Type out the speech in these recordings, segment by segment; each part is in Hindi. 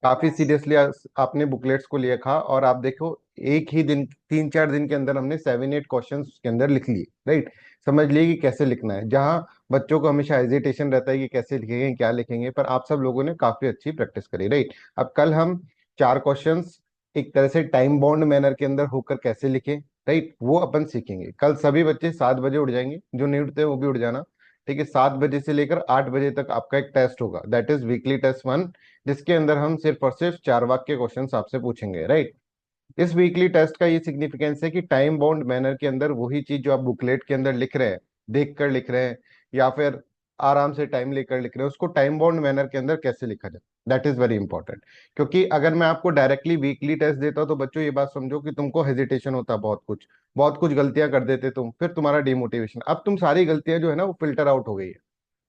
काफी सीरियसली आपने बुकलेट्स को लिया था, और आप देखो एक ही दिन 3-4 दिन के अंदर हमने 7-8 क्वेश्चंस उसके अंदर लिख लिए, राइट। समझ लिए कि कैसे लिखना है, जहाँ बच्चों को हमेशा हेजिटेशन रहता है कि कैसे लिखेंगे क्या लिखेंगे, पर आप सब लोगों ने काफी अच्छी प्रैक्टिस करी, राइट। अब कल हम 4 क्वेश्चंस एक तरह से टाइम बाउंड मैनर के अंदर होकर कैसे लिखें, राइट, वो अपन सीखेंगे। कल सभी बच्चे 7 बजे उठ जाएंगे, जो नहीं उठते वो भी उठ जाना, ठीक है। 7 बजे से लेकर 8 बजे तक आपका एक टेस्ट होगा, दैट इज वीकली टेस्ट 1, जिसके अंदर हम सिर्फ और सिर्फ 4 वाक्य के क्वेश्चंस आपसे पूछेंगे, राइट। इस वीकली टेस्ट का ये सिग्निफिकेंस है कि टाइम बाउंड मैनर के अंदर वही चीज जो आप बुकलेट के अंदर लिख रहे हैं, देख कर लिख रहे हैं, या फिर आराम से टाइम लेकर लिख रहे हैं, उसको टाइम बाउंड मैनर के अंदर कैसे लिखा जाए, दैट इज वेरी इंपॉर्टेंट। क्योंकि अगर मैं आपको डायरेक्टली वीकली टेस्ट देता हूं तो बच्चों ये बात समझो कि तुमको हेजिटेशन होता, बहुत कुछ गलतियां कर देते तुम, फिर तुम्हारा डिमोटिवेशन। अब तुम सारी गलतियां जो है ना वो फिल्टर आउट हो गई है,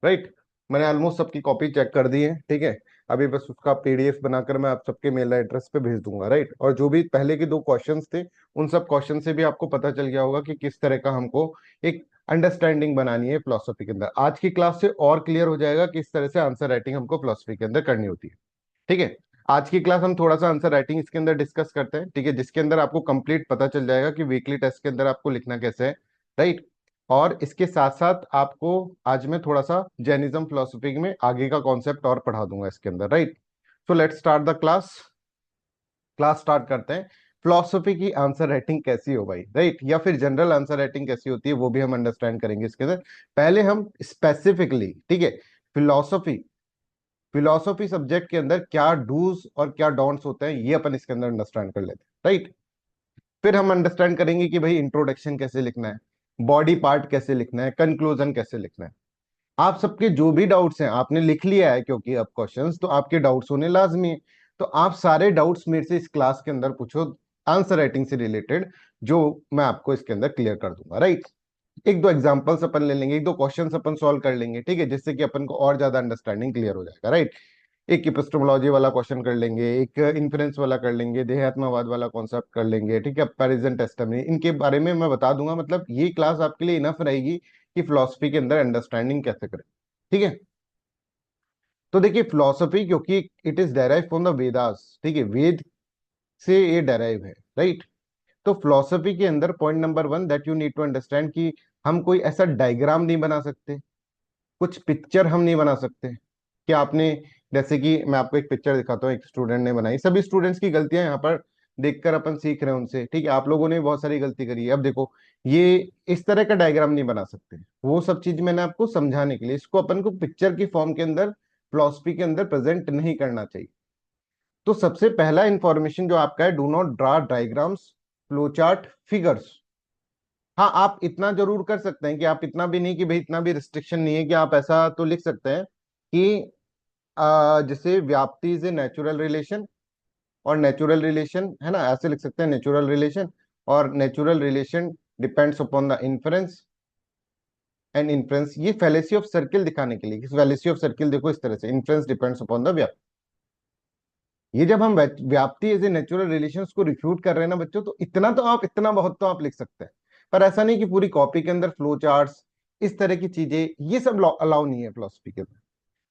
राइट। मैंने ऑलमोस्ट सबकी कॉपी चेक कर दी है, ठीक है। अभी बस उसका पीडीएफ बनाकर मैं आप सबके मेल एड्रेस पे भेज दूंगा, राइट। और जो भी पहले के 2 क्वेश्चंस थे, उन सब क्वेश्चन से भी आपको पता चल गया होगा कि किस तरह का हमको एक अंडरस्टैंडिंग बनानी है फिलोसफी के अंदर। आज की क्लास से और क्लियर हो जाएगा कि इस तरह से आंसर राइटिंग हमको फिलोसफी के अंदर करनी होती है, ठीक है। आज की क्लास हम थोड़ा सा आंसर राइटिंग इसके अंदर डिस्कस करते हैं, ठीक है, जिसके अंदर आपको कंप्लीट पता चल जाएगा कि वीकली टेस्ट के अंदर आपको लिखना कैसे है, राइट। और इसके साथ साथ आपको आज मैं थोड़ा सा जैनिज्म फिलोसफी में आगे का कॉन्सेप्ट और पढ़ा दूंगा इसके अंदर, right. So let's start the class. Class start करते हैं। फिलोसफी की आंसर राइटिंग कैसी हो भाई, राइट, या फिर जनरल आंसर राइटिंग कैसी होती है वो भी हम अंडरस्टैंड करेंगे इसके अंदर। पहले हम स्पेसिफिकली, ठीक है, फिलोसफी फिलोसफी सब्जेक्ट के अंदर क्या डूज और क्या डोंट्स होते हैं ये अपन इसके अंदर अंडरस्टैंड कर लेते हैं, राइट। फिर हम अंडरस्टैंड करेंगे कि भाई इंट्रोडक्शन कैसे लिखना है, बॉडी पार्ट कैसे लिखना है, कंक्लूजन कैसे लिखना है। आप सबके जो भी डाउट्स हैं आपने लिख लिया है, क्योंकि अब क्वेश्चंस तो आपके डाउट्स होने लाजमी है। तो आप सारे डाउट्स मेरे से इस क्लास के अंदर पूछो, आंसर राइटिंग से रिलेटेड, जो मैं आपको इसके अंदर क्लियर कर दूंगा, राइट। एक दो एग्जांपल्स अपन ले लेंगे, एक दो क्वेश्चंस अपन सॉल्व कर लेंगे, ठीक है, जिससे कि अपन को और ज्यादा अंडरस्टैंडिंग क्लियर हो जाएगा, राइट। एक एपिस्टेमोलॉजी वाला क्वेश्चन कर लेंगे, एक इन्फ्रेंस वाला कर लेंगे, देहात्मवाद वाला कॉन्सेप्ट कर लेंगे, ठीक है, कंपैरिजन टेस्टिमनी, इनके बारे में मैं बता दूंगा। मतलब ये क्लास आपके लिए इनफ रहेगी कि फिलोसफी के अंदर अंडरस्टैंडिंग कैसे करें, ठीक है। तो देखिए फिलोसफी, क्योंकि it is derive from the Vedas, ठीक है, वेद से ये डेराइव है, राइट। तो फिलोसफी के अंदर point number 1 that you need to understand कि हम कोई ऐसा डायग्राम नहीं बना सकते, कुछ पिक्चर हम नहीं बना सकते कि आपने, जैसे कि मैं आपको एक पिक्चर दिखाता हूँ, एक स्टूडेंट ने बनाई, सभी स्टूडेंट्स की गलतियां यहाँ पर देखकर अपन सीख रहे हैं उनसे, ठीक है। आप लोगों ने भी बहुत सारी गलती करी है। अब देखो, ये इस तरह का डायग्राम नहीं बना सकते, वो सब चीज मैंने आपको समझाने के लिए, इसको अपन को पिक्चर की फॉर्म के अंदर फिलोसफी के अंदर प्रेजेंट नहीं करना चाहिए। तो सबसे पहला इंफॉर्मेशन जो आपका है, do not draw diagrams, flow chart, figures. हाँ, आप इतना जरूर कर सकते हैं कि आप इतना भी नहीं कि भाई, इतना भी रिस्ट्रिक्शन नहीं है कि आप ऐसा तो लिख सकते हैं कि जैसे व्याप्ति इज ए नेचुरल रिलेशन, और नेचुरल रिलेशन है ना, ऐसे लिख सकते हैं नेचुरल रिलेशन, और natural relation depends upon the inference, and inference, ये फैलेसी ऑफ सर्किल दिखाने के लिए, फैलेसी ऑफ सर्किल देखो इस तरह से, इन्फ्रेंस डिपेंड्स अपॉन द व्याप्ति। ये जब हम व्याप्ति एज ए नेचुरल रिलेशंस को रिफ्यूट कर रहे हैं ना बच्चों, तो इतना बहुत तो आप लिख सकते हैं। पर ऐसा नहीं कि पूरी कॉपी के अंदर फ्लो चार्ट्स, इस तरह की चीजें, ये सब अलाउ नहीं है फिलोसफी के अंदर।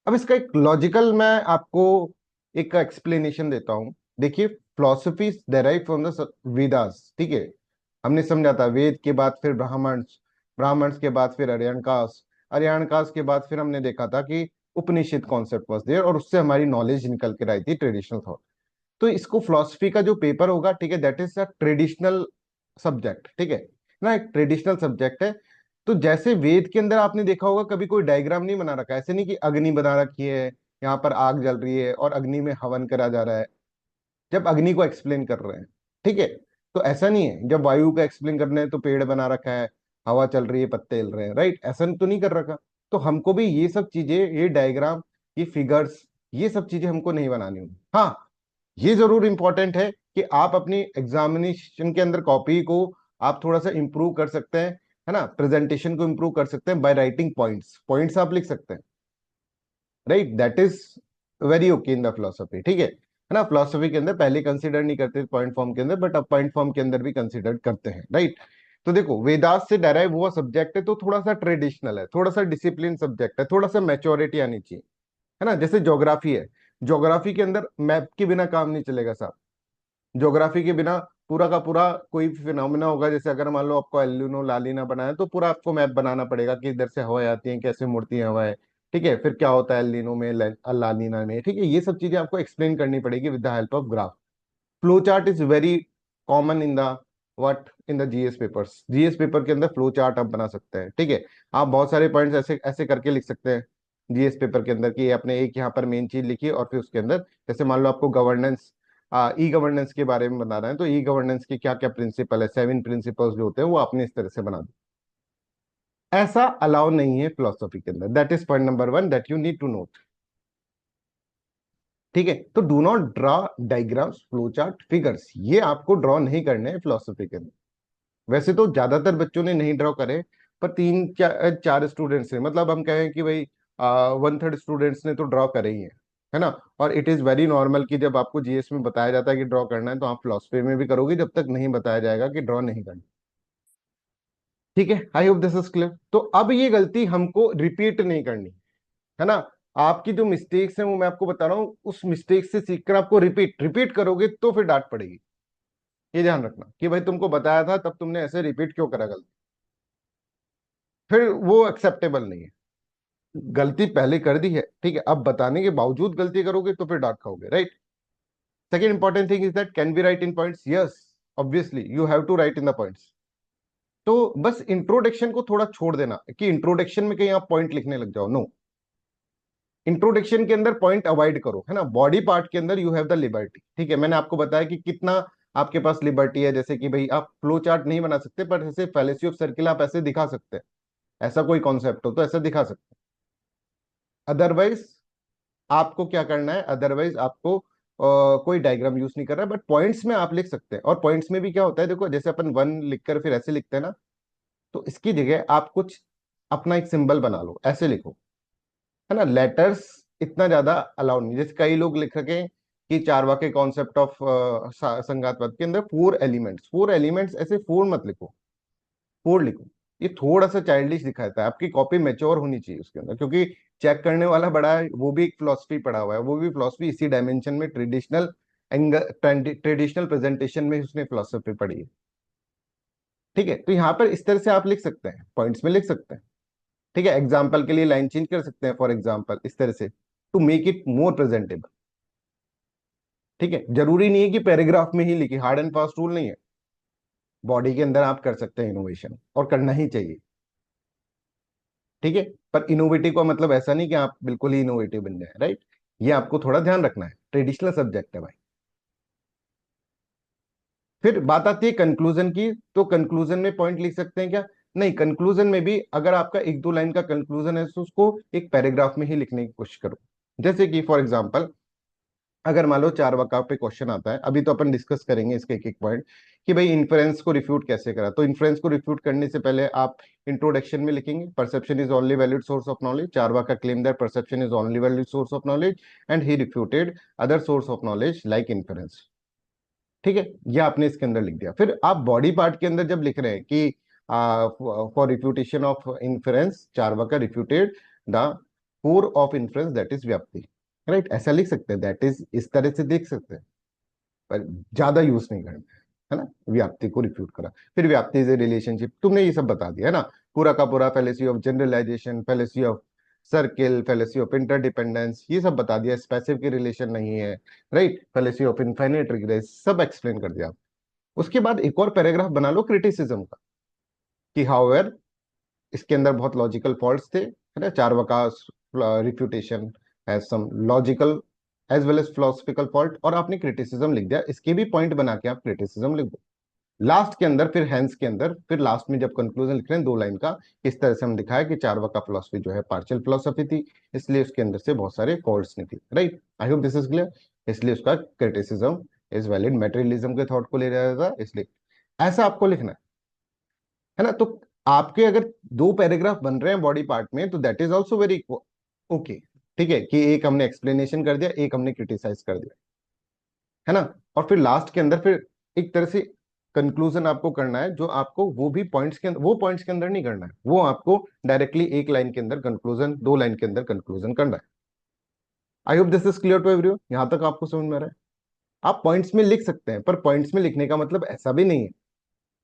अब इसका एक लॉजिकल मैं आपको एक एक्सप्लेनेशन देता हूं। देखिए, philosophy derive from the Vedas, ठीक है। हमने समझा था वेद के बाद फिर ब्राह्मण्स, ब्राह्मण्स के बाद फिर अरण्यकास, अरण्यकास के बाद फिर हमने देखा था कि उपनिषद कॉन्सेप्ट वॉज देयर, और उससे हमारी नॉलेज निकल के आई थी, ट्रेडिशनल थॉट। तो इसको फिलोसफी का जो पेपर होगा, ठीक है, that is a traditional subject, ठीक है ना, एक ट्रेडिशनल सब्जेक्ट है। तो जैसे वेद के अंदर आपने देखा होगा कभी कोई डायग्राम नहीं बना रखा है, ऐसे नहीं कि अग्नि बना रखी है, यहाँ पर आग जल रही है और अग्नि में हवन करा जा रहा है, जब अग्नि को एक्सप्लेन कर रहे हैं, ठीक है। तो ऐसा नहीं है, जब वायु का एक्सप्लेन करना है तो पेड़ बना रखा है, हवा चल रही है, पत्ते हिल रहे हैं, राइट, ऐसा तो नहीं कर रखा। तो हमको भी ये सब चीजें, ये डायग्राम, ये फिगर्स, ये सब चीजें हमको नहीं बनानी होगी। हाँ, ये जरूर इंपॉर्टेंट है कि आप अपनी एग्जामिनेशन के अंदर कॉपी को आप थोड़ा सा इंप्रूव कर सकते हैं, है ना, प्रेजेंटेशन को इंप्रूव कर सकते हैं बाय राइटिंग पॉइंट्स, पॉइंट्स आप लिख सकते हैं, right, that is very okay in the philosophy, ठीक है ना। फिलोसफी के अंदर पहले कंसीडर नहीं करते पॉइंट फॉर्म के अंदर, बट अब पॉइंट फॉर्म के अंदर भी कंसीडर करते हैं, राइट। तो देखो, वेदास से डेराइव हुआ सब्जेक्ट है, तो थोड़ा सा ट्रेडिशनल है, थोड़ा सा डिसिप्लिन सब्जेक्ट है, थोड़ा सा मैच्योरिटी आनी चाहिए, है ना। जैसे ज्योग्राफी है, ज्योग्राफी के अंदर मैप के बिना काम नहीं चलेगा साहब। ज्योग्राफी के बिना पूरा का पूरा कोई फिनोमिना होगा, जैसे अगर मान लो आपको एल्निनो लालिना बनाना है तो पूरा आपको मैप बनाना पड़ेगा कि इधर से हवाएं आती हैं, कैसे मुड़ती हैं हवाएं, ठीक है, फिर क्या होता है एल्निनो में, लालिना में, ठीक है, ये सब चीजें आपको एक्सप्लेन करनी पड़ेगी with the help of graph. Flow chart is very common in the what in the GS papers. GS paper के अंदर फ्लो चार्ट आप बना सकते हैं, ठीक है। आप बहुत सारे पॉइंट्स ऐसे ऐसे करके लिख सकते हैं जीएस पेपर के अंदर कि आपने एक यहाँ पर मेन चीज लिखी और फिर उसके अंदर जैसे मान लो आपको गवर्नेंस, ई गवर्नेंस के बारे में बता रहे हैं तो ई गवर्नेंस के क्या क्या प्रिंसिपल है, 7 प्रिंसिपल्स जो होते हैं वो आपने इस तरह से बना दो। ऐसा अलाउ नहीं है फिलोसफी के अंदर। That is point number 1 that you need to note, ठीक है। तो do not draw diagrams, flow chart, figures, ये आपको ड्रॉ नहीं करने हैं फिलोसफी के अंदर। वैसे तो ज्यादातर बच्चों ने नहीं ड्रॉ करे, पर तीन चार स्टूडेंट्स ने, मतलब हम कहें कि भाई 1/3 स्टूडेंट्स ने तो ड्रॉ करे ही है ना। और इट इज वेरी नॉर्मल कि जब आपको जीएस में बताया जाता है कि ड्रॉ करना है तो आप फिलोसफी में भी करोगे जब तक नहीं बताया जाएगा कि ड्रॉ नहीं करना, ठीक है। I hope this is clear. तो अब ये गलती हमको रिपीट नहीं करनी, है ना। आपकी जो मिस्टेक्स हैं वो मैं आपको बता रहा हूँ, उस मिस्टेक से सीखकर आपको रिपीट रिपीट करोगे तो फिर डांट पड़ेगी। ये ध्यान रखना कि भाई तुमको बताया था तब तुमने ऐसे रिपीट क्यों करा गलती, फिर वो एक्सेप्टेबल नहीं है। गलती पहले कर दी है, ठीक है, अब बताने के बावजूद गलती करोगे तो फिर डांट खाओगे, right. Second important thing is that can be write in points, yes, obviously you have to write in the points. तो बस इंट्रोडक्शन को थोड़ा छोड़ देना कि इंट्रोडक्शन में कहीं आप पॉइंट लिखने लग जाओ, नो। इंट्रोडक्शन के अंदर पॉइंट अवॉइड करो, है ना। बॉडी पार्ट के अंदर यू हैव द लिबर्टी, ठीक है। मैंने आपको बताया कि कितना आपके पास लिबर्टी है, जैसे कि भाई आप फ्लो चार्ट नहीं बना सकते पर जैसे फैलेसी ऑफ सर्किल आप ऐसे दिखा सकते हैं, ऐसा कोई कॉन्सेप्ट हो तो ऐसा दिखा सकते हैं। अदरवाइज आपको क्या करना है, अदरवाइज आपको कोई डायग्राम यूज नहीं कर रहा है, बट पॉइंट्स में आप लिख सकते हैं। और पॉइंट्स में भी क्या होता है, देखो जैसे अपन 1 लिखकर फिर ऐसे लिखते हैं ना, तो इसकी जगह आप कुछ अपना एक सिंबल बना लो, ऐसे लिखो, है ना। लेटर्स इतना ज्यादा अलाउड नहीं, जैसे कई लोग लिख रखे हैं कि चारवाके कॉन्सेप्ट ऑफ संगातवाद के अंदर 4 एलिमेंट्स, 4 एलिमेंट्स, ऐसे 4 मत लिखो, 4 लिखो। ये थोड़ा सा चाइल्डिश दिखाता है, आपकी कॉपी मैच्योर होनी चाहिए उसके अंदर, क्योंकि चेक करने वाला बड़ा है, वो भी एक फिलोसफी पढ़ा हुआ है, वो भी फिलोसफी इसी डायमेंशन में, ट्रेडिशनल एंगल, ट्रेडिशनल प्रेजेंटेशन में उसने फिलोसफी पढ़ी है, ठीक है। तो यहाँ पर इस तरह से आप लिख सकते हैं, पॉइंट्स में लिख सकते हैं, ठीक है। एग्जाम्पल के लिए लाइन चेंज कर सकते हैं, फॉर एग्जाम्पल इस तरह से, to make it more presentable, ठीक है। जरूरी नहीं है कि पैराग्राफ में ही लिखिए, हार्ड एंड फास्ट रूल नहीं है। बॉडी के अंदर आप कर सकते हैं इनोवेशन, और करना ही चाहिए, ठीक है। पर इनोवेटिव का मतलब ऐसा नहीं कि आप बिल्कुल ही इनोवेटिव बन जाए, राइट। ये आपको थोड़ा ध्यान रखना है, ट्रेडिशनल सब्जेक्ट है भाई। फिर बात आती है कंक्लूजन की, तो कंक्लूजन में पॉइंट लिख सकते हैं क्या? नहीं, कंक्लूजन में भी अगर आपका 1-2 लाइन का कंक्लूजन है तो उसको एक पैराग्राफ में ही लिखने की कोशिश करो। जैसे कि फॉर एग्जाम्पल अगर मान लो चारवाका पे क्वेश्चन आता है, अभी तो अपन डिस्कस करेंगे इसके एक एक पॉइंट कि भाई इन्फ्रेंस को रिफ्यूट कैसे करा। तो इन्फ्रेंस को रिफ्यूट करने से पहले आप इंट्रोडक्शन में लिखेंगे perception is only valid source of knowledge, Charvaka claim that perception is only valid source of knowledge and he refuted other source of knowledge like inference, ठीक है। ये आपने इसके अंदर लिख दिया। फिर आप बॉडी पार्ट के अंदर जब लिख रहे हैं कि for refutation of inference Charvaka refuted the core of inference that is vyapti, right, ऐसा लिख सकते हैं, दैट इज इस तरह से देख सकते हैं, पर ज्यादा यूज नहीं करना है ना। व्याप्ति को रिफ्यूट करा, फिर व्याप्ति से रिलेशनशिप तुमने ये सब बता दिया है ना, पूरा का पूरा fallacy of generalization, fallacy of circle, fallacy of interdependence, ये सब बता दिया, स्पेसिफिक रिलेशन नहीं है, right, fallacy of infinite regress, सब एक्सप्लेन कर दिया। उसके बाद एक और पैराग्राफ बना लो क्रिटिसिज्म का, कि हाउएवर इसके अंदर बहुत लॉजिकल फॉल्ट्स थे, है ना, Charvaka refutation has some logical as well as philosophical fault, और आपने क्रिटिसिज्म लिख दिया, इसके भी पॉइंट बना के आप क्रिटिसिज्म लिख दो। लास्ट के अंदर फिर हैंस के अंदर फिर लास्ट में जब कंक्लूजन लिख रहे हैं 2 लाइन का, इस तरह से हम दिखाया कि चारवाका फिलोसफी जो है पार्शियल फिलोसफी थी, इसलिए उसके अंदर से बहुत सारे फॉल्ट्स निकले, right. I hope this is clear. इसलिए उसका क्रिटिसिज्म इज वैलिड, मेटेरियलिज्म के थॉट को ले रहा था, इसलिए ऐसा आपको लिखना है ना। तो आपके अगर 2 पैराग्राफ बन रहे हैं बॉडी पार्ट में तो that is also very okay, ठीक है, कि एक हमने एक्सप्लेनेशन कर दिया, एक हमने क्रिटिसाइज कर दिया, है ना। और फिर लास्ट के अंदर फिर एक तरह से कंक्लूजन आपको करना है, जो आपको वो भी पॉइंट्स के अंदर, वो पॉइंट्स के अंदर नहीं करना है, वो आपको डायरेक्टली 1 लाइन के अंदर कंक्लूजन, 2 लाइन के अंदर कंक्लूजन करना है। I hope this is clear to everyone. यहां तक आपको समझ में आ रहा है? आप पॉइंट्स में लिख सकते हैं, पर पॉइंट्स में लिखने का मतलब ऐसा भी नहीं है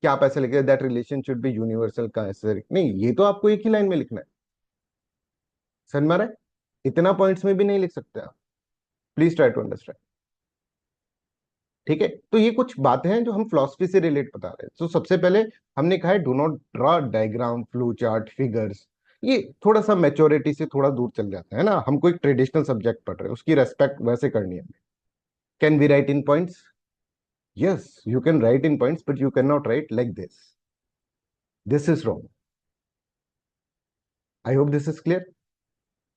कि आप ऐसे लिखे that relation should be universal का, ऐसे नहीं, ये तो आपको एक ही लाइन में लिखना है। समझ में आ रहा है? इतना पॉइंट्स में भी नहीं लिख सकते आप। Please try to understand. ठीक है, तो ये कुछ बातें हैं जो हम फिलोसफी से रिलेट बता रहे हैं। तो सबसे पहले हमने कहा है do not draw diagram, flow chart, figures. ये थोड़ा सा मैच्योरिटी से थोड़ा दूर चल जाता है ना। हम कोई ट्रेडिशनल सब्जेक्ट पढ़ रहे हैं, उसकी रेस्पेक्ट वैसे करनी है। Can we write in points? Yes, you can write in points, but you can not write like this. This is wrong. I hope this is clear.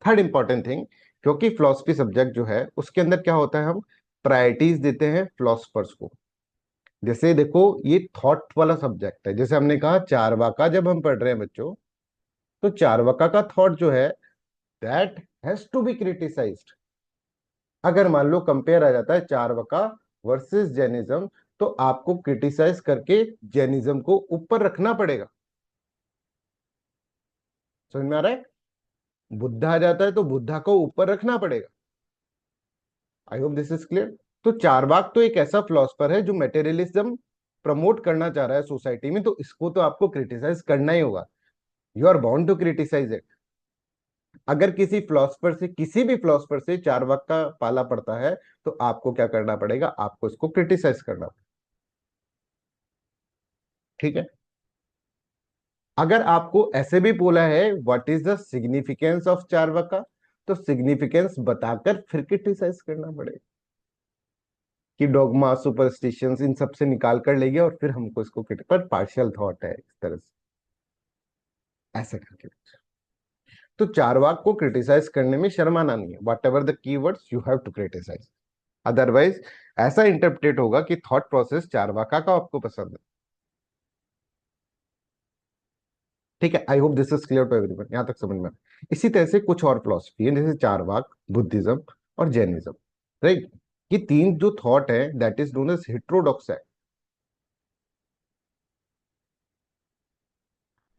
Third important thing, क्योंकि फिलोसफी सब्जेक्ट जो है उसके अंदर क्या होता है, हम प्रायोरिटीज देते हैं फिलोसफर्स को। जैसे देखो, ये थॉट वाला सब्जेक्ट है। जैसे हमने कहा चारवाका जब हम पढ़ रहे हैं बच्चों, तो चारवाका का थॉट जो है that has to be criticized. अगर मान लो कंपेयर आ जाता है चारवाका वर्सेस जैनिज्म, तो आपको क्रिटिसाइज करके जैनिज्म को ऊपर रखना पड़ेगा। समझ में आ रहा है? बुद्धा आ जाता है तो बुद्धा को ऊपर रखना पड़ेगा। आई होप दिस इज क्लियर। तो चारवाक तो एक ऐसा फिलोसफर है जो मेटेरियलिज्म प्रमोट करना चाह रहा है सोसाइटी में, तो इसको तो आपको क्रिटिसाइज करना ही होगा। You are bound to criticize it. अगर किसी फिलोसफर से, किसी भी फिलोसफर से चारवाक का पाला पड़ता है, तो आपको क्या करना पड़ेगा, आपको इसको क्रिटिसाइज करना पड़ेगा। ठीक है। अगर आपको ऐसे भी बोला है what is the significance of Charvaka, तो सिग्निफिकेंस बताकर फिर क्रिटिसाइज करना पड़ेगा कि डॉगमा, सुपरस्टिशंस, इन सब से निकाल कर लेंगे और फिर हमको इसको पर पार्शियल थॉट है इस तरह से, ऐसे करके। तो चारवाक को क्रिटिसाइज करने में शर्माना नहीं है। Whatever the keywords you have to criticize, otherwise ऐसा इंटरप्रेट होगा कि थॉट प्रोसेस चारवाका का आपको पसंद है। ठीक है, I hope this is clear to everyone. यहां तक समझ में इसी तरह से कुछ और फिलोसफी है, जैसे चारवाक, बुद्धिज्म और जैनिज्म। राइट, ये तीन जो थॉट है that is known as heterodox है।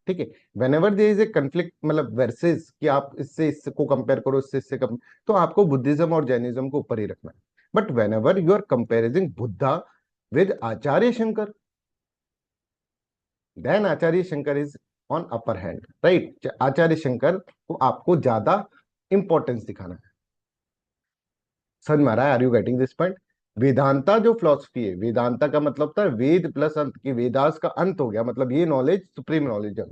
ठीक है, whenever there is a conflict, मतलब वर्सेस कि आप इससे इसको कंपेयर करो, इससे कम, तो आपको बुद्धिज्म और जैनिज्म को ऊपर ही रखना है। But whenever you are comparing Buddha with Acharya Shankar, then Acharya Shankar is on upper hand. Right, Acharya Shankar को आपको ज्यादा इंपॉर्टेंस दिखाना है। समझ में आ रहा है? Are you getting this point? Vedanta जो फिलोसफी है, वेदांता का मतलब था वेद प्लस अंत, की वेदास का अंत हो गया, मतलब ये नॉलेज सुप्रीम नॉलेज है।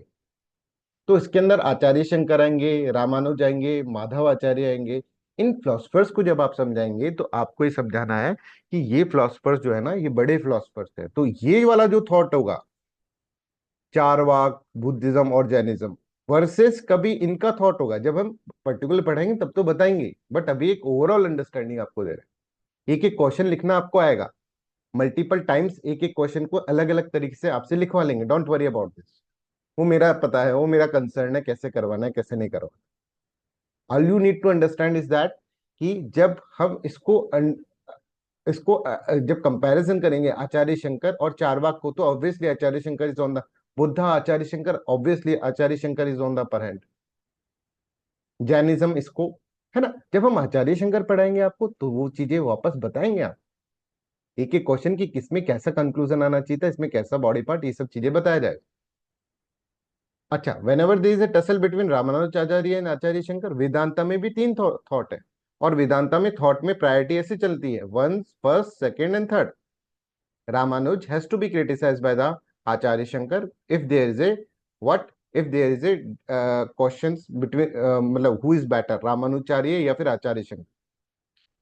तो इसके अंदर आचार्य शंकर आएंगे, रामानुज आएंगे, माधव आचार्य आएंगे। इन फिलोसफर्स को जब आप समझाएंगे तो आपको ये समझाना है कि ये फिलोसफर्स जो है ना, ये बड़े फिलोसफर्स हैं। तो ये वाला जो थॉट होगा चारवाक, बुद्धिज्म और जैनिज्म वर्सेस कभी इनका थॉट होगा, जब हम पर्टिकुलर पढ़ेंगे तब तो बताएंगे, बट अभी एक ओवरऑल अंडरस्टैंडिंग आपको दे रहे हैं। एक एक क्वेश्चन लिखना आपको आएगा, मल्टीपल टाइम्स एक एक क्वेश्चन को अलग अलग तरीके से आपसे लिखवा लेंगे। डोंट वरी अबाउट दिस, वो मेरा पता है, वो मेरा कंसर्न है कैसे करवाना है कैसे नहीं करवाना। All you need to understand is that कि जब हम जब कंपैरिजन करेंगे आचार्य शंकर और चारवाक को, तो obviously Acharya Shankar is on the, Buddha Acharya Shankar, obviously Acharya Shankar is on the upper hand. Jainism इसको, है ना। जब हम आचार्य शंकर पढ़ाएंगे आपको, तो वो चीजें वापस बताएंगे आप, एक एक क्वेश्चन की किसमें कैसा कंक्लूजन आना चाहिए था, इसमें कैसा बॉडी पार्ट, ये सब चीजें बताया जाएगा। अच्छा, whenever there is a tussle between Ramanujacharya and Acharya Shankar, Vedanta में भी तीन थॉट है। और वेदांता में थॉट में प्रायोरिटी ऐसे चलती है, one, first, second and third. Ramanuj has to be criticized by the Acharya Shankar if there is a what, if there is a questions between मतलब who is better, रामानुचार्य या फिर आचार्य शंकर।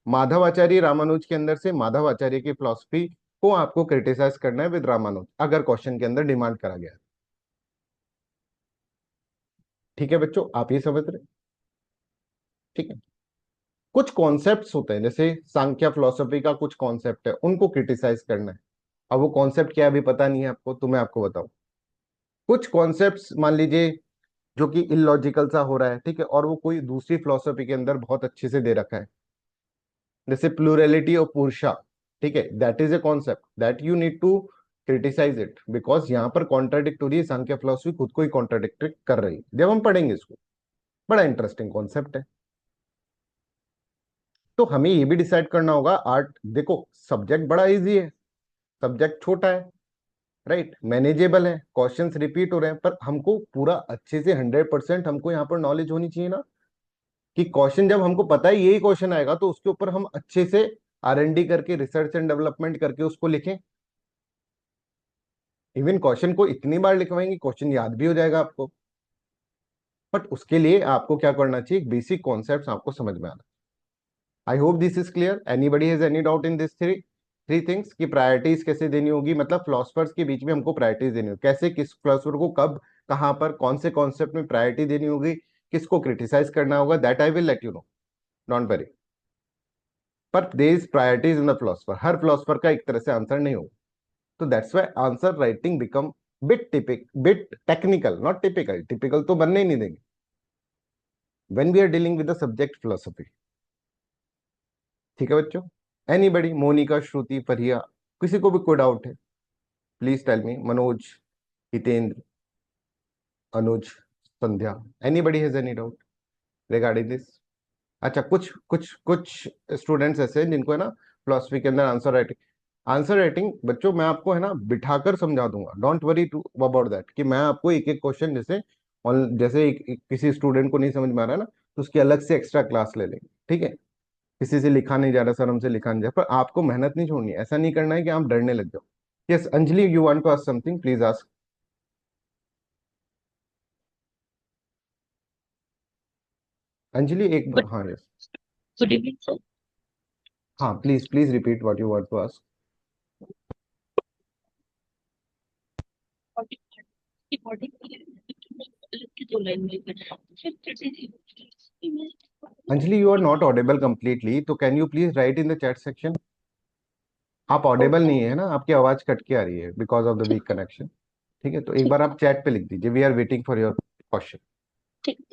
माधव आचार्य रामानुज के अंदर से माधव आचार्य की फिलॉसफी को आपको क्रिटिसाइज करना है विद रामानुज, अगर क्वेश्चन के अंदर डिमांड करा गया। ठीक है बच्चों, आप ये समझ रहे? ठीक है। कुछ कॉन्सेप्ट्स होते हैं, जैसे सांख्य फिलोसफी का कुछ कॉन्सेप्ट है, उनको क्रिटिसाइज करना है। अब वो कॉन्सेप्ट क्या है अभी पता नहीं है आपको, तो मैं आपको बताऊं। कुछ कॉन्सेप्ट्स मान लीजिए जो कि इलॉजिकल सा हो रहा है, ठीक है, और वो कोई दूसरी फिलोसफी के अंदर बहुत अच्छे से दे रखा है, जैसे प्लूरलिटी ऑफ पुरुषा। ठीक है, that is a concept that you need to criticize it, because यहाँ पर कॉन्ट्राडिक्ट हो रही है, सांख्य फिलोसफी खुद को ही कॉन्ट्राडिक्ट कर रही है। जब हम पढ़ेंगे इसको, बड़ा इंटरेस्टिंग कॉन्सेप्ट है। तो हमें ये भी डिसाइड करना होगा आर्ट, देखो सब्जेक्ट बड़ा इजी है, सब्जेक्ट छोटा है, राइट, मैनेजेबल है, क्वेश्चंस रिपीट हो रहे हैं, पर हमको पूरा अच्छे से 100% हमको यहाँ पर नॉलेज होनी चाहिए ना, कि क्वेश्चन जब हमको पता है यही क्वेश्चन आएगा तो उसके ऊपर हम अच्छे से R&D करके, रिसर्च एंड डेवलपमेंट करके उसको लिखें। इवन क्वेश्चन को इतनी बार लिखवाएंगे क्वेश्चन याद भी हो जाएगा आपको, बट उसके लिए आपको क्या करना चाहिए, बेसिक कॉन्सेप्ट्स आपको समझ में आना। आई hope this is clear. Anybody has any doubt in this three three things, कि प्रायोरिटीज कैसे देनी होगी, मतलब फिलोसफर्स के बीच में हमको प्रायोरिटीज देनी होगी, कैसे किस फिलोसफर को कब कहां पर कौन से कॉन्सेप्ट में प्रायोरिटी देनी होगी, किसको क्रिटिसाइज करना होगा, that I will let you know, don't worry. पर there is priorities in the philosopher, हर फिलोसफर का एक तरह से आंसर नहीं होगा, तो that's why answer writing become bit technical, not typical, typical तो बनने ही नहीं देंगे when we are dealing with the subject philosophy. ठीक है बच्चों, एनीबडी, मोनिका, श्रुति, फरिया, किसी को भी कोई डाउट है please tell me, Manoj, Hitendra, Anuj, Sandhya, anybody has any doubt regarding this? अच्छा, कुछ कुछ कुछ स्टूडेंट्स ऐसे हैं जिनको है ना फिलोसफी के अंदर आंसर राइटिंग बच्चों मैं आपको है ना बिठाकर समझा दूंगा, don't worry to about that, कि मैं आपको एक एक क्वेश्चन जैसे, और जैसे किसी स्टूडेंट को नहीं समझ में आ रहा है ना, तो उसकी अलग से एक्स्ट्रा क्लास ले लेंगे, ठीक है? किसी से लिखा नहीं जा रहा सर, हमसे लिखा नहीं जा रहा, पर आपको मेहनत नहीं छोड़नी है, ऐसा नहीं करना है कि आप डरने लग जाओ। Yes Anjali, you want to ask something, please ask. Anjali एक बार, Good, हाँ यस, good evening, sir. हाँ please please repeat what you want to ask. Body की body अलग की दो लाइन में फिर Anjali you are not audible completely, तो can you please write in the chat section. आप ऑडिबल नहीं है ना, आपकी आवाज कट के आ रही है because of the weak connection. ठीक है, तो एक ठीक बार आप चैट पे लिख दीजिए, we are waiting for your question. ठीक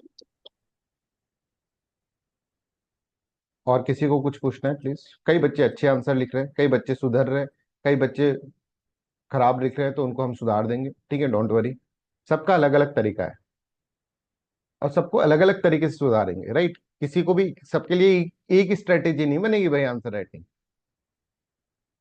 और किसी को कुछ पूछना है प्लीज? कई बच्चे अच्छे आंसर लिख रहे हैं, कई बच्चे सुधर रहे हैं, कई बच्चे खराब लिख रहे हैं, तो उनको हम सुधार देंगे, ठीक है, डोंट वरी। सबका अलग अलग तरीका है और सबको अलग अलग तरीके से सुधारेंगे, राइट? किसी को भी, सबके लिए एक स्ट्रेटेजी नहीं बनेगी भाई आंसर राइटिंग।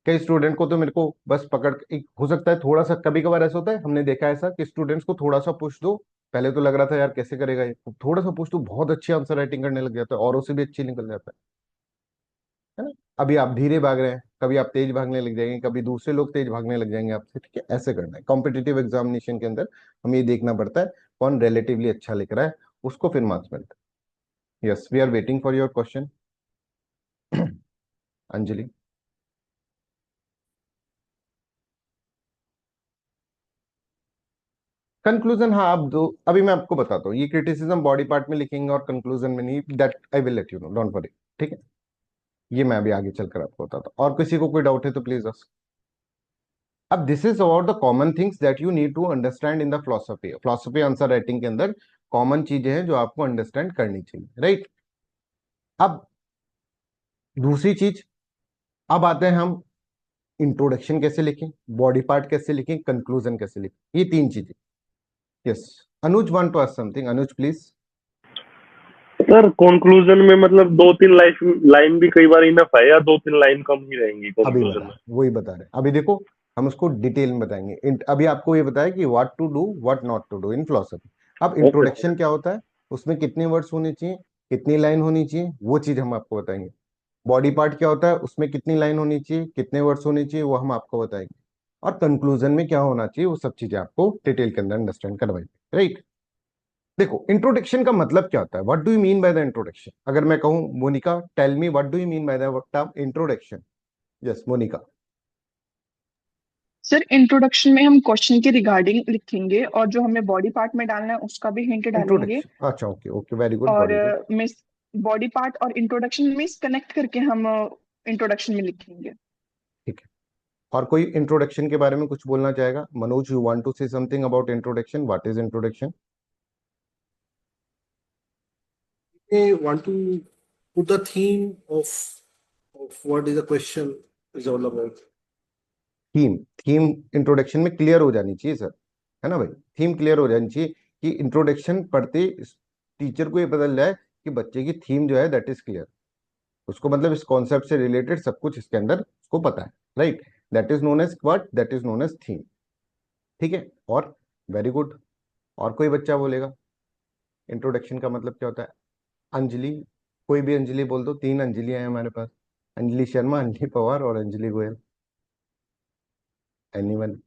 कई स्टूडेंट को तो मेरे को बस पकड़ एक हो सकता है, थोड़ा सा कभी कभार ऐसा होता है, हमने देखा है ऐसा कि स्टूडेंट्स को थोड़ा सा पुश दो, पहले तो लग रहा था यार कैसे करेगा ये, थोड़ा सा पुश दो बहुत अच्छी आंसर राइटिंग करने लग जाता है, औरों से भी अच्छी निकल जाता है ना? अभी आप धीरे भाग रहे हैं, कभी आप तेज भागने लग जाएंगे, कभी दूसरे लोग तेज भागने लग जाएंगे आपसे, ठीक है? ऐसे करना है कॉम्पिटिटिव एग्जामिनेशन के अंदर, हमें ये देखना पड़ता है कौन रिलेटिवली अच्छा लिख रहा है, उसको फिर मार्क्स मिलता है। Yes, we are waiting for your question. Anjali, conclusion, हाँ आप दो, अभी मैं आपको बताता हूँ, ये क्रिटिसिज्म बॉडी पार्ट में लिखेंगे और कंक्लूजन में नहीं, that I will let you know, don't worry, ठीक है? ये मैं अभी आगे चलकर आपको बताता हूँ, और किसी को कोई डाउट है तो प्लीज आस्क। अब this is about the common things that you need to understand in the philosophy answer writing के अंदर कॉमन चीजें हैं जो आपको अंडरस्टैंड करनी चाहिए, राइट? अब दूसरी चीज, अब आते हैं हम इंट्रोडक्शन कैसे लिखें, बॉडी पार्ट कैसे लिखें, कंक्लूजन कैसे लिखें, ये तीन चीजें। Yes, Anuj want to ask something, Anuj please. Sir conclusion में मतलब दो तीन लाइन लाइन भी कई बार इनफ है, या दो तीन लाइन कम ही रहेंगी अभी कंक्लूजन बता में? वही बता रहे, अभी देखो हम उसको डिटेल में बताएंगे, अभी आपको ये बताया कि what to do what not to do in philosophy. अब ओके सर। इंट्रोडक्शन क्या होता है, उसमें कितने वर्ड्स होने चाहिए, कितनी लाइन होनी चाहिए, वो चीज हम आपको बताएंगे। बॉडी पार्ट क्या होता है, उसमें कितनी लाइन होनी चाहिए, कितने वर्ड्स होने चाहिए, वो हम आपको बताएंगे। और कंक्लूजन में क्या होना चाहिए, वो सब चीजें आपको डिटेल के अंदर अंडरस्टैंड करवाएंगे, राइट? देखो इंट्रोडक्शन का मतलब क्या होता है, what do you mean by the introduction? अगर मैं कहूं Monika tell me what do you mean by the term introduction. Yes Monika. Sir introduction में हम क्वेश्चन के रिगार्डिंग लिखेंगे और जो हमें बॉडी पार्ट में डालना है उसका भी हिंट डालेंगे। इंट्रोडक्शन, अच्छा ओके ओके, वेरी गुड, और very good. Miss body part और इंट्रोडक्शन में कनेक्ट करके हम इंट्रोडक्शन में लिखेंगे। ठीक है, और कोई इंट्रोडक्शन के बारे में कुछ बोलना चाहेगा? Manoj, you want to say something about introduction, what is introduction? I want to put the theme of what is the question is all about. Theme, theme introduction में क्लियर हो जानी चाहिए सर, है ना भाई? थीम क्लियर हो जानी चाहिए, कि इंट्रोडक्शन पढ़ते टीचर को ये पता चल जाए कि बच्चे की थीम जो है दैट इज क्लियर। उसको मतलब इस कॉन्सेप्ट से रिलेटेड सब कुछ इसके अंदर उसको पता है, right. That is known as what, that is known as theme. ठीक है, और वेरी गुड। और कोई बच्चा बोलेगा इंट्रोडक्शन का मतलब क्या होता है? अंजलि, कोई भी अंजलि बोल दो, 3 अंजलियां हैं हमारे पास, अंजलि शर्मा, अंजलि पवार और अंजलि गोयल। एनीवन?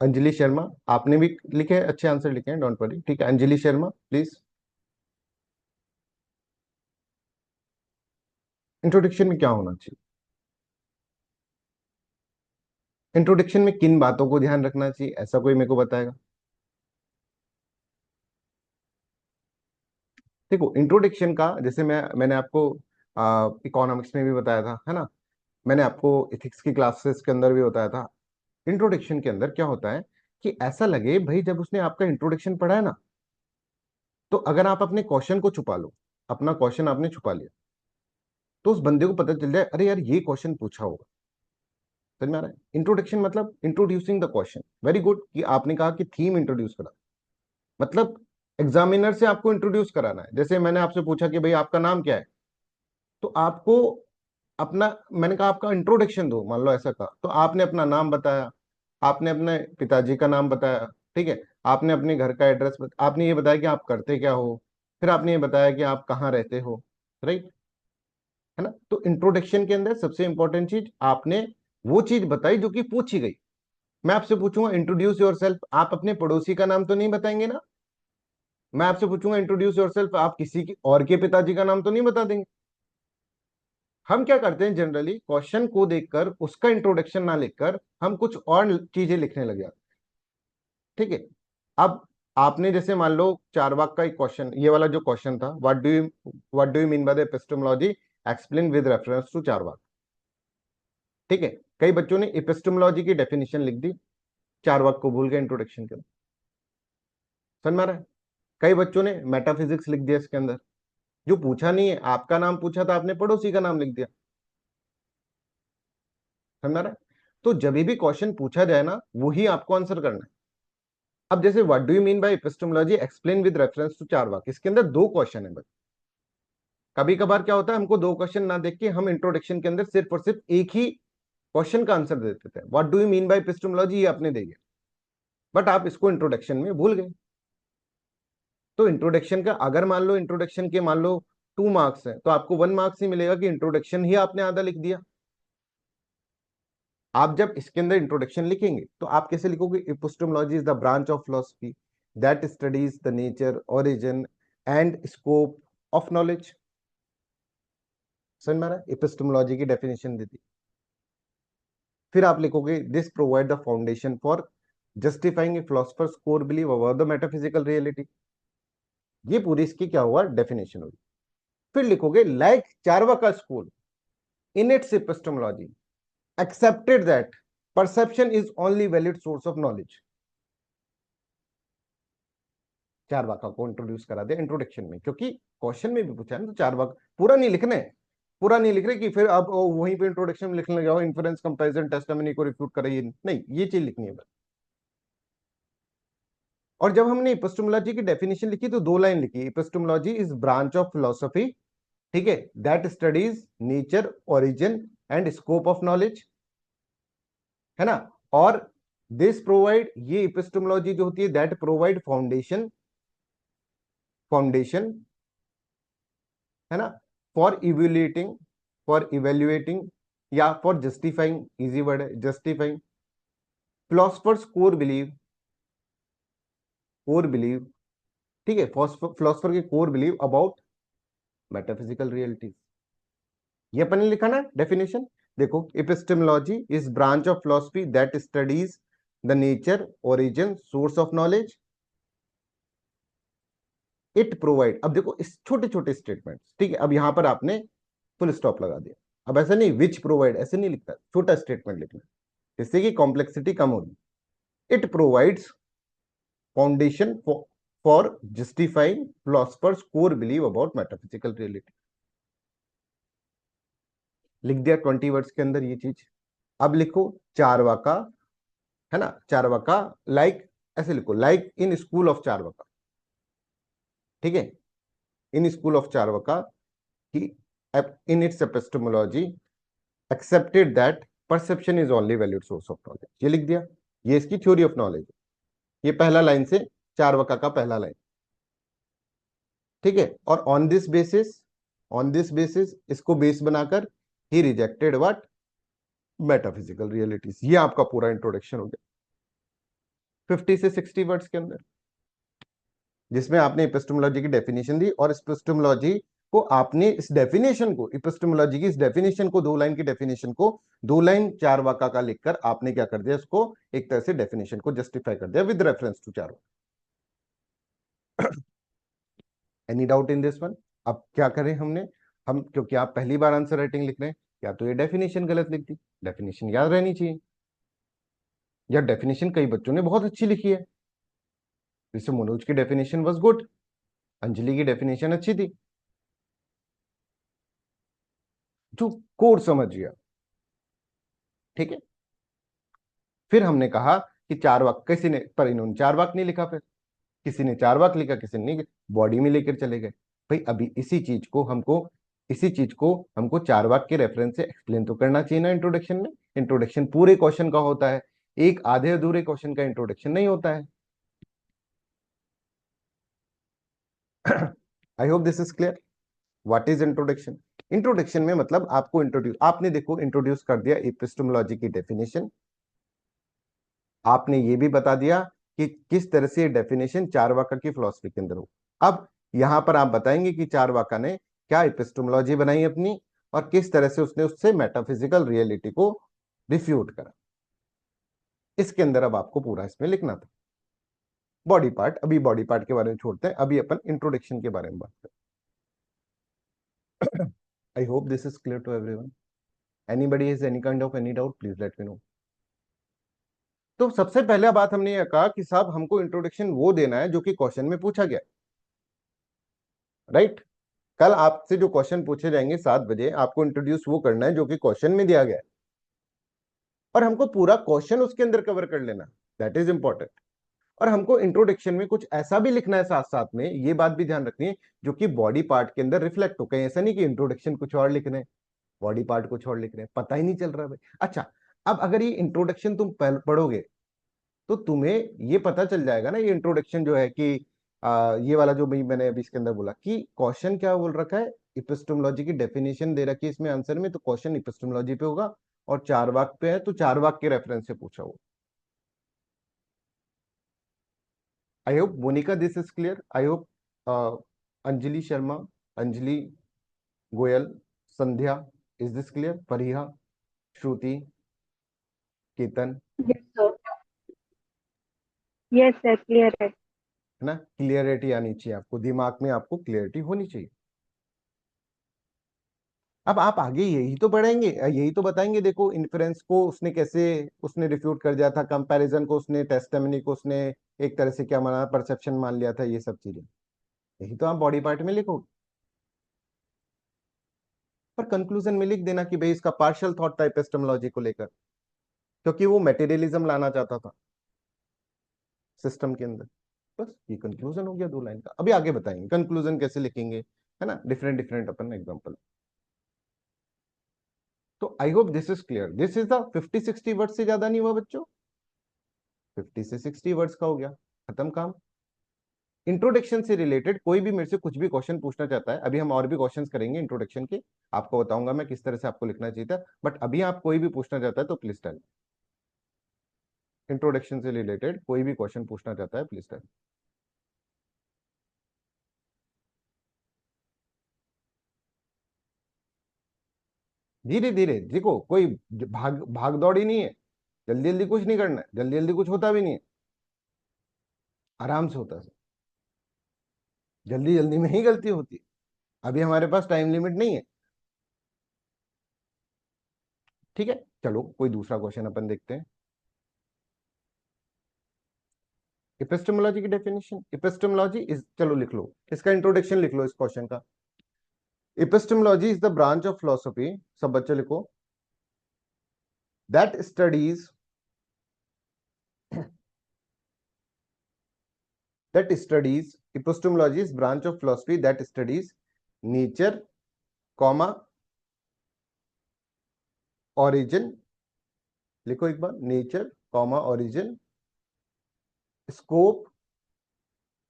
अंजलि शर्मा, आपने भी लिखे हैं, अच्छे आंसर लिखे हैं, डोंट वरी। ठीक है, अंजलि शर्मा प्लीज। इंट्रोडक्शन में क्या होना चाहिए? इंट्रोडक्शन में किन बातों को ध्यान रखना चाहिए, ऐसा कोई मेरे को बताएगा? देखो इंट्रोडक्शन का, जैसे मैंने आपको इकोनॉमिक्स में भी बताया था, है ना, मैंने आपको इथिक्स की क्लासेस के अंदर भी बताया था। इंट्रोडक्शन के अंदर क्या होता है कि ऐसा लगे भाई जब उसने आपका इंट्रोडक्शन पढ़ा है ना, तो अगर आप अपने क्वेश्चन को छुपा लो, अपना क्वेश्चन आपने छुपा लिया, तो उस बंदे को पता चल जाए अरे यार ये क्वेश्चन पूछा होगा। समझ में आ रहा है? इंट्रोडक्शन मतलब introducing the question. Very good कि आपने कहा कि थीम इंट्रोड्यूस करा, मतलब एग्जामिनर से आपको इंट्रोड्यूस कराना है। जैसे मैंने आपसे पूछा कि भाई आपका नाम क्या है, तो आपको अपना, मैंने कहा आपका इंट्रोडक्शन दो, मान लो ऐसा कहा, तो आपने अपना नाम बताया, आपने अपने पिताजी का नाम बताया, ठीक है, आपने अपने घर का एड्रेस आपने ये बताया कि आप करते क्या हो, फिर आपने ये बताया कि आप कहाँ रहते हो, राइट, है ना। तो इंट्रोडक्शन के अंदर सबसे इंपॉर्टेंट चीज आपने वो चीज बताई जो कि पूछी गई। मैं आपसे पूछूंगा इंट्रोड्यूस योरसेल्फ, आप अपने पड़ोसी का नाम तो नहीं बताएंगे ना? मैं आपसे पूछूंगा इंट्रोड्यूस योरसेल्फ, आप किसी की और के पिताजी का नाम तो नहीं बता देंगे? हम क्या करते हैं जनरली, क्वेश्चन को देखकर उसका इंट्रोडक्शन ना लिखकर हम कुछ और चीजें लिखने लग जाते हैं। ठीक है, अब आपने जैसे मान लो चारवाक का एक क्वेश्चन, ये वाला जो क्वेश्चन था, what do you mean by the epistemology, explain with reference to Charvaka. ठीक है, कई बच्चों ने एपिस्टेमोलॉजी की डेफिनेशन लिख दी, चारवाक को भूल गए इंट्रोडक्शन के अंदर। समझ में आ रहा है? कई बच्चों ने मेटाफिजिक्स लिख दिया इसके अंदर, जो पूछा नहीं है, आपका नाम पूछा था, आपने पड़ोसी का नाम लिख दिया। समझ में आ रहा है? तो जब भी क्वेश्चन पूछा जाए ना, वही आपको आंसर करना है। अब जैसे what do you mean by epistemology, explain with reference to Charvaka, इसके अंदर 2 क्वेश्चन है बस। कभी कभार क्या होता है, हमको 2 क्वेश्चन ना देख के हम इंट्रोडक्शन के अंदर सिर्फ और सिर्फ एक ही क्वेश्चन का आंसर दे देते हैं, what do you mean by epistemology, ये आपने दे दिया, बट आप इसको इंट्रोडक्शन में भूल गए। तो इंट्रोडक्शन का अगर मान लो इंट्रोडक्शन के मान लो 2 मार्क्स है, तो आपको 1 मार्क्स ही मिलेगा कि इंट्रोडक्शन ही आपने आधा लिख दिया। आप जब इसके अंदर इंट्रोडक्शन लिखेंगे तो आप कैसे लिखोगे, epistemology is the branch of philosophy that studies the nature, origin and scope of knowledge. समझ में आ रहा है? एपिस्टेमोलॉजी की डेफिनेशन दे दी, फिर आप लिखोगे this provide the foundation for justifying a philosopher's core believe about the metaphysical reality. ये पूरी इसकी क्या हुआ, डेफिनेशन हुई। फिर लिखोगे like Charvaka school in its epistemology accepted that perception is only valid source of knowledge। Charvaka को इंट्रोड्यूस करा दे इंट्रोडक्शन में, क्योंकि क्वेश्चन में भी पूछा है ना, तो चारवाका पूरा नहीं लिखने, पूरा नहीं लिख रहे कि फिर आप वहीं पे इंट्रोडक्शन में लिखने लगे हो इन्फरेंस, कंपैरिजन, टेस्टिमनी को रिफ्यूट कराइए, नहीं, ये चीज लिखनी है बस। और जब हमने एपिस्टेमोलॉजी की डेफिनेशन लिखी तो 2 लाइन लिखी, epistemology is branch of philosophy, ठीक है, that studies nature, origin and scope of knowledge, है ना। और दिस प्रोवाइड, ये एपिस्टेमोलॉजी जो होती है दैट प्रोवाइड फाउंडेशन, है ना, फॉर इवेल्युएटिंग, या फॉर जस्टिफाइंग, इजी वर्ड है जस्टिफाइंग, फिलोसफर्स कोर बिलीव, ठीक है, फिलोसफर के core believe about metaphysical realities. ये अपन ने लिखा ना डेफिनेशन, देखो epistemology is branch of philosophy that studies the nature, origin, source of knowledge, it provide. अब देखो इस छोटे छोटे स्टेटमेंट्स, ठीक है, अब यहां पर आपने फुल स्टॉप लगा दिया, अब ऐसा नहीं विच प्रोवाइड ऐसे नहीं लिखता, छोटा स्टेटमेंट लिखना, जिससे कि कॉम्प्लेक्सिटी कम होगी। It provides foundation for justifying philosophers core believe about metaphysical reality. लिख दिया 20 वर्ड्स के अंदर ये चीज। अब लिखो चारवाका, है ना, चारवाका लाइक, ऐसे लिखो like in school of Charvaka, ठीक है, in school of Charvaka he in its epistemology accepted that perception is only valid source of knowledge. ये लिख दिया, ये इसकी थ्योरी ऑफ नॉलेज। ये पहला लाइन से चारवाका का पहला लाइन, ठीक है। और ऑन दिस बेसिस इसको बेस बनाकर ही रिजेक्टेड व्हाट, मेटाफिजिकल रियलिटीज। ये आपका पूरा इंट्रोडक्शन हो गया 50 से 60 वर्ड्स के अंदर, जिसमें आपने एपिस्टेमोलॉजी की डेफिनेशन दी, और एपिस्टेमोलॉजी को आपने इस डेफिनेशन को, एपिस्टेमोलॉजी की इस डेफिनेशन को, 2 लाइन की डेफिनेशन को 2 लाइन चारवाका का लिखकर आपने क्या कर दिया, इसको एक तरह से डेफिनेशन को जस्टिफाई कर दिया with reference to Charvaka. Any doubt in this one? अब क्या करें हम क्योंकि आप पहली बार आंसर राइटिंग लिख रहे हैं, या तो ये डेफिनेशन गलत लिख दी, डेफिनेशन याद रहनी चाहिए, या डेफिनेशन कई बच्चों ने बहुत अच्छी लिखी है, जैसे मनोज की डेफिनेशन वाज गुड, अंजलि की डेफिनेशन अच्छी थी, जो कोर समझ गया, ठीक है। फिर हमने कहा कि चारवाक, किसी ने, पर इन्होंने चारवाक नहीं लिखा, फिर किसी ने चारवाक लिखा, किसी ने नहीं, बॉडी में लेकर चले गए। भाई अभी इसी चीज को हमको चारवाक के रेफरेंस से एक्सप्लेन तो करना चाहिए ना इंट्रोडक्शन में। इंट्रोडक्शन पूरे क्वेश्चन का होता है, एक आधे अधूरे क्वेश्चन का इंट्रोडक्शन नहीं होता है। I hope this is clear. What is introduction? Introduction में मतलब आपको आपने देखो इंट्रोड्यूस कर दिया एपिस्टेमोलॉजी की डेफिनेशन, आपने ये भी बता दिया कि किस तरह से डेफिनेशन चारवाका की फिलॉसफी के अंदर हो। अब यहां पर आप बताएंगे कि चारवाका ने क्या एपिस्टेमोलॉजी बनाई अपनी, और किस तरह से उसने उससे मेटाफिजिकल रियलिटी को रिफ्यूट करा। इसके अंदर अब आपको पूरा इसमें लिखना था। बॉडी पार्ट, अभी बॉडी पार्ट के बारे में छोड़ते हैं, अभी अपन इंट्रोडक्शन के बारे में बात करते हैं। I hope this is clear to everyone. Anybody has any kind of any doubt, please let me know. तो सबसे पहला बात हमने ये कहा कि साहब हमको इंट्रोडक्शन वो देना है जो कि क्वेश्चन में पूछा गया, राइट। कल आपसे जो क्वेश्चन पूछे जाएंगे 7 बजे, आपको इंट्रोड्यूस वो करना है जो कि क्वेश्चन में दिया गया है, और हमको पूरा क्वेश्चन उसके अंदर कवर कर लेना, दैट इज इंपॉर्टेंट। और हमको इंट्रोडक्शन में कुछ ऐसा भी लिखना है साथ साथ में, ये बात भी ध्यान रखनी है, जो कि बॉडी पार्ट के अंदर रिफ्लेक्ट हो। कहीं ऐसा नहीं कि इंट्रोडक्शन कुछ और लिख रहे हैं, बॉडी पार्ट कुछ और लिख रहे हैं, पता ही नहीं चल रहा भाई। अच्छा, अब अगर ये इंट्रोडक्शन तुम पढ़ोगे तो तुम्हें ये पता चल जाएगा ना, ये इंट्रोडक्शन जो है कि ये वाला जो भी मैंने अभी इसके अंदर बोला कि क्वेश्चन क्या बोल रखा है, एपिस्टेमोलॉजी की डेफिनेशन दे रखी है इसमें आंसर में, तो क्वेश्चन एपिस्टेमोलॉजी पे होगा, और चारवाक पे है तो चारवाक के रेफरेंस से पूछा होगा। I hope Monika this is clear. I hope Anjali Sharma, Anjali Goyal, Sandhya, is this clear? Fariha, Shruti, Ketan, yes sir, clear है। है ना? क्लियरिटी आनी चाहिए आपको, दिमाग में आपको क्लियरिटी होनी चाहिए। अब आप आगे यही तो पढ़ेंगे, यही तो बताएंगे, देखो इन्फ्रेंस को उसने कैसे उसने रिफ्यूट कर दिया था, कंपैरिजन को उसने, टेस्टिमनी को उसने एक तरह से क्या माना, परसेप्शन मान लिया था, ये सब चीजें यही तो आप बॉडी पार्ट में लिखोगे। पर कंक्लूजन में लिख देना कि भाई इसका पार्शियल थॉट था एपिस्टेमोलॉजी को लेकर, क्योंकि वो मटेरियलिज्म लाना चाहता था सिस्टम के अंदर। बस ये कंक्लूजन हो गया 2 लाइन का। अभी आगे बताएंगे कंक्लूजन कैसे लिखेंगे, है ना, डिफरेंट डिफरेंट अपन एग्जांपल। तो I hope this is clear. This is the 50-60 word से ज्यादा नहीं हुआ बच्चों, 50 से 60 वर्ड्स का हो गया, खत्म काम। इंट्रोडक्शन से रिलेटेड कोई भी मेरे से कुछ भी क्वेश्चन पूछना चाहता है, अभी हम और भी क्वेश्चंस करेंगे इंट्रोडक्शन के, आपको बताऊंगा मैं किस तरह से आपको लिखना चाहिए था, बट अभी आप कोई भी पूछना चाहता है तो प्लीज टेल। इंट्रोडक्शन से रिलेटेड कोई भी क्वेश्चन पूछना चाहता है प्लीज टेल। धीरे धीरे देखो, कोई भाग भाग दौड़ी नहीं है, जल्दी जल्दी कुछ नहीं करना है, जल्दी जल्दी कुछ होता भी नहीं है, आराम से होता है, जल्दी जल्दी में ही गलती होती है। अभी हमारे पास टाइम लिमिट नहीं है, ठीक है। चलो कोई दूसरा क्वेश्चन अपन देखते हैं। एपिस्टेमोलॉजी की डेफिनेशन, एपिस्टेमोलॉजी इज, चलो लिख लो इसका इंट्रोडक्शन, लिख लो इस क्वेश्चन का। Epistemology is the branch of philosophy, सब बच्चे लिखो, that studies epistemology is branch of philosophy that studies nature comma origin, लिखो एक बार, nature comma origin, scope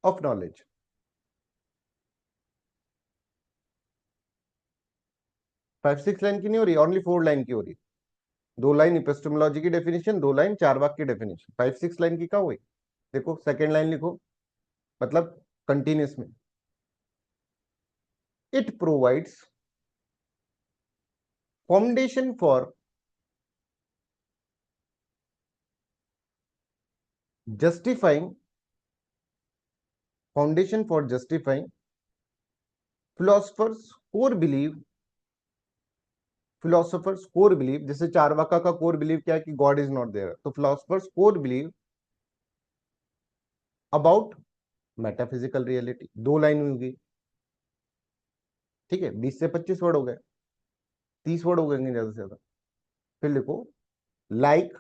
of knowledge. Five six line की नहीं हो रही, ओनली 4 लाइन की हो रही। 2 लाइन इपिस्टेमोलॉजी की डेफिनेशन, 2 लाइन चार्वाक की डेफिनेशन। 5-6 लाइन की कहाँ हुई? देखो सेकेंड लाइन लिखो, मतलब कंटिन्यूस में। It provides foundation for justifying philosophers core belief, जैसे चारवाका का कोर बिलीव क्या है कि गॉड इज नॉट देयर, तो philosophers core believe about metaphysical reality. 2 line होगी, ठीक है, 20 से 25 वर्ड हो गए, 30 वर्ड हो गए ज्यादा से ज्यादा। फिर लिखो like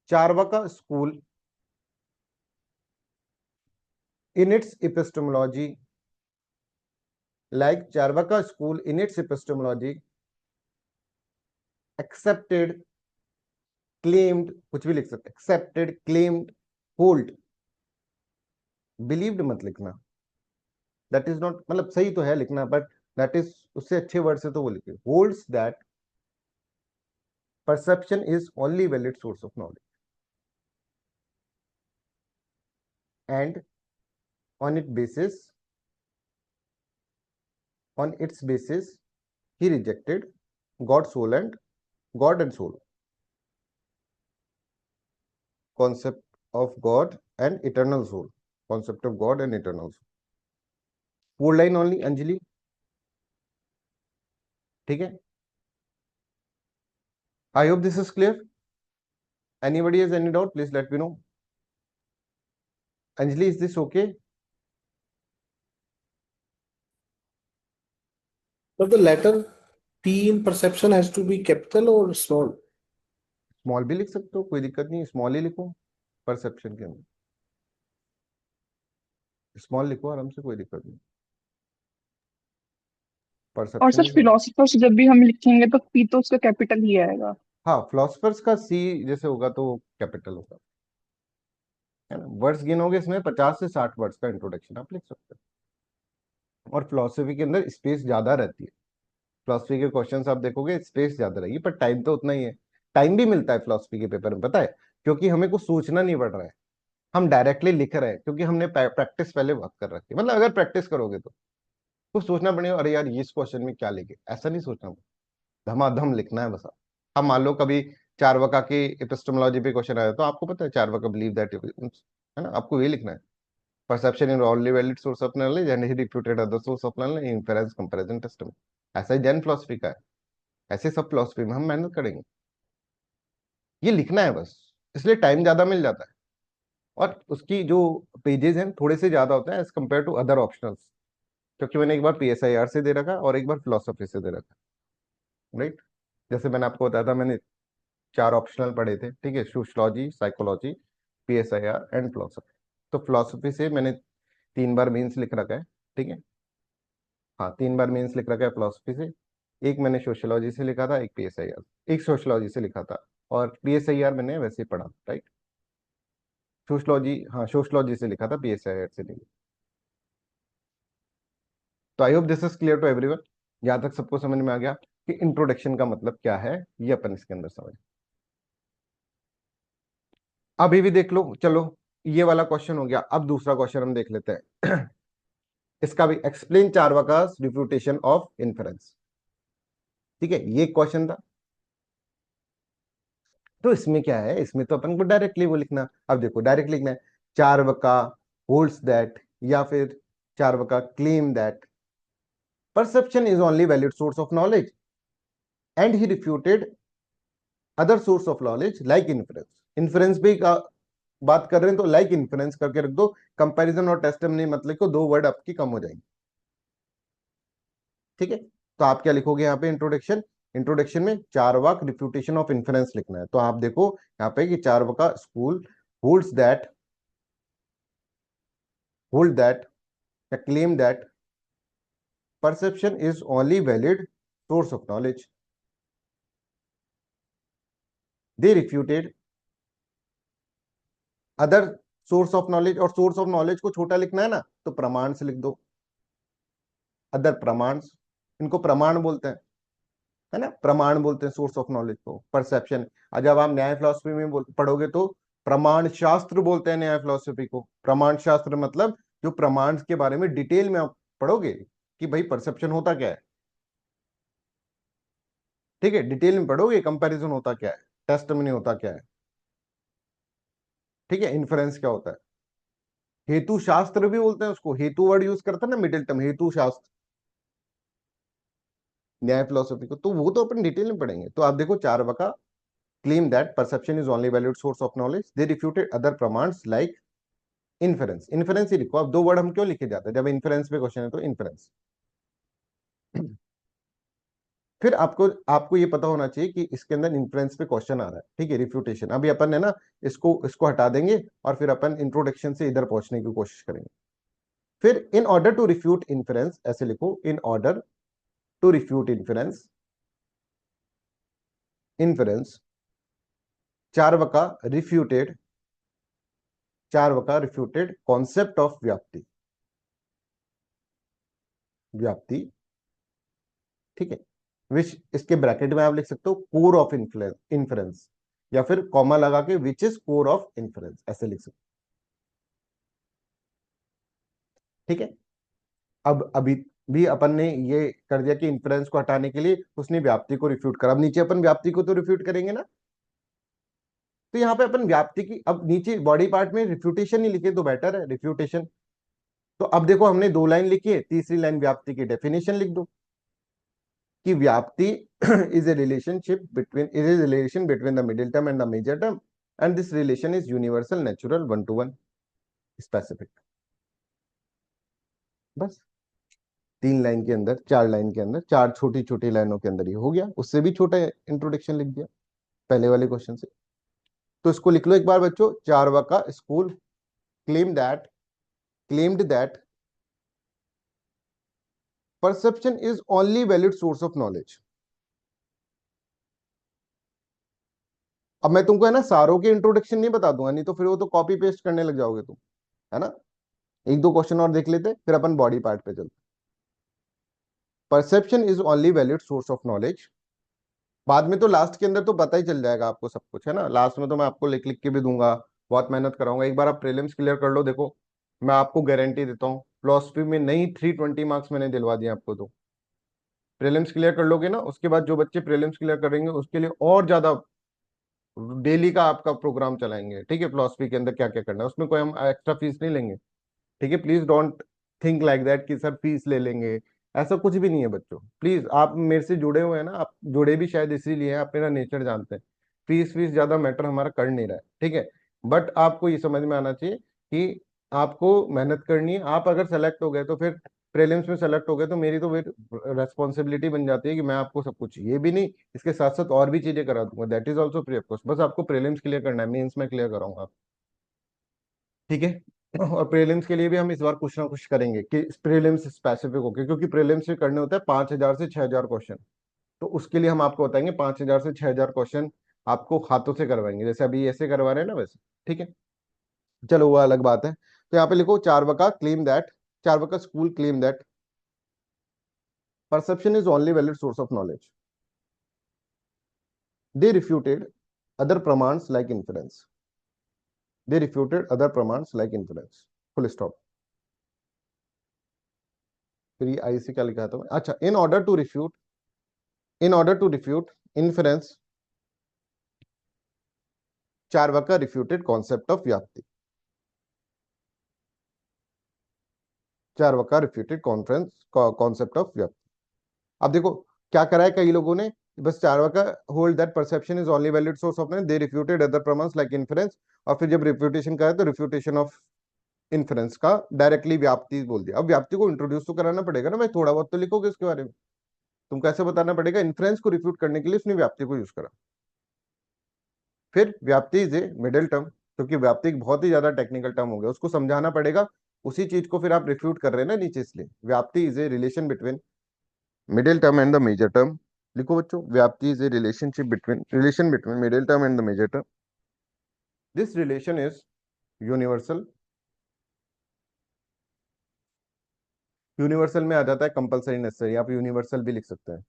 Charvaka school in its epistemology, like Charvaka school in its epistemology accepted, claimed, कुछ भी लिख सकते, accepted, claimed, hold, believed मत लिखना, that is not, मतलब सही तो है लिखना, but that is उससे अच्छे वर्ड से तो वो लिखे, holds that perception is only valid source of knowledge and on its basis he rejected God and soul concept of God and eternal soul, concept of God and eternal soul। 4 line only Anjali, ठीक है। I hope this is clear. Anybody has any doubt, please let me know. Anjali, is this okay? But the letter P in perception has to be capital or small? Small भी लिख सकते हो, कोई दिक्कत नहीं, स्मॉल ही लिखो परसेप्शन के अंदर, स्मॉल लिखो आराम से, कोई दिक्कत नहीं। और परसेप्शन सर फिलोसफर्स जब भी हम लिखेंगे तो पी तो उसका कैपिटल ही आएगा। हाँ, फिलोसफर्स का सी जैसे होगा तो कैपिटल होगा, है ना। वर्ड्स गिनोगे इसमें 50 से 60 वर्ड्स का इंट्रोडक्शन आप लिख सकते हो, और फिलोसफी के अंदर स्पेस ज्यादा रहती है। फिलोसफी के क्वेश्चंस आप देखोगे स्पेस ज्यादा रहेगी, पर टाइम तो उतना ही है। टाइम भी मिलता है फिलोसफी के पेपर में, पता है, क्योंकि हमें कुछ सोचना नहीं पड़ रहा है, हम डायरेक्टली लिख रहे हैं, क्योंकि हमने प्रैक्टिस पहले बहुत कर रखी है। मतलब अगर प्रैक्टिस करोगे तो कुछ सोचना पड़ेगा, अरे यार ये इस क्वेश्चन में क्या लिखे, ऐसा नहीं सोचना पड़ेगा, धमाधम लिखना है बस। अब मान लो कभी चारवाका की एपिस्टेमोलॉजी पे क्वेश्चन आया, तो आपको पता है चारवाका बिलीव दैट, है ना, आपको ये लिखना है, perception in only valid source of knowledge and he refuted other source of knowledge, inference comparison testing. ऐसा ही जैन फिलोसफी का है, ऐसे सब फिलोसफी में हम मेहनत करेंगे, ये लिखना है बस, इसलिए टाइम ज्यादा मिल जाता है, और उसकी जो पेजेस हैं थोड़े से ज्यादा होते हैं as compare to other optionals, क्योंकि मैंने एक बार PSIR से दे रखा और एक बार फिलोसफी से दे रखा, राइट। जैसे मैंने आपको बताया था, मैंने 4 ऑप्शनल पढ़े थे, ठीक है, sociology, psychology, PSIR and philosophy. तो फिलोसफी से मैंने 3 बार मेंस लिख रखा है, ठीक है, हाँ 3 बार मेंस लिख रखा है फिलोसफी से। एक मैंने सोशियोलॉजी से लिखा था, एक PSIR, एक सोशियोलॉजी से लिखा था, और PSIR मैंने वैसे ही पढ़ा, राइट। सोशियोलॉजी, हाँ सोशियोलॉजी से लिखा था, PSIR से नहीं। तो I hope this is clear to everyone. यहां तक सबको समझ में आ गया कि इंट्रोडक्शन का मतलब क्या है, ये अपन इसके अंदर समझ। अभी भी देख लो, चलो ये वाला क्वेश्चन हो गया, अब दूसरा क्वेश्चन हम देख लेते हैं। इसका भी एक्सप्लेन चारवाकास रिफ्यूटेशन ऑफ इन्फेरेंस, ठीक है, ये क्वेश्चन था। तो इसमें क्या है, इसमें तो अपन को डायरेक्टली वो लिखना, अब देखो डायरेक्ट लिखना है, चारवाका होल्ड्स दैट, या फिर Charvaka claim that perception is only valid source of knowledge and he refuted other source of knowledge like inference। inference भी बात कर रहे हैं तो like inference करके रख दो, कंपैरिजन और टेस्टिमनी मत लिखो, 2 वर्ड आपकी कम हो जाएंगे, ठीक है। तो आप क्या लिखोगे यहाँ पे, इंट्रोडक्शन में चारवाक रिफ्यूटेशन ऑफ इन्फरेंस लिखना है। तो आप देखो यहाँ पे कि चारवाका स्कूल होल्ड दैट या claim that perception is only valid source of knowledge. They refuted other source of knowledge, और source of knowledge को छोटा लिखना है ना तो प्रमाण से लिख दो, अदर प्रमाण, इनको प्रमाण बोलते हैं, है ना, प्रमाण बोलते हैं सोर्स ऑफ नॉलेज को। परसेप्शन, जब आप न्याय फिलोसफी में पढ़ोगे तो प्रमाण शास्त्र बोलते हैं न्याय फिलोसफी को। प्रमाण शास्त्र मतलब जो प्रमाण के बारे में डिटेल में आप पढ़ोगे कि भाई परसेप्शन होता क्या है, ठीक है, डिटेल में पढ़ोगे कंपैरिजन होता क्या है, टेस्टिमनी होता क्या है, ठीक है, इन्फ्रेंस क्या होता है, हेतु शास्त्र भी बोलते हैं उसको, हेतु वर्ड यूज करता है ना मिडिल टर्म, हेतु शास्त्र न्याय फिलोसफी को, तो वो तो अपन डिटेल में पढ़ेंगे। तो आप देखो Charvaka claim that perception is only valid source of knowledge, they refuted other pramans like inference. Inference ही लिखो, अब दो वर्ड हम क्यों लिखे जाते हैं, जब इन्फरेंस पे क्वेश्चन है तो इन्फरेंस। फिर आपको आपको ये पता होना चाहिए कि इसके अंदर इन्फ्लुएंस पे क्वेश्चन आ रहा है, ठीक है, रिफ्यूटेशन। अभी अपन है ना इसको हटा देंगे और फिर अपन इंट्रोडक्शन से इधर पहुंचने की कोशिश करेंगे। फिर in order to refute influence, ऐसे लिखो, in order to refute influence, influence Charvaka refuted concept of vyapti, vyapti, ठीक है, विच इसके ब्रैकेट में आप लिख सकते हो कोर ऑफ इन्फ्लुएंस, या फिर कॉमा लगा के which is core of influence, ऐसे लिख सकते हो, ठीक है। अब अभी भी अपन ने ये कर दिया कि इन्फ्लुएंस को हटाने के लिए उसने व्याप्ति को रिफ्यूट करा, अब नीचे अपन व्याप्ति को तो रिफ्यूट करेंगे ना, तो यहाँ पे अपन व्याप्ति की, अब नीचे बॉडी पार्ट में रिफ्यूटेशन ही लिखे तो बेटर है, रिफ्यूटेशन। तो अब देखो हमने 2 लाइन लिखी है, तीसरी लाइन व्याप्ति की डेफिनेशन लिख दो कि व्याप्ति is a relation between the middle term and the major term, and this relation is universal, natural, one to one, specific। बस 3 लाइन के अंदर, 4 लाइन के अंदर, 4 छोटी छोटी लाइनों के अंदर ये हो गया, उससे भी छोटा इंट्रोडक्शन लिख दिया पहले वाले क्वेश्चन से। तो इसको लिख लो एक बार बच्चों, Charvaka school claimed that perception is only valid source of knowledge। अब मैं तुमको है ना सारों के इंट्रोडक्शन नहीं बता दूंगा, नहीं तो फिर वो तो कॉपी पेस्ट करने लग जाओगे तुम, है ना। 1-2 क्वेश्चन और देख लेते, फिर अपन बॉडी पार्ट पे चलते। Perception is only valid source of knowledge, बाद में तो लास्ट के अंदर तो पता ही चल जाएगा आपको सब कुछ, है ना, लास्ट में तो मैं आपको लिख लिख के भी दूंगा, बहुत मेहनत कराऊंगा। एक बार आप प्रीलिम्स क्लियर कर लो, देखो मैं आपको गारंटी देता हूँ फिलोसफी में नहीं 320 मार्क्स मैंने दिलवा दिए आपको। तो प्रीलिम्स क्लियर कर लोगे ना, उसके बाद जो बच्चे प्रीलिम्स क्लियर करेंगे उसके लिए और ज्यादा डेली का आपका प्रोग्राम चलाएंगे, ठीक है, फिलोसफी के अंदर क्या क्या करना है, उसमें कोई हम एक्स्ट्रा फीस नहीं लेंगे, ठीक है। Please don't think like that कि सर फीस ले लेंगे, ऐसा कुछ भी नहीं है बच्चों। प्लीज आप मेरे से जुड़े हुए हैं ना, आप जुड़े भी शायद इसीलिए हैं, आप मेरा नेचर जानते हैं, फीस ज्यादा मैटर हमारा कर नहीं रहा है, ठीक है। बट आपको ये समझ में आना चाहिए कि आपको मेहनत करनी है। आप अगर सेलेक्ट हो गए तो फिर प्रीलिम्स में सेलेक्ट हो गए तो मेरी तो फिर रेस्पॉन्सिबिलिटी बन जाती है कि मैं आपको सब कुछ, ये भी नहीं इसके साथ साथ और भी चीजें करा दूंगा, that is also free of cost. बस आपको प्रीलिम्स क्लियर करना है, मेंस में क्लियर कराऊंगा, ठीक है। और प्रीलिम्स के लिए भी हम इस बार कुछ ना कुछ करेंगे कि प्रीलिम्स स्पेसिफिक होके, क्योंकि प्रीलिम्स में करने होते हैं 5000 से 6000 क्वेश्चन, तो उसके लिए हम आपको बताएंगे 5000 से 6000 क्वेश्चन आपको हाथों से करवाएंगे, जैसे अभी ऐसे करवा रहे हैं ना वैसे, ठीक है। चलो वो अलग बात है। तो यहाँ पे लिखो Charvaka school claim that perception is only valid source of knowledge, they refuted other pramans like inference, full stop। फिर ये आई से क्या लिखा था, अच्छा, in order to refute inference Charvaka refuted concept of व्याप्ति, चार्वाका refuted concept of व्याप्ति। अब देखो क्या करा है कई लोगों ने, बस Charvaka hold that perception is only valid source of knowledge, they refuted other pramans like inference, और फिर जब रिफ्यूटेशन करा तो रिफ्यूटेशन ऑफ इन्फरेंस का डायरेक्टली व्याप्ति बोल दिया। अब व्याप्ति को इंट्रोड्यूस तो कराना पड़ेगा ना भाई, थोड़ा बहुत तो लिखोगे उसके बारे में, तुम कैसे बताना पड़ेगा, इन्फ्लुएंस को रिफ्यूट करने के लिए उसने व्याप्ति को यूज करा। फिर व्याप्ति इज ए मिडिल टर्म, क्योंकि व्याप्ति एक बहुत ही ज्यादा टेक्निकल टर्म हो गया, उसको समझाना पड़ेगा, उसी चीज को फिर आप रिफ्यूट कर रहे हैं ना नीचे, इसलिए vyapti is a relation between middle term and the major term. लिखो बच्चों, vyapti is a relation between middle term and the major term. This relation is universal. Universal में आ जाता है कंपलसरी, नेसेसरी, आप यूनिवर्सल भी लिख सकते हैं,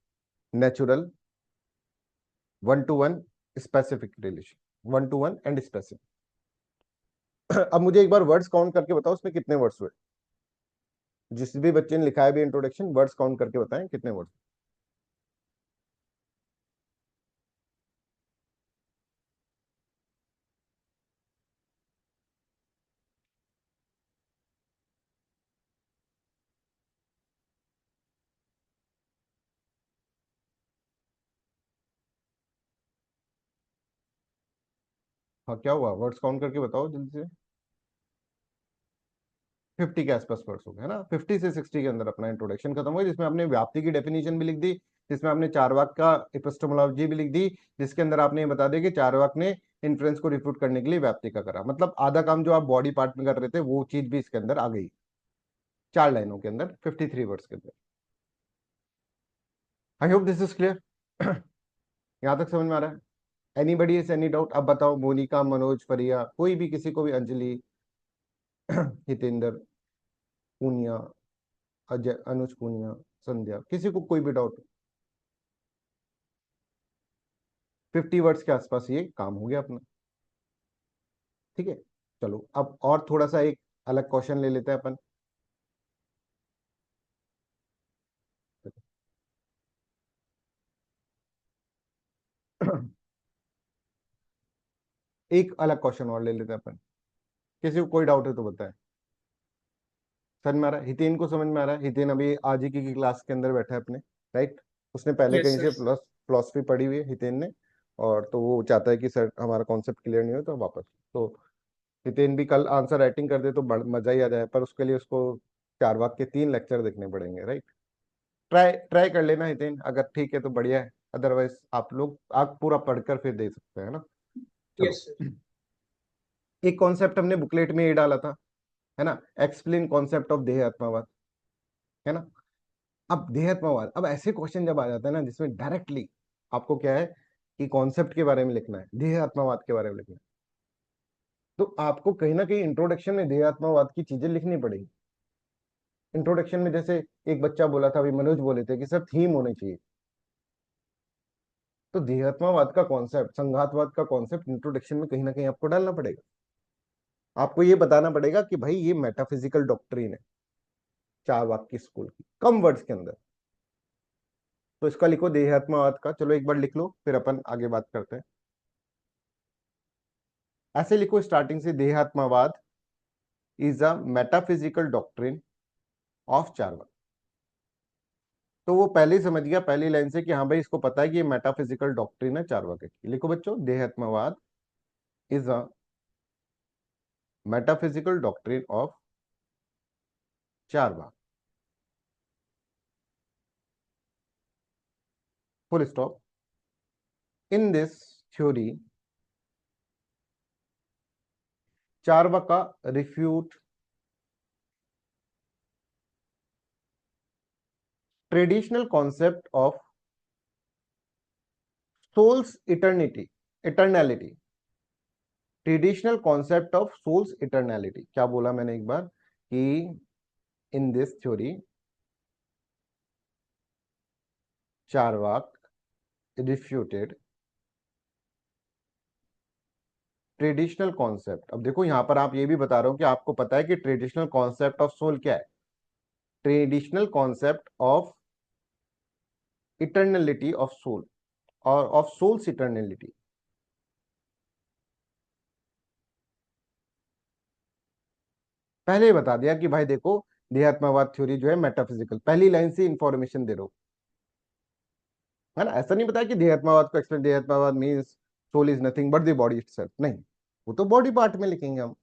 natural, one to one, specific relation, one to one and specific. अब मुझे एक बार वर्ड्स काउंट करके बताओ उसमें कितने वर्ड्स हुए। जिस भी बच्चे ने लिखा है भी इंट्रोडक्शन, वर्ड्स काउंट करके बताएं कितने वर्ड्स। हाँ, क्या हुआ, वर्ड्स काउंट करके बताओ जल्दी से। 50 के आसपास वर्ड्स हो गए, है ना। 50 से 60 के अंदर अपना इंट्रोडक्शन खत्म हुआ, जिसमें आपने व्याप्ति की डेफिनेशन भी लिख दी, जिसमें आपने चार्वाक का एपिस्टेमोलॉजी भी लिख दी, जिसके अंदर आपने ये बता दिया कि चार्वाक ने इन्फ्रेंस को रिफ्यूट करने के लिए व्याप्ति का करा। मतलब आधा काम जो आप बॉडी पार्ट में कर रहे थे वो चीज भी इसके अंदर आ गई, 4 लाइनों के अंदर, 53 वर्ड्स के अंदर। आई होप दिस इज क्लियर। यहां तक समझ में आ रहा है? Anybody is any doubt? अब बताओ, मोनिका, मनोज, फरिया, कोई भी, किसी को भी, अंजलि, हितेंद्र, पूनिया, अजय, अनुज, पूनिया, संध्या, किसी को कोई भी डाउट? 50 वर्ड्स के आसपास ये काम हो गया अपना। ठीक है, चलो अब और थोड़ा सा एक अलग क्वेश्चन ले लेते हैं अपन। एक अलग क्वेश्चन और ले लेते हैं अपन, किसी को कोई डाउट है तो बताएं। समझ में आ रहा है? हितेन को समझ में आ रहा है? हितेन अभी आज ही की क्लास के अंदर बैठा है अपने, राइट। उसने पहले Yes, कहीं sir. से फिलोसफी पढ़ी हुई है हितेन ने, और तो वो चाहता है कि सर हमारा कॉन्सेप्ट क्लियर नहीं हो तो वापस। तो हितेन भी कल आंसर राइटिंग कर दे तो मजा ही आ जाए, पर उसके लिए उसको चारवाक के 3 लेक्चर देखने पड़ेंगे, राइट। ट्राई ट्राई कर लेना हितेन, अगर ठीक है तो बढ़िया है, अदरवाइज आप लोग आप पूरा पढ़कर फिर दे सकते हैं ना। चलो, Yes, sir. एक कॉन्सेप्ट हमने बुकलेट में ये डाला था, है ना, एक्सप्लेन कॉन्सेप्ट ऑफ देह आत्मावाद, है ना। अब देहात्मवाद, अब ऐसे क्वेश्चन जब आ जाता है ना जिसमें डायरेक्टली आपको क्या है कि कॉन्सेप्ट के बारे में लिखना है, देहात्मवाद के बारे में लिखना है, तो आपको कहीं ना कहीं इंट्रोडक्शन में देहात्मवाद की चीजें लिखनी पड़ेगी। इंट्रोडक्शन में जैसे एक बच्चा बोला था, अभी मनोज बोले थे कि सर थीम होनी चाहिए, तो देहात्मवाद का कॉन्सेप्ट, संघातवाद का कॉन्सेप्ट इंट्रोडक्शन में कहीं ना कहीं आपको डालना पड़ेगा। आपको ये बताना पड़ेगा कि भाई ये मेटाफिजिकल डॉक्ट्रिन है चार वाक की स्कूल की, कम वर्ड्स के अंदर। तो इसका लिखो देहात्मवाद का, चलो एक बार लिख लो फिर अपन आगे बात करते हैं। ऐसे लिखो स्टार्टिंग से, dehatmavada is a metaphysical doctrine of Charvak. तो वो पहले ही समझ गया पहली लाइन से कि हाँ भाई इसको पता है कि ये मेटाफिजिकल डॉक्ट्रिन है चार्वाक की। लिखो बच्चों, dehatmavada is a metaphysical doctrine of Charvak, full stop. In this theory Charvaka refute traditional concept of soul's eternality, traditional concept of soul's eternality. क्या बोला मैंने एक बार कि in this theory Charvak refuted traditional concept. अब देखो यहां पर आप ये भी बता रहे हो कि आपको पता है कि ट्रेडिशनल कॉन्सेप्ट ऑफ सोल क्या है, traditional concept of eternality of soul और ऑफ सोल्स इटर्नलिटी। पहले ही बता दिया कि भाई देखो देहात्मवाद थ्योरी जो है मेटाफिजिकल, पहली लाइन से इंफॉर्मेशन दे रहे हो, है ना। ऐसा नहीं बताया कि देहात्मवाद को explain, dehatmavada means soul is nothing but the body itself, नहीं, वो तो बॉडी पार्ट में लिखेंगे हम।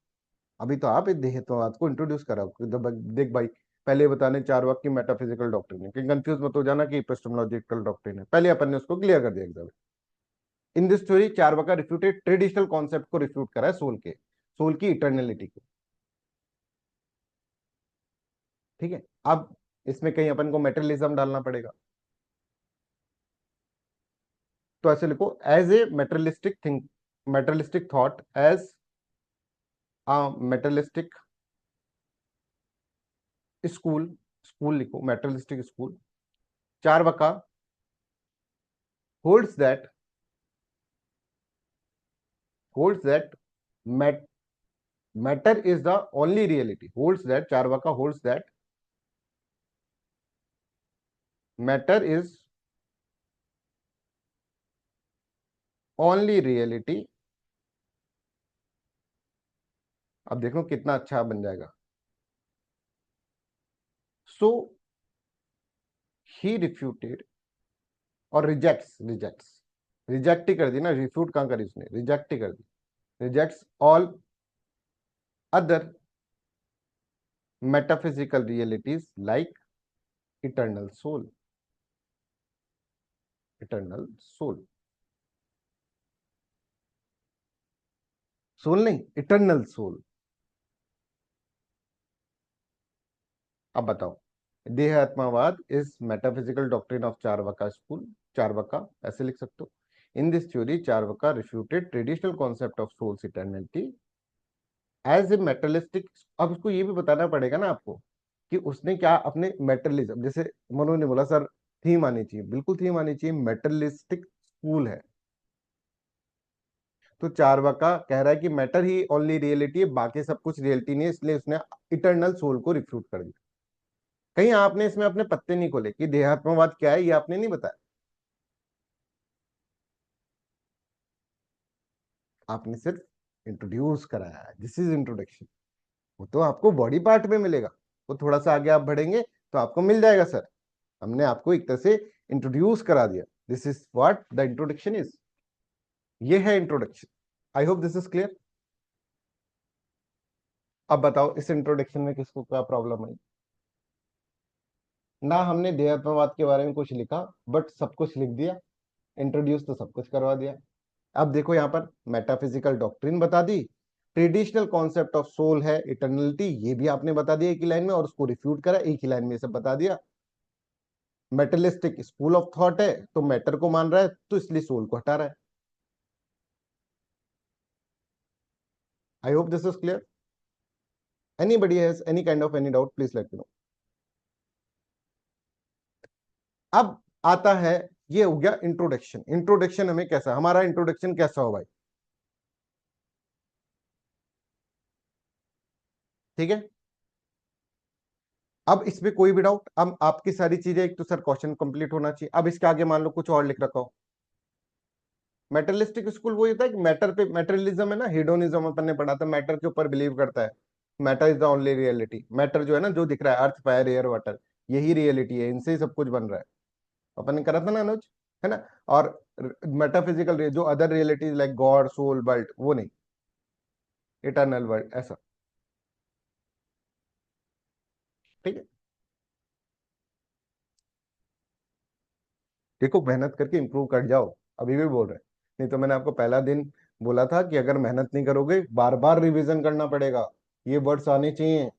अभी तो आप देहत्ववाद को इंट्रोड्यूस करा, देख भाई पहले बताने चार वाक्य की मेटाफिजिकल डॉक्ट्रिन है, कि कंफ्यूज मत हो जाना कि एपिस्टेमोलॉजिकल डॉक्ट्रिन है, पहले अपन ने उसको क्लियर कर दिया exam. In this theory Charvaka refuted traditional concept को रिफ्यूट करा है सोल के, सोल की इटर्नलिटी को। ठीक है, अब इसमें कहीं अपन को मेटेरियलिज्म डालना पड़ेगा, तो ऐसे लिखो, as a materialistic think, materialistic thought, as a materialistic school, school लिखो, materialistic school, Charvaka holds that mat, matter is the only reality, holds that, Charvaka holds that matter is only reality. अब देखो कितना अच्छा बन जाएगा. So he refuted और rejects रिजेक्ट ही कर दी ना, रिफ्यूट कहां करी उसने, रिजेक्ट ही कर दी, rejects all other metaphysical realities like eternal soul, eternal soul, soul नहीं, eternal soul. अब बताओ, dehatmavada is metaphysical doctrine of Charvaka school, Charvaka ऐसे लिख सकते हो. In this theory Charvaka refuted traditional concept of soul's eternity as a materialistic. अब उसको ये भी बताना पड़ेगा ना आपको कि उसने क्या अपने मेटलिज्म, जैसे मनु ने बोला सर थीम आनी चाहिए, बिल्कुल थीम आनी चाहिए, मेटलिस्टिक स्कूल है. तो चार्वाका कह रहा है कि मैटर ही ओनली रियलिटी है, बाकी सब कुछ रियलिटी नहीं है, इसलिए उसने इटर्नल सोल को रिफ्यूट कर दिया. कहीं आपने इसमें अपने पत्ते नहीं खोले कि देहात्मवाद क्या है, ये आपने नहीं बताया. आपने सिर्फ इंट्रोड्यूस कराया है, दिस इज इंट्रोडक्शन. वो तो आपको बॉडी पार्ट में मिलेगा, वो थोड़ा सा आगे आप बढ़ेंगे तो आपको मिल जाएगा सर. हमने आपको एक तरह से इंट्रोड्यूस करा दिया. This is what the introduction is. ये है introduction. I hope this is clear. अब बताओ इस इंट्रोडक्शन में किसको क्या प्रॉब्लम आई. ना हमने देहात्मवाद के बारे में कुछ लिखा, बट सब कुछ लिख दिया. इंट्रोड्यूस तो सब कुछ करवा दिया. अब देखो यहाँ पर मेटाफिजिकल डॉक्ट्रिन बता दी, ट्रेडिशनल कॉन्सेप्ट ऑफ सोल है इटर्नलिटी, ये भी आपने बता दिया एक ही लाइन में, और उसको रिफ्यूट करा एक ही लाइन में, सब बता दिया. मेटलिस्टिक स्कूल ऑफ थॉट है, तो मैटर को मान रहा है, तो इसलिए सोल को हटा रहा है. I hope this is clear. Anybody has any kind of any doubt, please let me no. अब आता है, ये हो गया इंट्रोडक्शन. इंट्रोडक्शन हमें कैसा, हमारा इंट्रोडक्शन कैसा हो भाई, ठीक है. अब इसमें कोई भी डाउट, अब आपकी सारी चीजें, एक तो सर क्वेश्चन कंप्लीट होना चाहिए. अब इसके आगे मान लो कुछ और लिख रखा हो. मेटरियलिस्टिक स्कूल वो होता है कि मैटर पे, मेटेरियलिज्म है ना, हेडोनिज्म अपन ने पढ़ा था, मैटर के ऊपर बिलीव करता है. Matter is the only reality. Matter जो है ना, जो दिख रहा है, अर्थ फायर एयर वाटर, यही रियलिटी है, इनसे ही सब कुछ बन रहा है. अपन ने करा था ना अनुज, है ना. और मेटाफिजिकल जो other realities like God, soul, world, वो नहीं, इटर्नल वर्ल्ड, ऐसा. ठीक है. देखो मेहनत करके इंप्रूव कर जाओ, अभी भी बोल रहे हैं. नहीं तो मैंने आपको पहला दिन बोला था कि अगर मेहनत नहीं करोगे बार बार रिवीजन करना पड़ेगा. ये वर्ड्स आने चाहिए,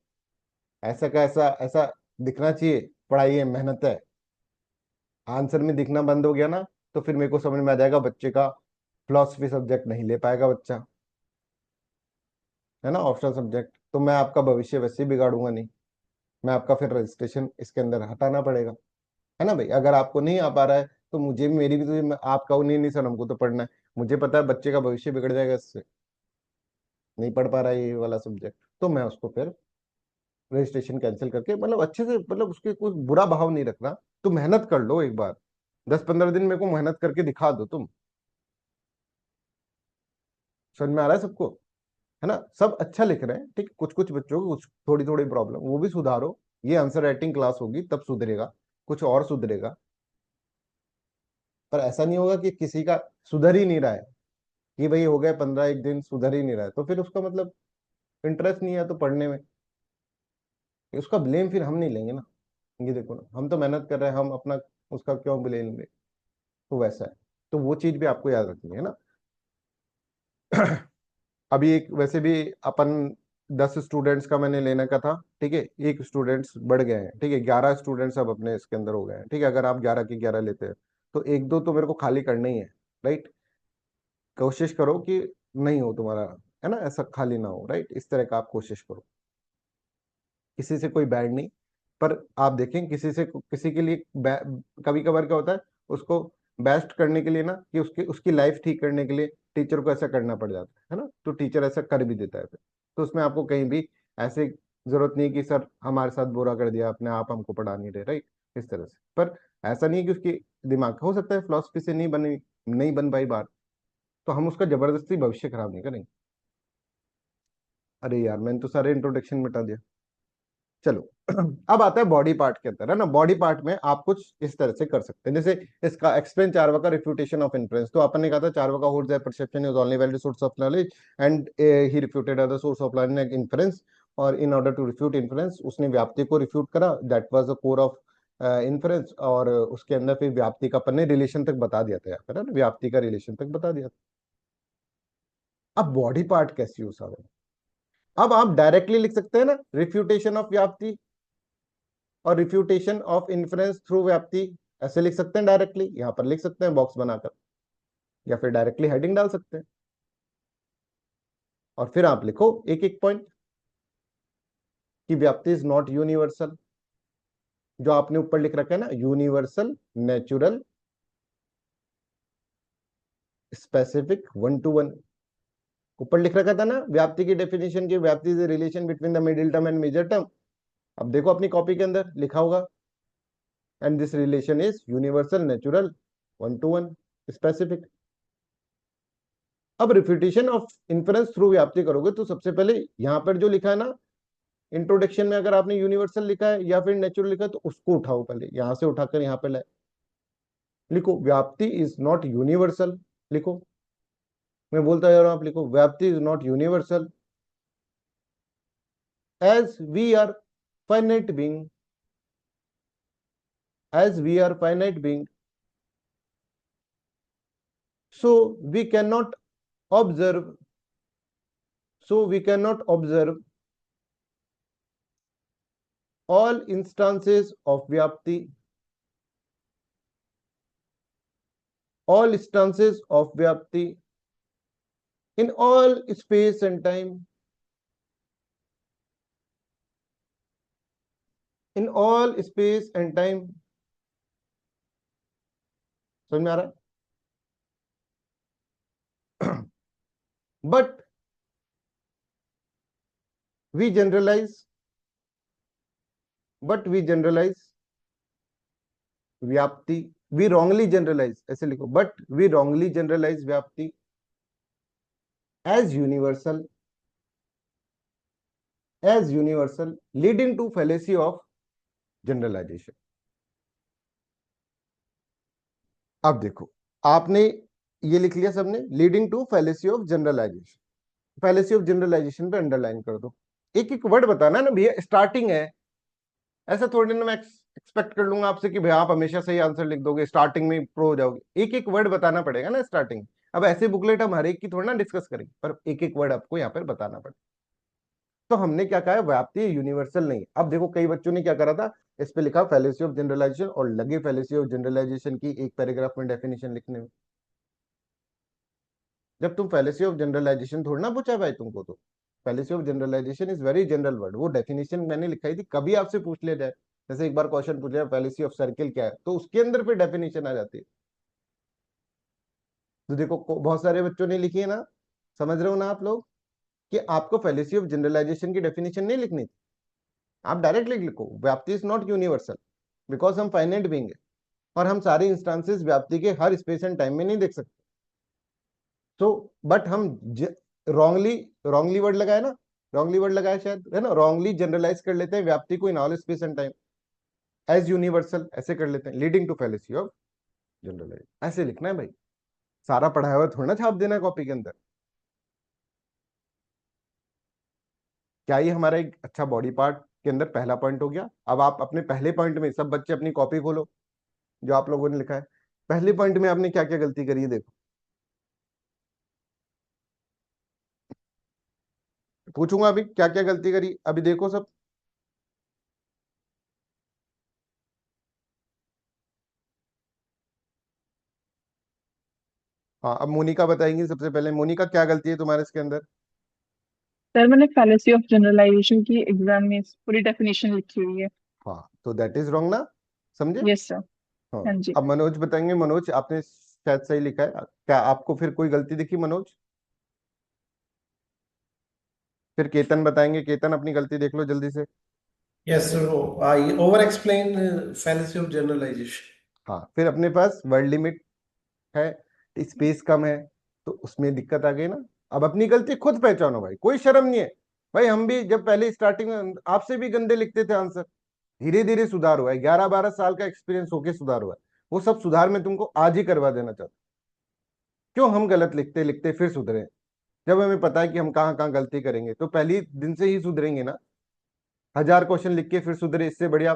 ऐसा का ऐसा ऐसा दिखना चाहिए, पढ़ाई है, मेहनत है. आंसर में दिखना बंद हो गया ना, तो फिर मेरे को समझ में आ जाएगा बच्चे का फिलोसफी सब्जेक्ट नहीं ले पाएगा बच्चा, है ना, ऑप्शनल सब्जेक्ट. तो मैं आपका भविष्य वैसे ही बिगाड़ूंगा नहीं, मैं आपका फिर रजिस्ट्रेशन इसके अंदर हटाना पड़ेगा, है ना भाई. अगर आपको नहीं आ पा रहा है तो मुझे भी, मेरी भी तो, आपका नहीं नहीं सर हमको तो पढ़ना है, मुझे पता है बच्चे का भविष्य बिगड़ जाएगा इससे, नहीं पढ़ पा रहा है ये वाला सब्जेक्ट, तो मैं उसको फिर रजिस्ट्रेशन कैंसिल करके, मतलब अच्छे से, मतलब उसके कोई बुरा भाव नहीं रखना. तो मेहनत कर लो एक बार, 10-15 दिन मेरे को मेहनत करके दिखा दो तुम. समझ में आ रहा है सबको, है ना. सब अच्छा लिख रहे हैं, ठीक. कुछ कुछ बच्चों को कुछ थोड़ी थोड़ी प्रॉब्लम, वो भी सुधारो. ये आंसर राइटिंग क्लास होगी तब सुधरेगा, कुछ और सुधरेगा. पर ऐसा नहीं होगा कि किसी का सुधर ही नहीं रहा है, कि भाई हो गए 15 एक दिन सुधर ही नहीं रहा है, तो फिर उसका मतलब इंटरेस्ट नहीं है तो पढ़ने में, उसका ब्लेम फिर हम नहीं लेंगे ना. ये देखो ना, हम तो मेहनत कर रहे हैं, हम अपना उसका क्यों ब्लेम लेंगे. तो वैसा है, तो वो चीज भी आपको याद रखनी है ना. अभी एक वैसे भी अपन 10 स्टूडेंट्स का मैंने लेने का था, ठीक है. एक स्टूडेंट्स बढ़ गए हैं, ठीक है, 11 स्टूडेंट्स अब अपने इसके अंदर हो गए हैं, ठीक है. अगर आप 11 के 11 लेते हैं तो एक दो तो मेरे को खाली करना ही है, राइट। कोशिश करो कि नहीं हो तुम्हारा, है ना, ऐसा खाली ना हो, राइट, इस तरह का आप कोशिश करो। किसी से कोई बैड नहीं, पर आप देखें किसी से, किसी के लिए कभी कभार क्या होता है, उसको बेस्ट करने के लिए ना, कि उसकी उसकी लाइफ ठीक करने के लिए टीचर को ऐसा करना पड़ जाता है ना, तो टीचर ऐसा कर भी देता है फिर। तो उसमें आपको कहीं भी ऐसे जरूरत नहीं कि सर हमारे साथ बुरा कर दिया आपने, आप हमको पढ़ा नहीं रहे, राइट, इस तरह से। पर ऐसा नहीं है कि उसकी दिमाग, हो सकता है फिलोसफी से नहीं बन पाई बात, तो हम उसका जबरदस्ती भविष्य खराब नहीं करेंगे। अरे यार मैंने तो सारे इंट्रोडक्शन मिटा दिया। चलो अब आता है बॉडी पार्ट के अंदर, है ना। बॉडी पार्ट में आप कुछ इस तरह से कर सकते हैं, जैसे इसका explain Charvaka refutation of inference. तो अपन ने कहा था Charvaka holds that perception is only valid source of knowledge and he refuted other source of learning inference। और in order to refute inference, उसने व्याप्ति को रिफ्यूट करा, that was the core of inference. और उसके अंदर फिर व्याप्ति का अपन ने रिलेशन तक बता दिया था यहाँ पर, है ना, व्याप्ति का रिलेशन तक बता दिया था। अब बॉडी पार्ट कैसे यूज आ रहा है, अब आप डायरेक्टली लिख सकते हैं ना, रिफ्यूटेशन ऑफ व्याप्ति और रिफ्यूटेशन ऑफ इन्फ्रेंस थ्रू व्याप्ति, ऐसे लिख सकते हैं डायरेक्टली, यहां पर लिख सकते हैं बॉक्स बनाकर, या फिर डायरेक्टली हेडिंग डाल सकते हैं। और फिर आप लिखो एक एक पॉइंट कि व्याप्ति इज नॉट यूनिवर्सल, जो आपने ऊपर लिख रखा है ना, universal, natural, specific, one to one. ऊपर लिख रखा था ना व्याप्ति की डेफिनेशन की, vyapti is relation between the middle term and major term. अब देखो अपनी कॉपी के अंदर लिखा होगा, and this relation is universal, natural, one to one, specific. अब refutation of inference through vyapti करोगे तो सबसे पहले यहां पर जो लिखा है ना इंट्रोडक्शन में, अगर आपने यूनिवर्सल लिखा है या फिर नेचुरल लिखा है तो उसको उठाओ, पहले यहां से उठाकर यहां पे लाए, लिखो व्याप्ति इज नॉट यूनिवर्सल। लिखो, मैं बोलता जा रहा हूं, आप लिखो vyapti is not universal as we are finite being, as we are finite being, so we cannot observe, so we cannot observe all instances of vyapti, all instances of vyapti in all space and time, in all space and time। समझ में आ रहा है? But we generalize, but we generalize व्याप्ति, we wrongly generalize, ऐसे लिखो, but we wrongly generalize व्याप्ति as universal, as universal, leading to fallacy of generalization। अब देखो आपने ये लिख लिया सबने, leading to fallacy of generalization. Fallacy of generalization पे अंडरलाइन कर दो, एक एक वर्ड बताना है ना भैया, स्टार्टिंग है, ऐसा थोड़ी ना मैं एक्सपेक्ट कर लूंगा आपसे कि भैया आप हमेशा सही आंसर लिख दोगे, स्टार्टिंग में प्रो हो जाओगे। एक एक वर्ड बताना पड़ेगा ना स्टार्टिंग। अब ऐसे बुकलेट हम हर एक की थोड़ी ना डिस्कस करेंगे, पर एक एक वर्ड आपको यहाँ पर बताना पड़ेगा। तो हमने क्या कहा है, व्याप्ति यूनिवर्सल नहीं। अब देखो कई बच्चों ने क्या करा था, इस पे लिखा फैलेसी ऑफ जनरलाइजेशन और लगे फैलेसी ऑफ जनरलाइजेशन की एक पैराग्राफ में डेफिनेशन लिखने में। जब तुम फैलेसी ऑफ जनरलाइजेशन थोड़ा ना पूछा भाई तुमको, तो fallacy of generalization is very general word, वो डेफिनेशन मैंने लिखाई थी, कभी आपसे पूछ लिया जाए, जैसे एक बार क्वेश्चन पूछ लिया फैलेसी ऑफ सर्किल क्या है, तो उसके अंदर फिर डेफिनेशन आ जाती है। तो देखो बहुत सारे बच्चों ने लिखी है ना, समझ रहे हो ना आप लोग, कि आपको फैलेसी ऑफ जनरलाइजेशन की डेफिनेशन नहीं लिखनी थी, आप डायरेक्टली लिखो vyapti is not universal because हम फाइनाइट बीइंग है और हम सारे इंस्टांसेस व्याप्ति के हर स्पेस एंड टाइम में नहीं देख सकते। तो बट हम रॉन्गली, रॉन्गली वर्ड लगाया ना, रॉन्गली वर्ड लगाया शायद, है ना, रॉन्गली जनरलाइज कर लेते हैं व्याप्ति को in all space and time as universal, ऐसे कर लेते हैं, leading to fallacy of generalize. ऐसे लिखना है भाई, सारा पढ़ाया हुआ थोड़ा ना छाप देना है कॉपी के अंदर। क्या ये हमारा एक अच्छा बॉडी पार्ट के अंदर पहला पॉइंट हो गया। अब आप अपने पहले पॉइंट में, सब बच्चे अपनी कॉपी खोलो जो आप लोगों ने लिखा है, पहले पॉइंट में आपने क्या क्या गलती करी है देखो। पूछूंगा अभी क्या क्या गलती करी, अभी देखो सब। हाँ, अब मोनिका बताएंगी सबसे पहले। मोनिका, क्या गलती है तुम्हारे इसके अंदर? सर मैंने फैलेसी ऑफ जनरलाइजेशन की एग्जाम में पूरी डेफिनेशन लिखी हुई है। हाँ, तो दैट इज रॉन्ग ना, समझे? Yes sir. हाँ, हाँ जी। अब मनोज बताएंगे। मनोज, आपने शायद सही लिखा है, क्या आपको फिर कोई गलती दिखी मनोज? फिर केतन बताएंगे। केतन, अपनी गलती देख लो जल्दी से। Yes, so I over-explained fallacy of generalization. हाँ, फिर अपने पास वर्ड लिमिट है, स्पेस कम है, तो उसमें दिक्कत आ गई ना। अब अपनी गलती खुद पहचानो भाई, कोई शर्म नहीं है भाई। हम भी जब पहले स्टार्टिंग में आपसे भी गंदे लिखते थे आंसर, धीरे धीरे सुधार हुआ है। 11-12 साल का एक्सपीरियंस होके सुधार हुआ है। वो सब सुधार मैं तुमको आज ही करवा देना चाहता हूँ। क्यों हम गलत लिखते लिखते फिर सुधरे? जब हमें पता है कि हम कहाँ कहाँ गलती करेंगे, तो पहली दिन से ही सुधरेंगे ना। 1000 क्वेश्चन लिख के फिर सुधरे, इससे बढ़िया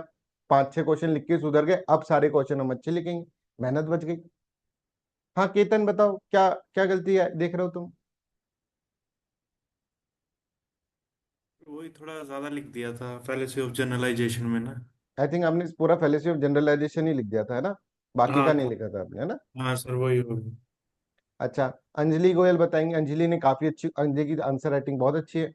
5-6 क्वेश्चन लिख के सुधर गए, अब सारे क्वेश्चन हम अच्छे लिखेंगे, मेहनत बच गई। हाँ केतन, बताओ क्या क्या गलती है देख रहे हो तुम? वही थोड़ा ज्यादा लिख दिया था फैलेसी ऑफ जनरलाइजेशन में ना। आई थिंक आपने पूरा फेलोशिप ऑफ जनरलाइजेशन ही लिख दिया था, है ना? बाकी हाँ का नहीं तो लिखा था आपने, है ना? हाँ सर वही होगी। अच्छा, अंजलि गोयल बताएंगे। अंजलि ने काफी अच्छी, अंजलि की आंसर राइटिंग बहुत अच्छी है।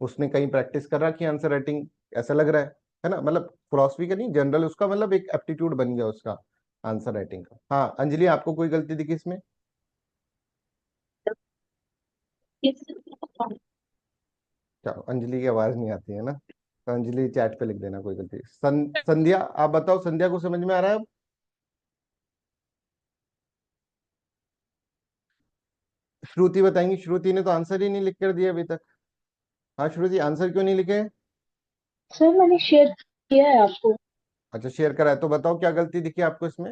उसने कहीं प्रैक्टिस कर रखी है आंसर राइटिंग, ऐसा लग रहा है ना? मतलब फिलोसफी का नहीं, जनरल उसका मतलब एक एप्टीट्यूड बन गया उसका आंसर राइटिंग का। हाँ अंजलि, आपको कोई गलती दिखी इसमें? Yes, चलो, अंजलि की आवाज नहीं आती है ना, तो अंजलि चैट पे लिख देना कोई गलती। संध्या, आप बताओ, संध्या को समझ में आ रहा है अब? श्रुति बताएंगी। श्रुति ने तो आंसर ही नहीं लिख कर दिया अभी तक। हाँ श्रुति, आंसर क्यों नहीं लिखे? सर मैंने शेयर किया है आपको। अच्छा, शेयर करा है, तो बताओ क्या गलती दिखी आपको इसमें?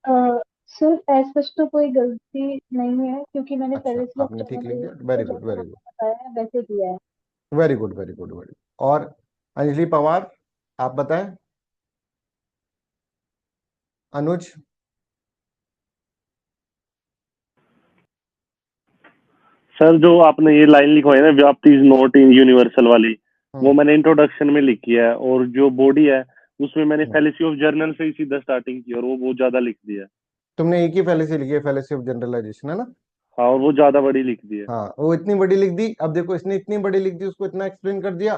अ, सर एज सच तो कोई गलती नहीं है क्योंकि मैंने अच्छा, पहले से आपने ठीक लिख दिया, जनरलाइजेशन को वेरी गुड जैसे वेरी गुड आपको बताया है वैसे किया है। Very good very good very. और अंजलि पवार, आप बताएं। अनुज। सर जो आपने ये लाइन लिखवाई है ना, व्याप्ति इज नॉट इन यूनिवर्सल वाली, वो हम्म मैंने इंट्रोडक्शन में लिखी है, और जो बॉडी है उसमें मैंने हम्म। फैलेसी ऑफ जर्नल से ही सीधा स्टार्टिंग की, और वो बहुत ज्यादा लिख दिया है। तुमने एक ही फैलेसी लिखी है, फैलेसी ऑफ जनरलाइजेशन, है ना? हाँ, और वो ज्यादा बड़ी लिख दी है। हाँ, वो इतनी बड़ी लिख दी। अब देखो, इसने इतनी बड़ी लिख दी, उसको इतना एक्सप्लेन कर दिया,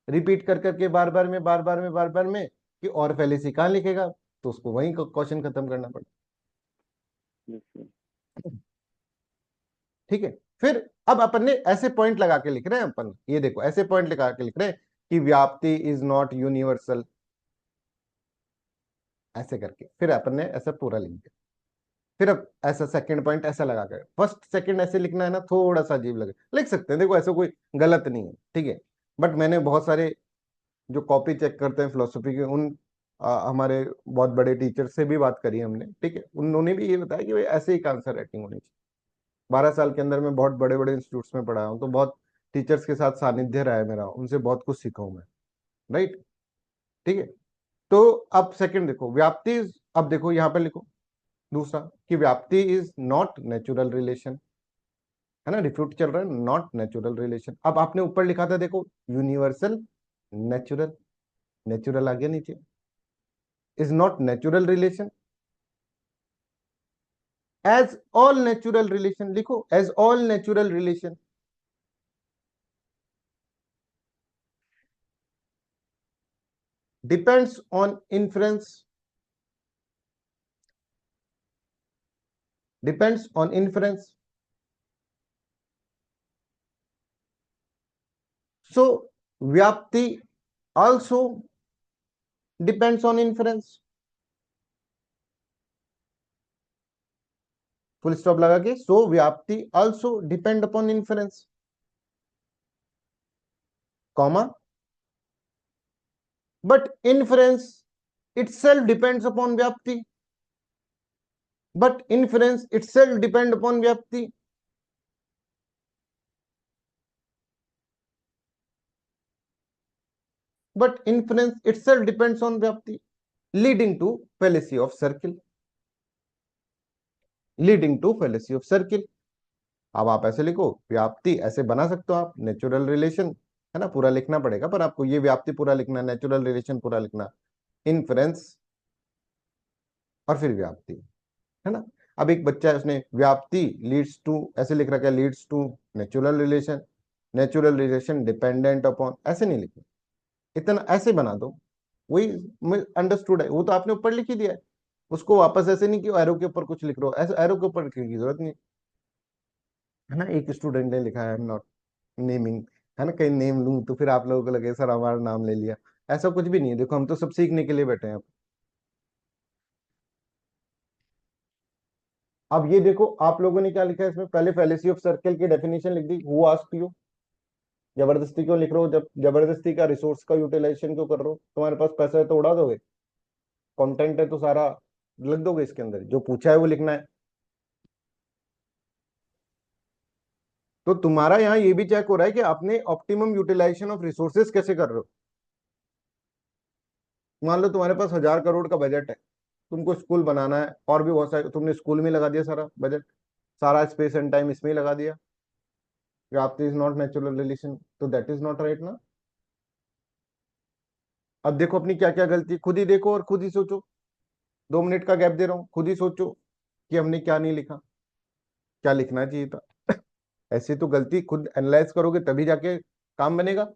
रिपीट कर करके बार बार में बार बार में बार बार में, कि और फैलेसी कहाँ लिखेगा? तो उसको वहीं क्वेश्चन खत्म करना पड़ा। Yes, sir. ठीक है। फिर अब अपन ने ऐसे पॉइंट लगा के लिख रहे हैं, अपन ये देखो ऐसे पॉइंट लगा के लिख रहे हैं कि व्याप्ति इज नॉट यूनिवर्सल, ऐसे करके फिर अपन ने ऐसा पूरा लिख दिया। फिर अब ऐसा सेकंड पॉइंट ऐसा लगा कर, फर्स्ट सेकंड ऐसे लिखना है ना, थोड़ा सा अजीब लगे, लिख सकते हैं, देखो ऐसा कोई गलत नहीं है, ठीक है। बट मैंने बहुत सारे जो कॉपी चेक करते हैं फिलोसफी के, उन हमारे बहुत बड़े टीचर से भी बात करी हमने, ठीक है। उन्होंने भी ये बताया कि भाई ऐसे ही आंसर राइटिंग होनी चाहिए। 12 साल के अंदर मैं बहुत बड़े बड़े इंस्टीट्यूट्स में पढ़ाया हूँ, तो बहुत टीचर्स के साथ सानिध्य रहा है मेरा, उनसे बहुत कुछ सीखा हूं मैं, राइट? ठीक है। तो अब सेकंड देखो, व्याप्ति अब देखो यहाँ पर लिखो दूसरा, कि व्याप्ति इज नॉट नेचुरल रिलेशन, है ना? रिफ्यूट चल रहा है, नॉट नेचुरल रिलेशन। अब आपने ऊपर लिखा था देखो, यूनिवर्सल नेचुरल, नेचुरल आ गया नीचे, is not natural relation. As all natural relation लिखो, as all natural relation depends on inference, depends on inference. So vyapti also depends on inference. Full stop लगा के, so vyapti also depend upon inference, comma, but inference itself depends upon vyapti, but inference itself depend upon vyapti. But inference itself depends on vyapti, leading to fallacy of circle, leading to fallacy of circle. अब आप ऐसे लिखो, व्याप्ति ऐसे बना सकते हो आप, नेचुरल रिलेशन, है ना? पूरा लिखना पड़ेगा, पर आपको ये व्याप्ति पूरा लिखना, नेचुरल रिलेशन पूरा लिखना, इन्फ्रेंस और फिर व्याप्ति, है ना? अब एक बच्चा है, उसने व्याप्ति लीड्स टू ऐसे लिख रखा है, leads to natural relation dependent upon, ऐसे नहीं लिखे, इतना ऐसे बना दो, वही अंडरस्टूड है, वो तो आपने ऊपर लिख ही दिया है, उसको वापस ऐसे नहीं कि एरो के ऊपर कुछ लिख रहे हो, ऐसे एरो के ऊपर लिखने की जरूरत नहीं है ना। एक स्टूडेंट ने लिखा है, आई एम नॉट नेमिंग, है ना, कहीं नेम लूं तो फिर आप लोगों को लगे सर हमारा नाम ले लिया, ऐसा कुछ भी नहीं है, देखो हम तो सब सीखने के लिए बैठे हैं। अब ये देखो आप लोगों ने क्या लिखा है इसमें, पहले फैलेसी ऑफ सर्कल की डेफिनेशन लिख दी, हु आस्क्ड यू, जबरदस्ती क्यों लिख रहे हो, जब जबरदस्ती का रिसोर्स का यूटिलाइजेशन क्यों कर रहे हो, तुम्हारे पास पैसा है तो उड़ा दोगे, कंटेंट है तो सारा लिख दोगे इसके अंदर, जो पूछा है वो लिखना है। तो तुम्हारा यहाँ ये भी चेक हो रहा है कि आपने ऑप्टिमम यूटिलाइजेशन ऑफ रिसोर्सेज कैसे कर रहे हो। मान लो तुम्हारे पास 1,000 करोड़ का बजट है, तुमको स्कूल बनाना है और भी बहुत सारे, तुमने स्कूल में लगा दिया सारा बजट, सारा स्पेस एंड टाइम इसमें ही लगा दिया, व्याप्ति इज नॉट नेचुरल रिलेशन, तो दैट इज नॉट राइट ना। अब देखो अपनी क्या क्या गलती, खुद ही देखो और खुद ही सोचो, 2 मिनट का गैप दे रहा हूं, खुद ही सोचो कि हमने क्या नहीं लिखा, क्या लिखना चाहिए था। ऐसे तो गलती खुद एनालाइज करोगे तभी जाके काम बनेगा।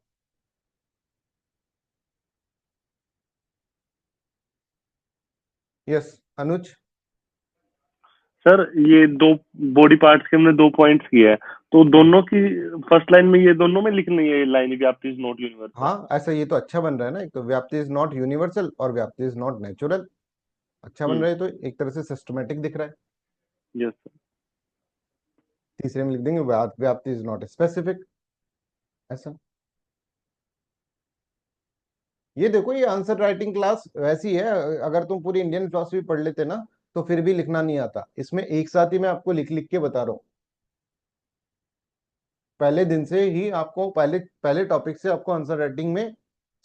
यस अनुज। सर ये दो बॉडी पार्ट्स के हमने 2 पॉइंट्स किए हैं, तो दोनों की फर्स्ट लाइन में ये दोनों में लिखनी है, ये लाइन व्याप्ति इज नॉट यूनिवर्सल। हाँ ऐसा, ये तो अच्छा बन रहा है ना, एक तो व्याप्ति इज नॉट यूनिवर्सल और व्याप्ति इज नॉट नेचुरल, अच्छा बन रहा है, तो एक तरह से सिस्टमेटिक दिख रहा है। Yes sir. तीसरे में लिख देंगे व्याप्ति इज नॉट स्पेसिफिक, ऐसा। ये देखो ये आंसर राइटिंग क्लास वैसी है, अगर तुम पूरी इंडियन फिलोसफी पढ़ लेते ना तो फिर भी लिखना नहीं आता, इसमें एक साथ ही मैं आपको लिख लिख के बता रहा हूँ, पहले दिन से ही आपको पहले पहले टॉपिक से आपको आंसर राइटिंग में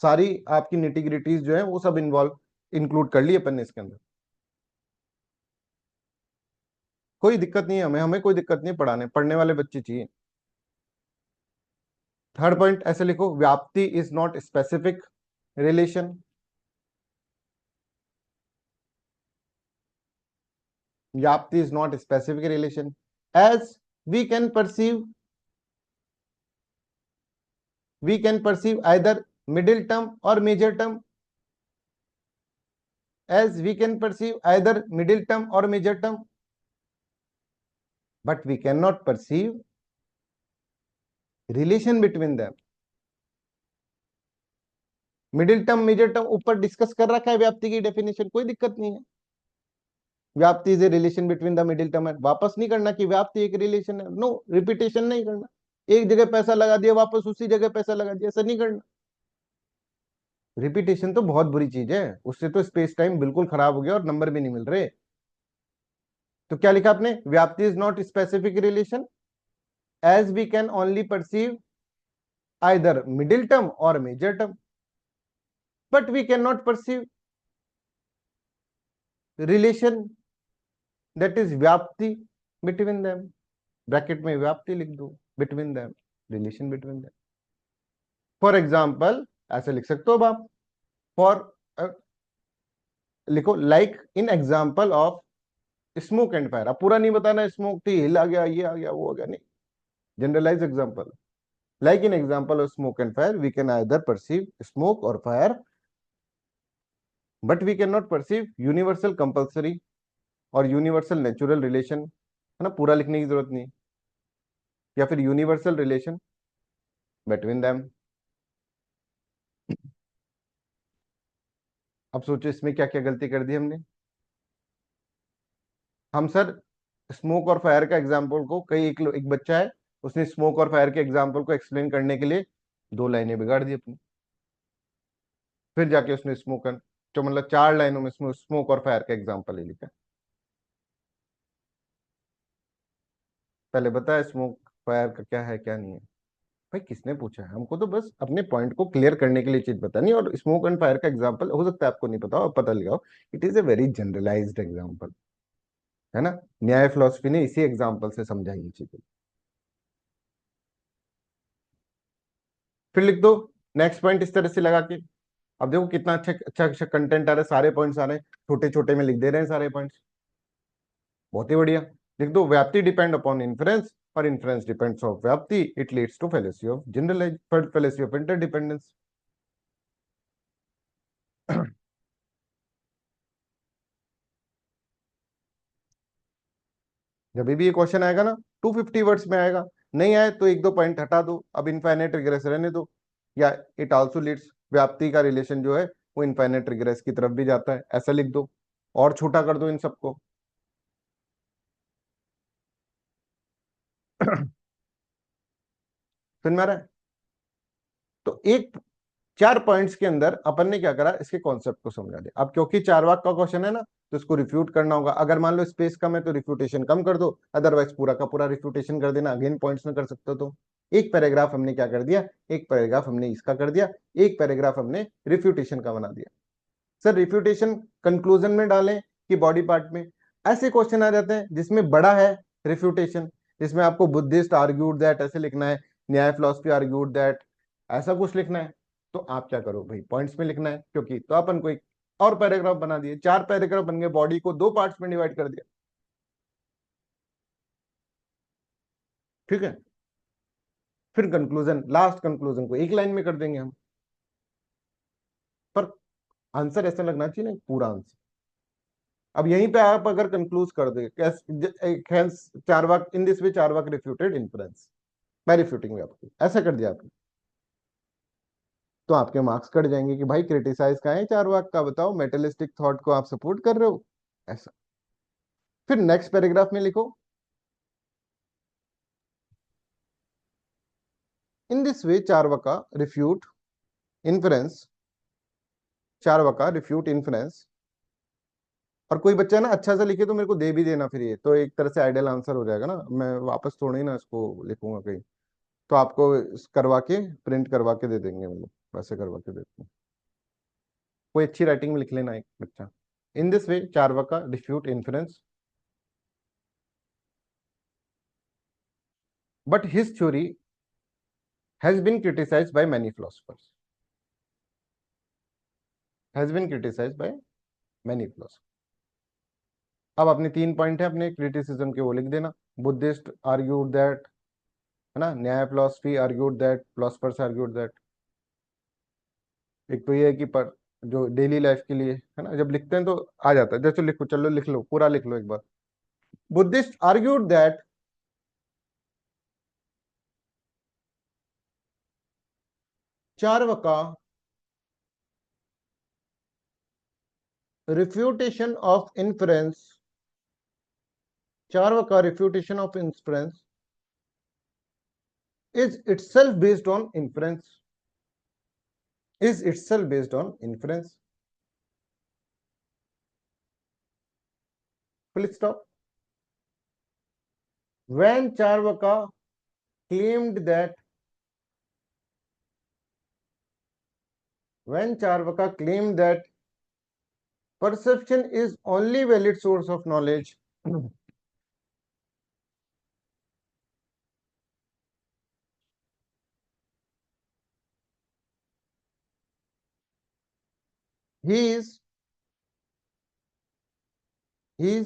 सारी आपकी निटिग्रिटीज जो है वो सब इन्वॉल्व इंक्लूड कर ली अपन ने इसके अंदर। कोई दिक्कत नहीं है, हमें हमें कोई दिक्कत नहीं, पढ़ाने पढ़ने वाले बच्चे चाहिए। थर्ड पॉइंट ऐसे लिखो, vyapti is not specific relation, vyapti is not specific relation as we can perceive either middle term or major term, as we can perceive either middle term or major term, but we cannot perceive relation between them। Middle term major term ऊपर डिस्कस कर रखा है व्याप्ति की डेफिनेशन, कोई दिक्कत नहीं है, व्याप्ति is a relation between the middle term, वापस नहीं करना कि व्याप्ति एक रिलेशन है, नो रिपीटेशन नहीं करना, एक जगह पैसा लगा दिया वापस उसी जगह पैसा लगा दिया, ऐसा नहीं करना। रिपीटेशन तो बहुत बुरी चीज है, उससे तो स्पेस टाइम बिल्कुल खराब हो गया और नंबर भी नहीं मिल रहे। तो क्या लिखा आपने, vyapti is not specific relation as we can only perceive either middle term और major term, but we can not perceive relation that is vyapti between them, bracket में व्याप्ति लिख दो, between them, relation between them. For example ऐसे लिख सकते हो आप, फॉर लिखो like in example of smoke and fire, अब पूरा नहीं बताना स्मोक थी हिल आ गया ये आ गया वो आ गया, नहीं, generalise example, like in example of smoke and fire we can either perceive smoke और fire, but we can not perceive universal compulsory और यूनिवर्सल नेचुरल रिलेशन, है ना, पूरा लिखने की जरूरत नहीं, या फिर यूनिवर्सल रिलेशन बिटवीन देम। अब सोचो इसमें क्या क्या गलती कर दी हमने, हम सर स्मोक और फायर का एग्जाम्पल को, कई एक बच्चा है उसने स्मोक और फायर के एग्जाम्पल को एक्सप्लेन करने के लिए 2 लाइनें बिगाड़ दी अपनी, फिर जाके उसने स्मोक, जो मतलब 4 लाइनों में स्मोक और फायर का एग्जाम्पल ही लिखा, पहले बताया स्मोक फायर का क्या है क्या नहीं है, भाई किसने पूछा है, हमको तो बस अपने पॉइंट को क्लियर करने के लिए चीज बतानी, और स्मोक एंड फायर का एग्जाम्पल हो सकता है आपको नहीं पता हो, पता लगाओ, it is a very generalized example, है ना, न्याय फिलोसफी ने इसी एग्जाम्पल से समझाई ये चीजें। फिर लिख दो नेक्स्ट पॉइंट इस तरह से लगा के, अब देखो कितना अच्छा अच्छा अच्छा कंटेंट आ रहा है, सारे पॉइंट्स आ रहे हैं, छोटे छोटे में लिख दे रहे हैं सारे पॉइंट्स। बहुत ही बढ़िया, लिख दो व्याप्ति डिपेंड अपॉन इन्फ्रेंस और inference depends of vyapti, it leads to fallacy of generalize fallacy of interdependence. जब भी ये क्वेश्चन आएगा ना 250 वर्ड्स में आएगा, नहीं आए तो एक दो पॉइंट हटा दो, अब इनफाइनाइट रिग्रेस रहने दो, या इट आल्सो लीड्स, व्याप्ति का रिलेशन जो है वो इनफाइनाइट रिग्रेस की तरफ भी जाता है, ऐसा लिख दो और छोटा कर दो इन सबको। समझ में आ रहा है? तो एक 4 पॉइंट्स के अंदर अपन ने क्या करा, इसके कॉन्सेप्ट को समझा दिया। अब क्योंकि 4 वाक का क्वेश्चन है ना, तो इसको रिफ्यूट करना होगा। अगर मान लो स्पेस कम है तो रिफ्यूटेशन कम कर दो, अदरवाइज पूरा का पूरा रिफ्यूटेशन कर देना, अगेन पॉइंट्स में कर सकते हो। तो एक पैराग्राफ हमने क्या कर दिया, एक पैराग्राफ हमने इसका कर दिया, एक पैराग्राफ हमने रिफ्यूटेशन का बना दिया। सर रिफ्यूटेशन कंक्लूजन में डालें कि बॉडी पार्ट में? ऐसे क्वेश्चन आ जाते हैं जिसमें बड़ा है रिफ्यूटेशन, जिसमें आपको बुद्धिस्ट आर्ग्यूड दैट ऐसे लिखना है, न्याय फिलोसफी आर्ग्यूड दैट, ऐसा कुछ लिखना है, तो आप क्या करो भाई, पॉइंट्स में लिखना है। क्योंकि तो अपन को एक और पैराग्राफ बना दिए, 4 पैराग्राफ बन गए, बॉडी को 2 पार्ट्स में डिवाइड कर दिया। ठीक है, फिर कंक्लूजन, लास्ट कंक्लूजन को एक लाइन में कर देंगे हम, पर आंसर ऐसा लगना चाहिए ना, पूरा आंसर। अब यहीं पे आप अगर कंक्लूज कर दे, हेंस 4 वाक इन दिस वे 4 वाक refuted inference by refuting vyapti, ऐसा कर दिया आपने, तो आपके मार्क्स कट जाएंगे कि भाई क्रिटिसाइज का है 4 वाक का, बताओ मेटलिस्टिक थॉट को आप सपोर्ट कर रहे हो, ऐसा। फिर नेक्स्ट पैराग्राफ में लिखो, इन दिस वे 4 वाका रिफ्यूट इन्फ्रेंस, 4 वाका रिफ्यूट इन्फ्रेंस। और कोई बच्चा ना अच्छा सा लिखे तो मेरे को दे भी देना, फिर ये तो एक तरह से आइडियल आंसर हो जाएगा ना, मैं वापस थोड़ा ही ना इसको लिखूंगा कहीं, तो आपको करवा के प्रिंट करवा के दे देंगे, मतलब वैसे करवा के देते हैं। कोई अच्छी राइटिंग में लिख लेना एक बच्चा, इन दिस वे 4 वाका refute inference, but his theory has been criticized by many philosophers, has been criticized by many philosophers। अब अपने 3 पॉइंट है अपने क्रिटिसिज्म के, वो लिख देना। बुद्धिस्ट आर्ग्यूड दैट, है ना, न्याय philosophy argued that, philosophers argued that. एक तो ये है कि पर जो डेली लाइफ के लिए है ना, जब लिखते हैं तो आ जाता है, जैसे लिखो, चलो लिख लो, पूरा लिख लो एक बार। बुद्धिस्ट आर्ग्यूड दैट 4 वाका refutation of inference, 4 वाका refutation of inference is itself based on inference, is itself based on inference, full stop। when 4 वाका claimed that, when 4 वाका claimed that perception is only valid source of knowledge, he is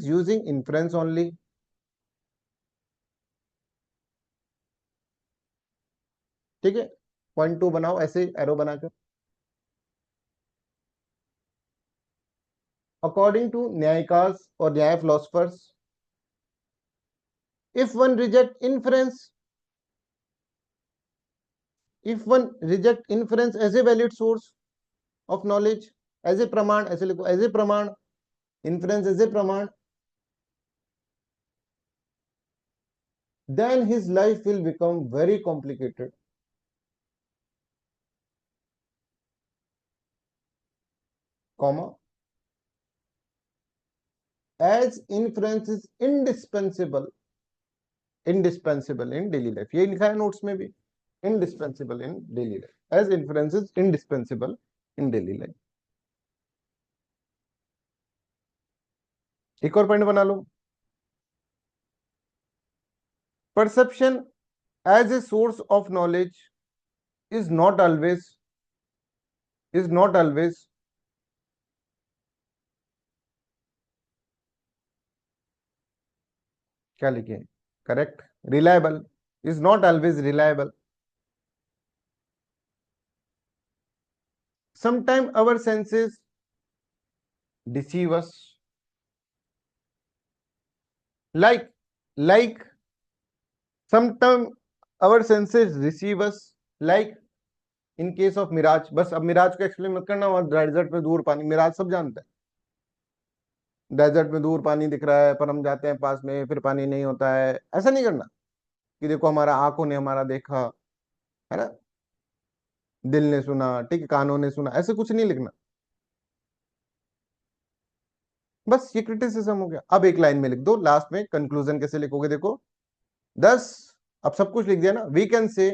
using inference only। ठीक है, पॉइंट 2 बनाओ ऐसे एरो बनाकर। According to न्यायिकास और न्याय philosophers, if one reject inference, if one reject inference as a valid source of knowledge, as a praman, ऐसे लिखो, as a praman, inference as a praman, then his life will become very complicated, comma, as inference is indispensable, indispensable in daily life। ये लिखा है नोट्स में भी, indispensable in daily life, as inference is indispensable in daily life। एक और पॉइंट बना लो, perception as a source of knowledge is not always क्या लिखे? Correct. Reliable is not always reliable. Sometimes our senses deceive us. Like sometimes our senses deceive us. Like in case of mirage. बस अब मिराज को एक्सप्लेन मत करना. वहां डेजर्ट में दूर पानी, मिराज सब जानते हैं. डेजर्ट में दूर पानी दिख रहा है पर हम जाते हैं पास में, फिर पानी नहीं होता है. ऐसा नहीं करना कि देखो हमारा आंखों ने हमारा देखा, है ना, दिल ने सुना, ठीक है, कानों ने सुना. ऐसे कुछ नहीं लिखना. बस ये क्रिटिसिज्म हो गया. अब एक लाइन में लिख दो. लास्ट में कंक्लूजन कैसे लिखोगे देखो. 10. अब सब कुछ लिख दिया ना. वी कैन से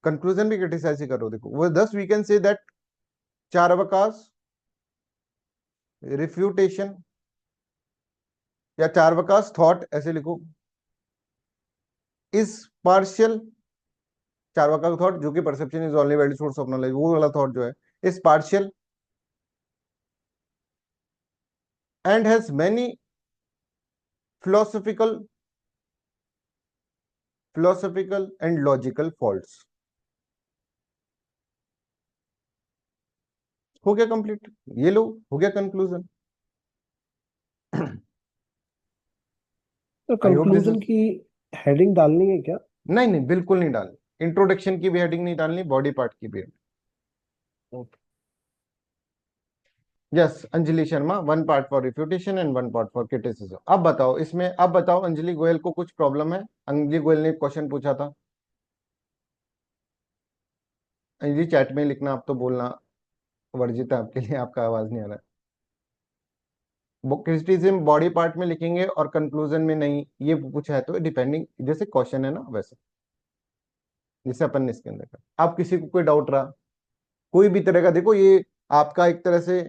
कंक्लूजन भी क्रिटिसाइज ही करो. देखो वो 10. We can say that Charvaka's refutation या चार्वकास थॉट, ऐसे लिखो, इज पार्शियल. चार्वका थॉट जो कि perception is only valid source of knowledge, वो वाला थॉट जो है is partial and has many philosophical and logical faults. हो गया कंप्लीट. ये लो, हो गया कंक्लूजन. तो I hope this conclusion is- की हेडिंग डालनी है क्या? नहीं नहीं, बिल्कुल नहीं डालनी. इंट्रोडक्शन की भी हेडिंग नहीं डालनी, बॉडी पार्ट की भी. Yes, Anjali Sharma, 1 part for refutation and 1 part for criticism. अब बताओ इसमें, अब बताओ अंजलि गोयल को कुछ प्रॉब्लम है? अंजलि गोयल ने एक क्वेश्चन पूछा था. अंजलि चैट में लिखना, आप तो बोलना वर्जित है आपके लिए, आपका आवाज नहीं आ रहा है. क्रिटिसिज्म बॉडी पार्ट में लिखेंगे और कंक्लूजन में नहीं. ये पूछा है तो डिपेंडिंग, जैसे क्वेश्चन है ना वैसे, जैसे अपन ने इसके अंदर का. आप किसी को कोई डाउट रहा, कोई भी तरह का, देखो ये आपका एक तरह से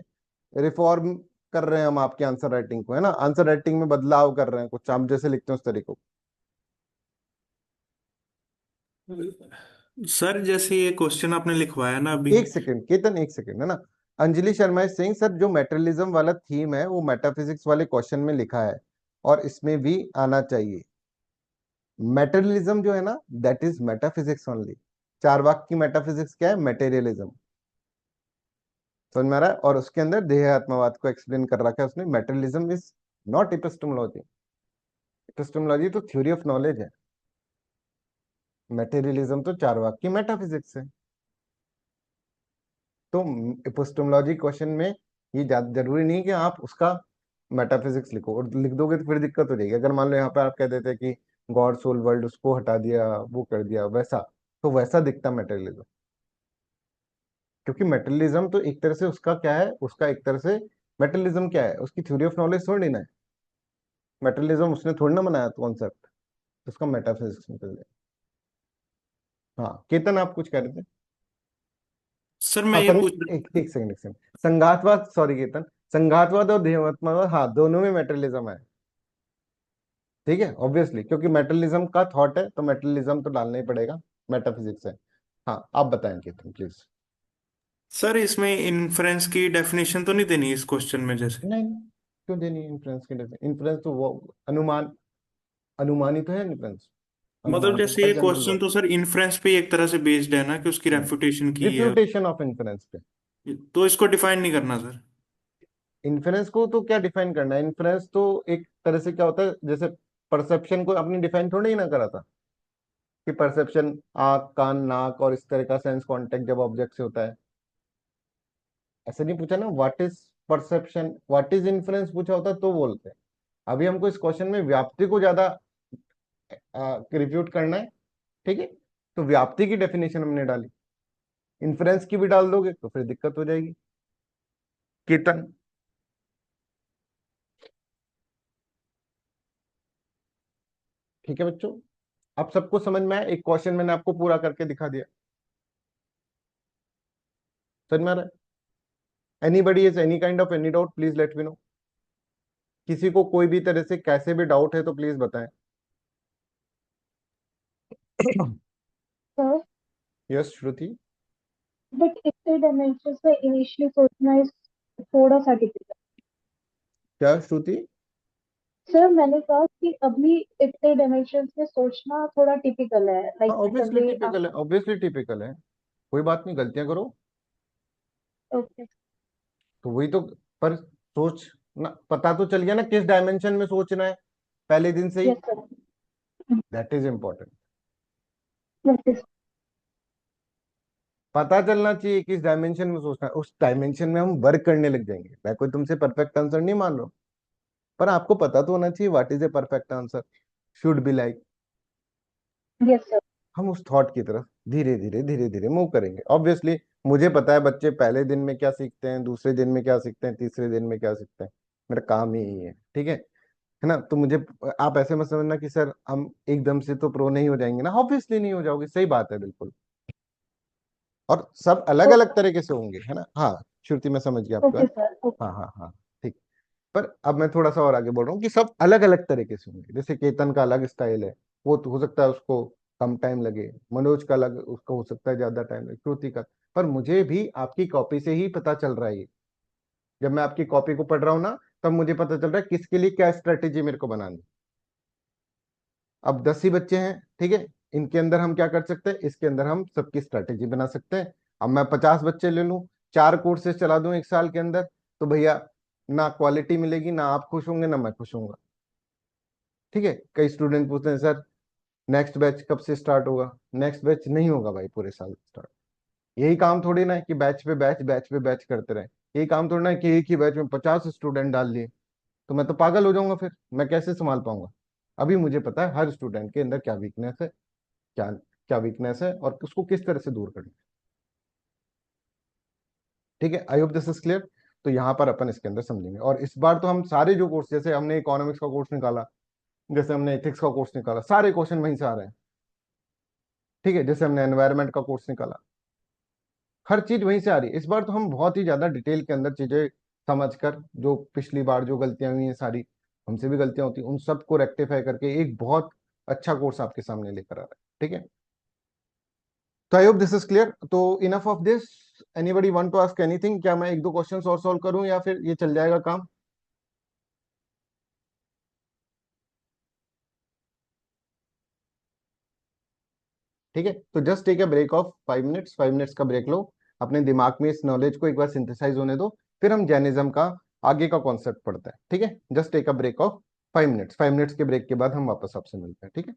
रिफॉर्म कर रहे हैं हम आपके आंसर राइटिंग को, है ना. आंसर राइटिंग में बदलाव कर रहे हैं कुछ, आप जैसे लिखते हैं उस तरीके को. सर जैसे ये क्वेश्चन आपने लिखवाया ना अभी, एक सेकंड केतन, एक सेकंड, है ना. Anjali Sharma is saying sir जो मेटेरियलिज्म वाला थीम है वो मेटाफिजिक्स वाले क्वेश्चन में लिखा है और इसमें भी आना चाहिए. मेटेरियलिज्म जो है ना, that is metaphysics only. Charvaka की मेटाफिजिक्स क्या है? मेटेरियलिज्म. समझ में आ रहा है? और उसके अंदर देहात्मवाद को एक्सप्लेन कर रखा है उसने. Materialism is not epistemology. Epistemology तो थ्योरी ऑफ नॉलेज है. मेटेरियलिज्म तो चारवाक की मेटाफिजिक्स है. तो एपिस्टेमोलॉजी क्वेश्चन में ये जरूरी नहीं कि आप उसका मेटाफिजिक्स लिखो, और लिख दोगे तो फिर दिक्कत हो जाएगी. अगर मान लो यहाँ पे आप कह देते कि गॉड सोल वर्ल्ड, उसको हटा दिया, वो कर दिया वैसा, तो वैसा दिखता मेटेरियलिज्म. क्योंकि मेटेरियलिज्म तो एक तरह से उसका क्या है, उसका एक तरह से मेटेरियलिज्म क्या है, उसकी थ्योरी ऑफ नॉलेज थोड़ी ना है. मेटेरियलिज्म उसने थोड़ी ना बनाया कॉन्सेप्ट, उसका मेटाफिजिक्स निकल जाए. हाँ केतन, आप कुछ कह रहे थे. सर मैं ये पूछ रहा एक सेकंड. संघातवाद, सॉरी केतन, संघातवाद और देहात्मवाद, हाँ दोनों में मेटेरियलिज्म है. ठीक है, ऑब्वियसली, क्योंकि मेटेरियलिज्म का थॉट है तो मेटेरियलिज्म तो डालना ही पड़ेगा. मेटाफिजिक्स है. हाँ आप बताएं केतन प्लीज. सर इसमें इन्फ्रेंस की डेफिनेशन तो नहीं देनी इस क्वेश्चन में जैसे? नहीं, क्यों देनी इन्फ्लुएंस की? इन्फ्लुएंस तो वो अनुमान, अनुमानी तो है इन्फ्लुएंस. मतलब अनुमान तो जैसे है ये जनरल क्वेश्चन वर्ड. तो सर इन्फ्रेंस पे एक तरह से बेस्ड है ना कि उसकी रेफुटेशन की है, रिफ्यूटेशन ऑफ इन्फ्लुएंस पे. तो इसको डिफाइन नहीं करना सर? इन्फ्लुएंस को तो क्या डिफाइन करना है? इन्फ्लुएंस तो एक तरह से क्या होता है, जैसे परसेप्शन को आपने डिफाइन थोड़ी ही ना करा था कि परसेप्शन आंख कान नाक और इस तरह का सेंस कांटेक्ट जब ऑब्जेक्ट से होता है. ऐसे नहीं पूछा ना what is perception, what is influence पूछा होता तो बोलते हैं. अभी हमको इस क्वेश्चन में व्याप्ति को ज्यादा रिफ्यूट करना है. ठीक है, तो व्याप्ति की डेफिनेशन हमने डाली. इन्फ्लुएंस की भी डाल दोगे तो फिर दिक्कत हो जाएगी. केतन, ठीक है बच्चों, अब सबको समझ में आया? एक क्वेश्चन मैंने आपको पूरा करके दिखा दिया. समझ में आ रहा है? Anybody is any kind of any doubt, please let me no. किसी को कोई भी तरह से कैसे भी डाउट है तो प्लीज बताएं. Sir yes Shruti. बट इतने डायमेंशंस में इनिशियली सोचना इज थोड़ा सा डिफिकल्ट. क्या श्रुति? सर मैंने कहा कि अभी इतने डायमेंशन में सोचना थोड़ा टिपिकल है, हाँ, लाइक ऑब्वियसली पहले आप। टिपिकल है, ऑब्वियसली टिपिकल है। कोई बात नहीं, गलतियां करो। ओके। तो वही तो। पर सोच ना, पता तो चल गया ना किस डायमेंशन में सोचना है पहले दिन से ही। Yes sir. That is important. Okay sir. पता चलना चाहिए किस डायमेंशन में सोचना है, उस डायमेंशन में हम वर्क करने लग जाएंगे। मैं कोई तुमसे परफेक्ट आंसर नहीं मान रहा हूं, पर आपको पता तो होना चाहिए what is a perfect answer should be like. Yes sir. हम उस थॉट की तरफ धीरे धीरे मूव करेंगे। ऑब्वियसली मुझे पता है बच्चे पहले दिन में क्या सीखते हैं, दूसरे दिन में क्या सीखते हैं, तीसरे दिन में क्या सीखते हैं। मेरा काम ही यही है, ठीक है ना। तो मुझे, आप ऐसे मत समझना कि सर हम एकदम से तो प्रो नहीं हो जाएंगे ना। ऑब्वियसली नहीं हो जाओगे, सही बात है बिल्कुल। और सब अलग अलग तरीके से होंगे, है ना। हाँ, श्रुति मैं समझ गया आपका। Okay sir. ओके। हाँ हाँ हाँ, ठीक। पर अब मैं थोड़ा सा और आगे बढ़ रहा हूँ कि सब अलग अलग तरीके से होंगे। जैसे केतन का अलग स्टाइल है, वो तो हो सकता है उसको कम टाइम लगे। मनोज का अलग, उसको हो सकता है ज्यादा टाइम लगे। श्रुति का, पर मुझे भी आपकी कॉपी से ही पता चल रहा है ये। जब मैं आपकी कॉपी को पढ़ रहा हूँ ना, तब मुझे पता चल रहा है किसके लिए क्या स्ट्रेटेजी मेरे को बनानी। अब 10 ही बच्चे हैं, ठीक है। इनके अंदर हम क्या कर सकते हैं, इसके अंदर हम सबकी स्ट्रेटेजी बना सकते हैं। अब मैं 50 बच्चे ले लूं, 4 कोर्सेज चला दूं 1 साल के अंदर, तो भैया ना क्वालिटी मिलेगी, ना आप खुश होंगे, ना मैं खुश होऊंगा। ठीक है। कई स्टूडेंट पूछते हैं सर नेक्स्ट बैच कब से स्टार्ट होगा। नेक्स्ट बैच नहीं होगा भाई पूरे साल स्टार्ट। यही काम थोड़ी ना है कि बैच पे बैच, बैच पे बैच करते रहे। यही काम थोड़ी ना है कि एक ही बैच में 50 स्टूडेंट डाल लिए। तो मैं तो पागल हो जाऊंगा, फिर मैं कैसे संभाल पाऊंगा। अभी मुझे पता है हर स्टूडेंट के अंदर क्या वीकनेस है, क्या क्या वीकनेस है, और उसको किस तरह से दूर करना है। ठीक है, I hope this is clear. तो यहाँ पर अपन इसके अंदर समझेंगे। और इस बार तो हम सारे जो कोर्स, जैसे हमने इकोनॉमिक्स का कोर्स निकाला, जैसे हमने एथिक्स का कोर्स निकाला, सारे क्वेश्चन वहीं से आ रहे हैं। ठीक है, जैसे हमने एनवायरमेंट का कोर्स निकाला, हर चीज वहीं से आ रही है। इस बार तो हम बहुत ही ज्यादा डिटेल के अंदर चीजें समझकर, जो पिछली बार जो गलतियां हुई हैं सारी, हमसे भी गलतियां होती, उन सबको रेक्टिफाई करके एक बहुत अच्छा कोर्स आपके सामने लेकर आ रहा है। ठीक है, तो I hope this is clear. तो enough of this. Anybody want to ask anything? क्या मैं 1-2 क्वेश्चंस और सॉल्व करूं या फिर ये चल जाएगा काम? ठीक है, तो just take a break of 5 minutes. 5 minutes का ब्रेक लो, अपने दिमाग में इस नॉलेज को एक बार सिंथेसाइज होने दो, फिर हम जैनिज्म का आगे का कॉन्सेप्ट पढ़ते हैं। ठीक है, just take a break of 5 minutes. 5 minutes के ब्रेक के बाद हम वापस आपसे मिलते हैं। ठीक है।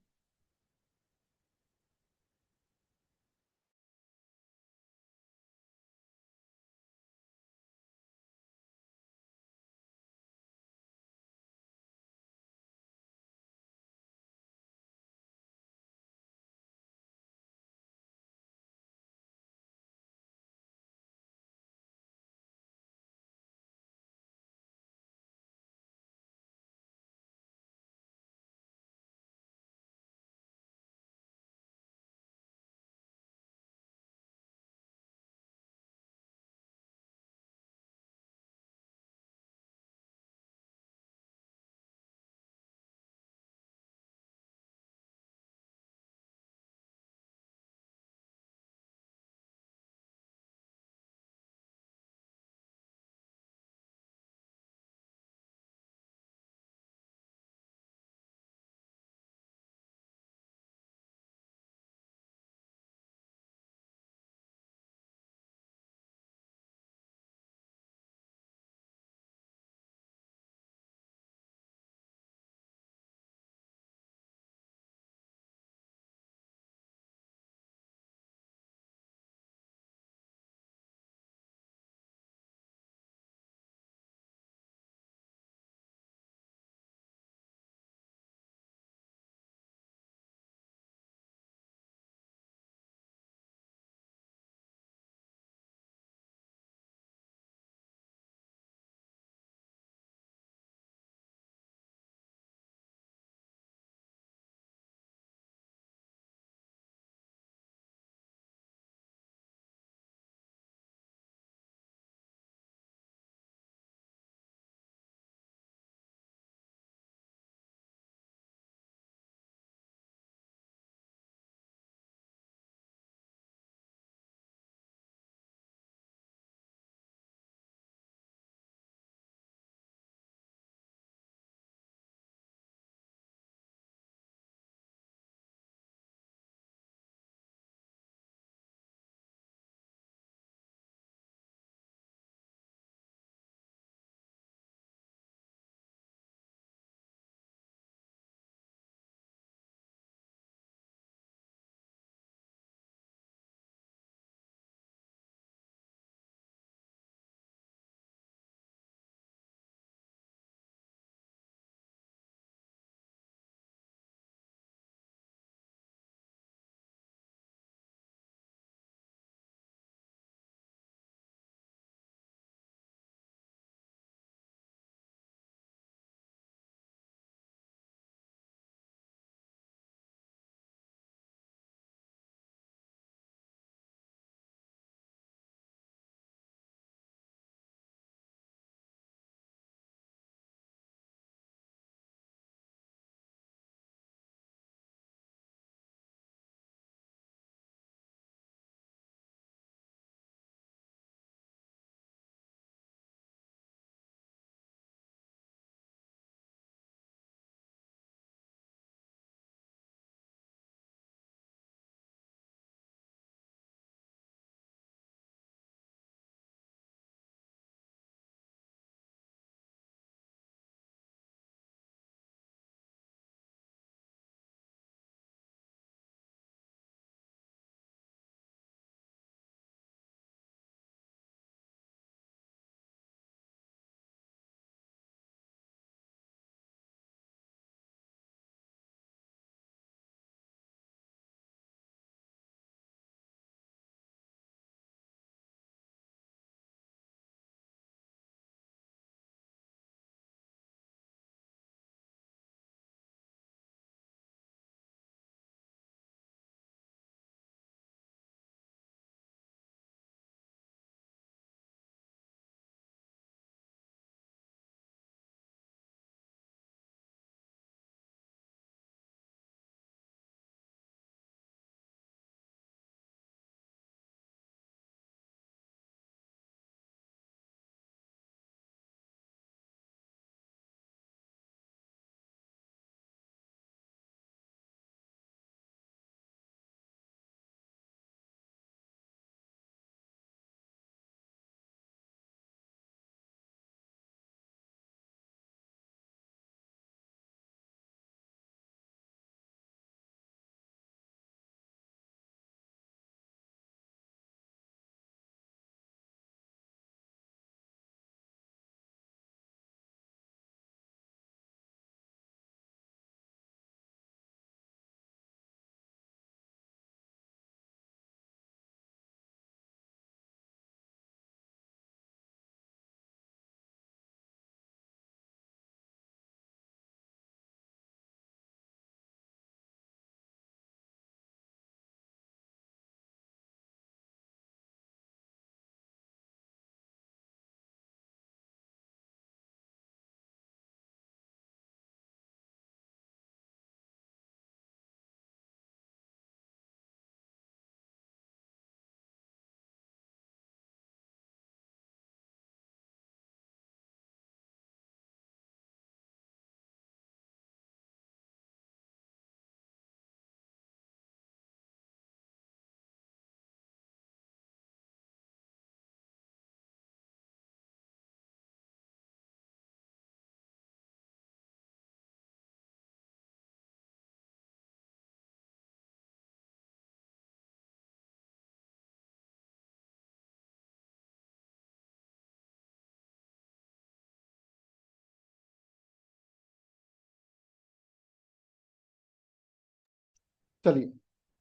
चलिए,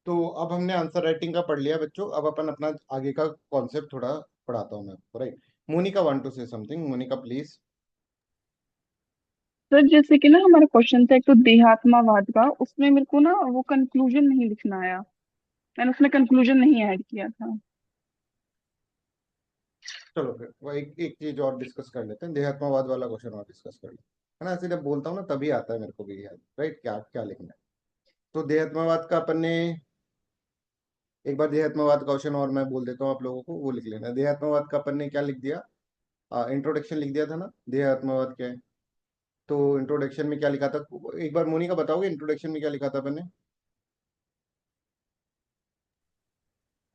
तो अब हमने आंसर राइटिंग का पढ़ लिया बच्चों। अब अपन अपना आगे का कॉन्सेप्ट थोड़ा पढ़ाता हूँ मैं आपको, right. Monika want to say something, Monika please. Sir जैसे कि ना हमारा क्वेश्चन था एक तो देहात्मावाद का, उसमें मेरे को ना वो कंक्लूजन नहीं लिखना आया, मैंने उसमें कंक्लूजन नहीं ऐड किया था। चलो फिर वो एक एक चीज और डिस्कस कर लेते हैं, देहात्मवाद वाला क्वेश्चन और डिस्कस कर लेते हैं, है ना। ऐसे जब बोलता हूँ ना तभी आता है मेरे को भी याद, राइट, क्या क्या लिखना है। तो देहात्मवाद का अपन ने एक बार देहात्मवाद का क्वेश्चन और मैं बोल देता हूँ आप लोगों को, वो लिख लेना। देहात्मवाद का अपन ने क्या लिख दिया, इंट्रोडक्शन लिख दिया था ना, देहात्मवाद क्या है। तो इंट्रोडक्शन में क्या लिखा था, एक बार मोनिका बताओगे इंट्रोडक्शन में क्या लिखा था अपन ने।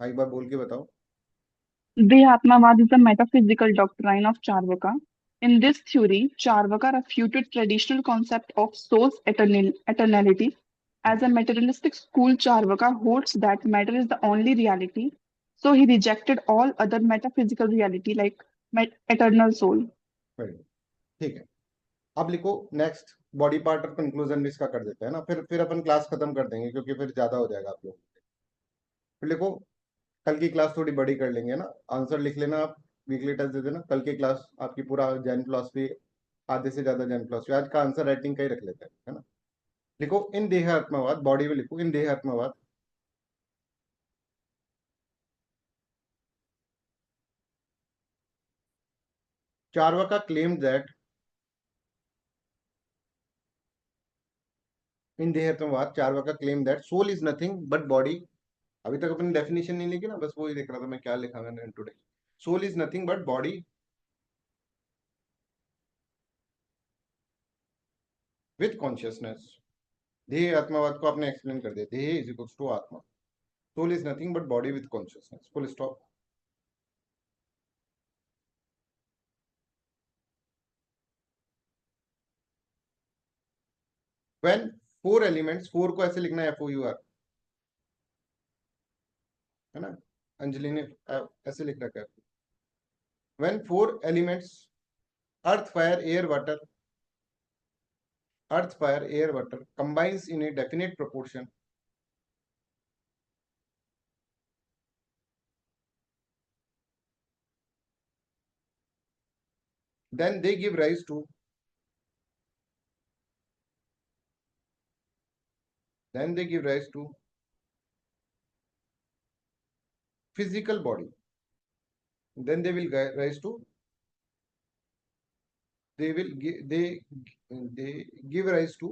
हाँ, एक बार बोल के बताओ। Dehatmavad is a metaphysical doctrine of Charvaka. In this theory, Charvaka refuted traditional concept of soul's eternality. As a materialistic school, Charvaka holds that matter is the only reality, so he rejected all other metaphysical reality like eternal soul. Very good. ठीक है, अब लिखो नेक्स्ट बॉडी पार्ट और कंक्लूजन भी इसका कर देते हैं ना, फिर अपन क्लास खत्म कर देंगे क्योंकि फिर ज्यादा हो जाएगा आप लोग। फिर लिखो, कल की क्लास थोड़ी बड़ी कर लेंगे ना। आंसर लिख लेना आप, वीकली टेस्ट दे देना। कल की क्लास आपकी पूरा जैन फिलॉसफी, आधे से ज्यादा जैन फिलॉसफी, आज का आंसर राइटिंग का ही रख लेते हैं, है ना। लिखो इन देहात्मवाद, बॉडी में लिखो इन देहात्मवाद Charvaka claimed that in देहात्मवाद Charvaka claimed that soul is nothing but body। अभी तक अपनी डेफिनेशन नहीं लिखी ना, बस वही देख रहा था मैं क्या लिखा मैंने today. Soul is nothing but body with consciousness. देह आत्मावाद को आपने एक्सप्लेन कर दिया, deh is equals to atma, soul is nothing but body with consciousness, full stop. When four elements, four को ऐसे लिखना है FOUR, है ना। अंजलि ने ऐसे लिख रखा है। When four elements earth fire air water, earth fire air water combines in a definite proportion, then they give rise to, then they give rise to physical body, then they will rise to, they will give, they give rise to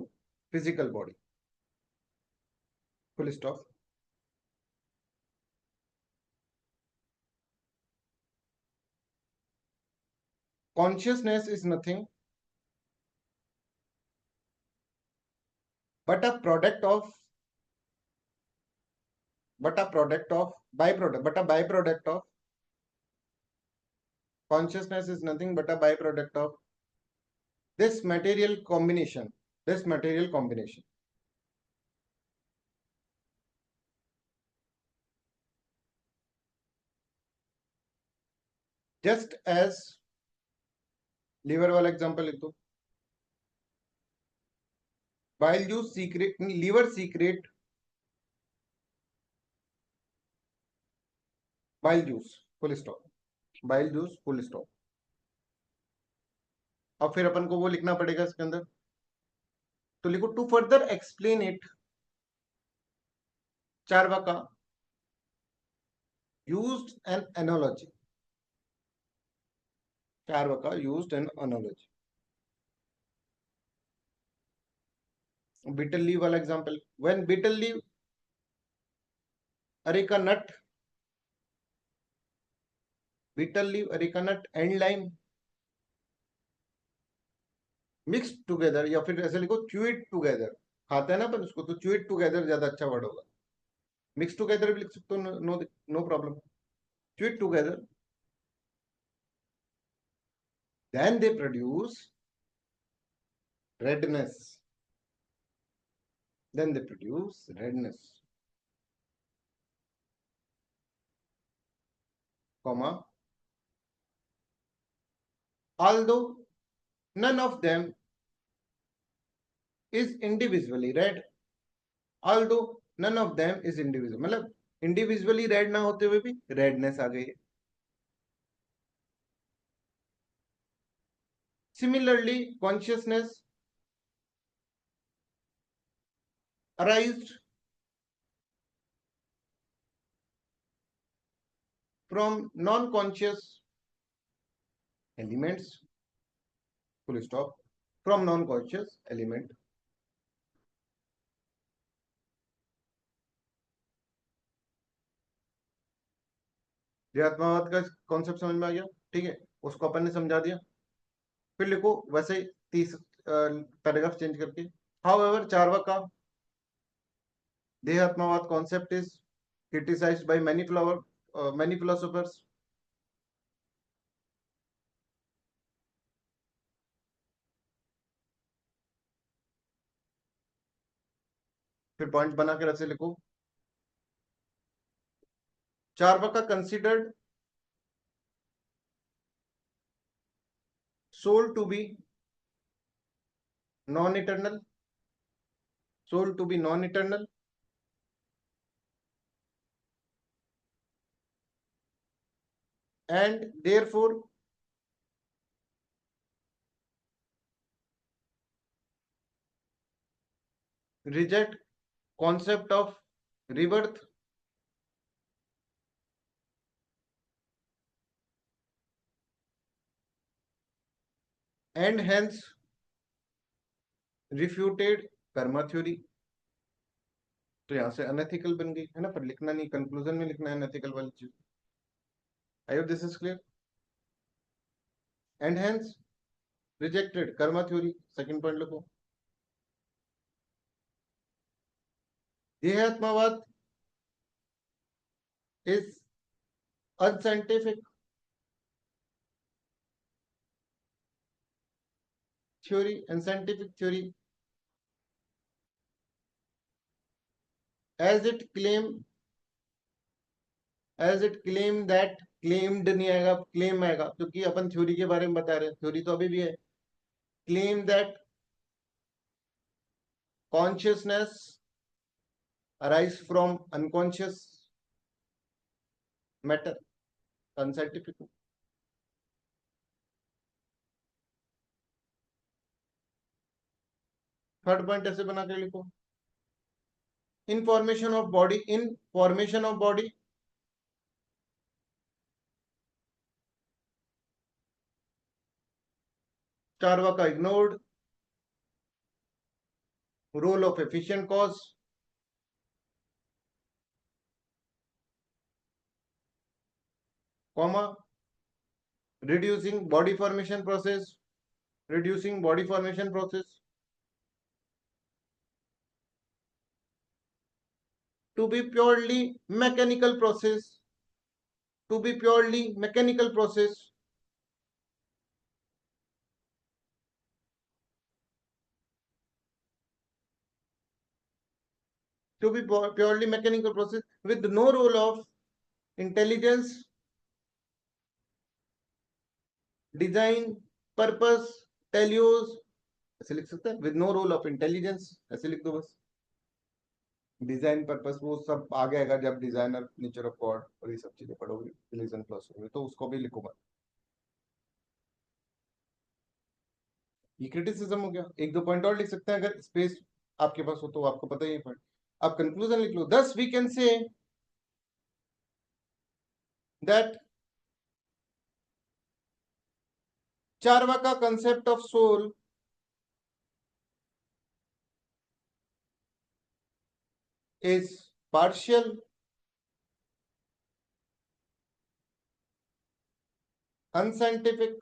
physical body, full stop। Consciousness is nothing but a product of, but a product of byproduct, but a byproduct of, consciousness is nothing but a byproduct of this material combination, this material combination। Just as, liver वाला एग्जांपल लिख दो, bile juice secret, liver secret bile juice, full stop, bile juice, full stop. अब फिर अपन को वो लिखना पड़ेगा इसके अंदर, तो लिखो to further explain it Charvaka used an analogy, Charvaka used an analogy. Betel leave वाला example, when betel leave areca nut, betel leave areca nut and lime mix together, या फिर ऐसे लिखो च्यू इट टुगेदर, खाते हैं ना अपन उसको, तो च्यू इट टुगेदर ज्यादा अच्छा वर्ड होगा। मिक्स टुगेदर भी लिख सकते हो, no no problem, chew it together, then they produce redness, then they produce redness, comma, although none of them is individually red, although none of them is individual, मतलब इंडिविजुअली रेड ना होते हुए भी रेडनेस आ गई है. Similarly, consciousness arised from non-conscious elements, full stop, from non-conscious element. देहात्मवाद का कॉन्सेप्ट समझ में आ गया, ठीक है, उसको अपन ने समझा दिया. फिर लिखो वैसे ही 30 पैराग्राफ चेंज करके. However Charvaka dehatmavada concept is criticized by many philosophers. फिर पॉइंट बना के ऐसे लिखो. Charvaka considered soul to be non-eternal, and therefore reject concept of rebirth and hence refuted karma theory. तो यहां से अनएथिकल बन गई है ना, पर लिखना नहीं, कंक्लूजन में लिखना है अनएथिकल वाली चीज. आई hope this is clear. And hence rejected Karma theory, second point लिखो. देहात्मवाद is unscientific theory and scientific theory as it claim that claimed नहीं आएगा, claim आएगा, क्योंकि अपन थ्योरी के बारे में बता रहे हैं, थ्योरी तो अभी भी है. claim that consciousness arise from unconscious matter, unscientific. Third point ऐसे बना के लिखो. in formation of body Charvaka ignored role of efficient cause, comma, reducing body formation process to be purely mechanical process, to be purely mechanical process with no role of intelligence, design, purpose, telos. ऐसे लिख सकते हैं, with no role of intelligence, ऐसे लिख दो बस. डिजाइन पर्पस वो सब आगे आएगा जब डिजाइनर, नेचर ऑफ गॉड और ये सब चीजें पढ़ोगे रिलीजन फिलॉसफी में, तो उसको भी लिखूंगा. ये क्रिटिसिज्म हो गया. एक दो पॉइंट और लिख सकते हैं अगर स्पेस आपके पास हो तो, आपको पता ही है पॉइंट. आप कंक्लूजन लिख लो. thus we can say that Charvaka concept of soul is partial, unscientific,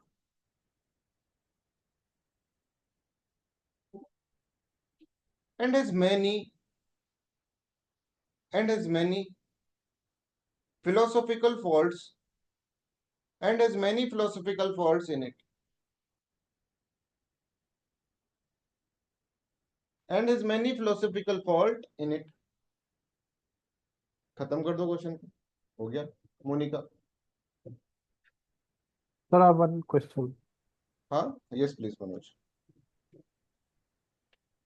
and has many philosophical faults in it. खत्म कर दो क्वेश्चन को. हो गया. Monika. Sir, I have one question. हाँ, yes please Manoj.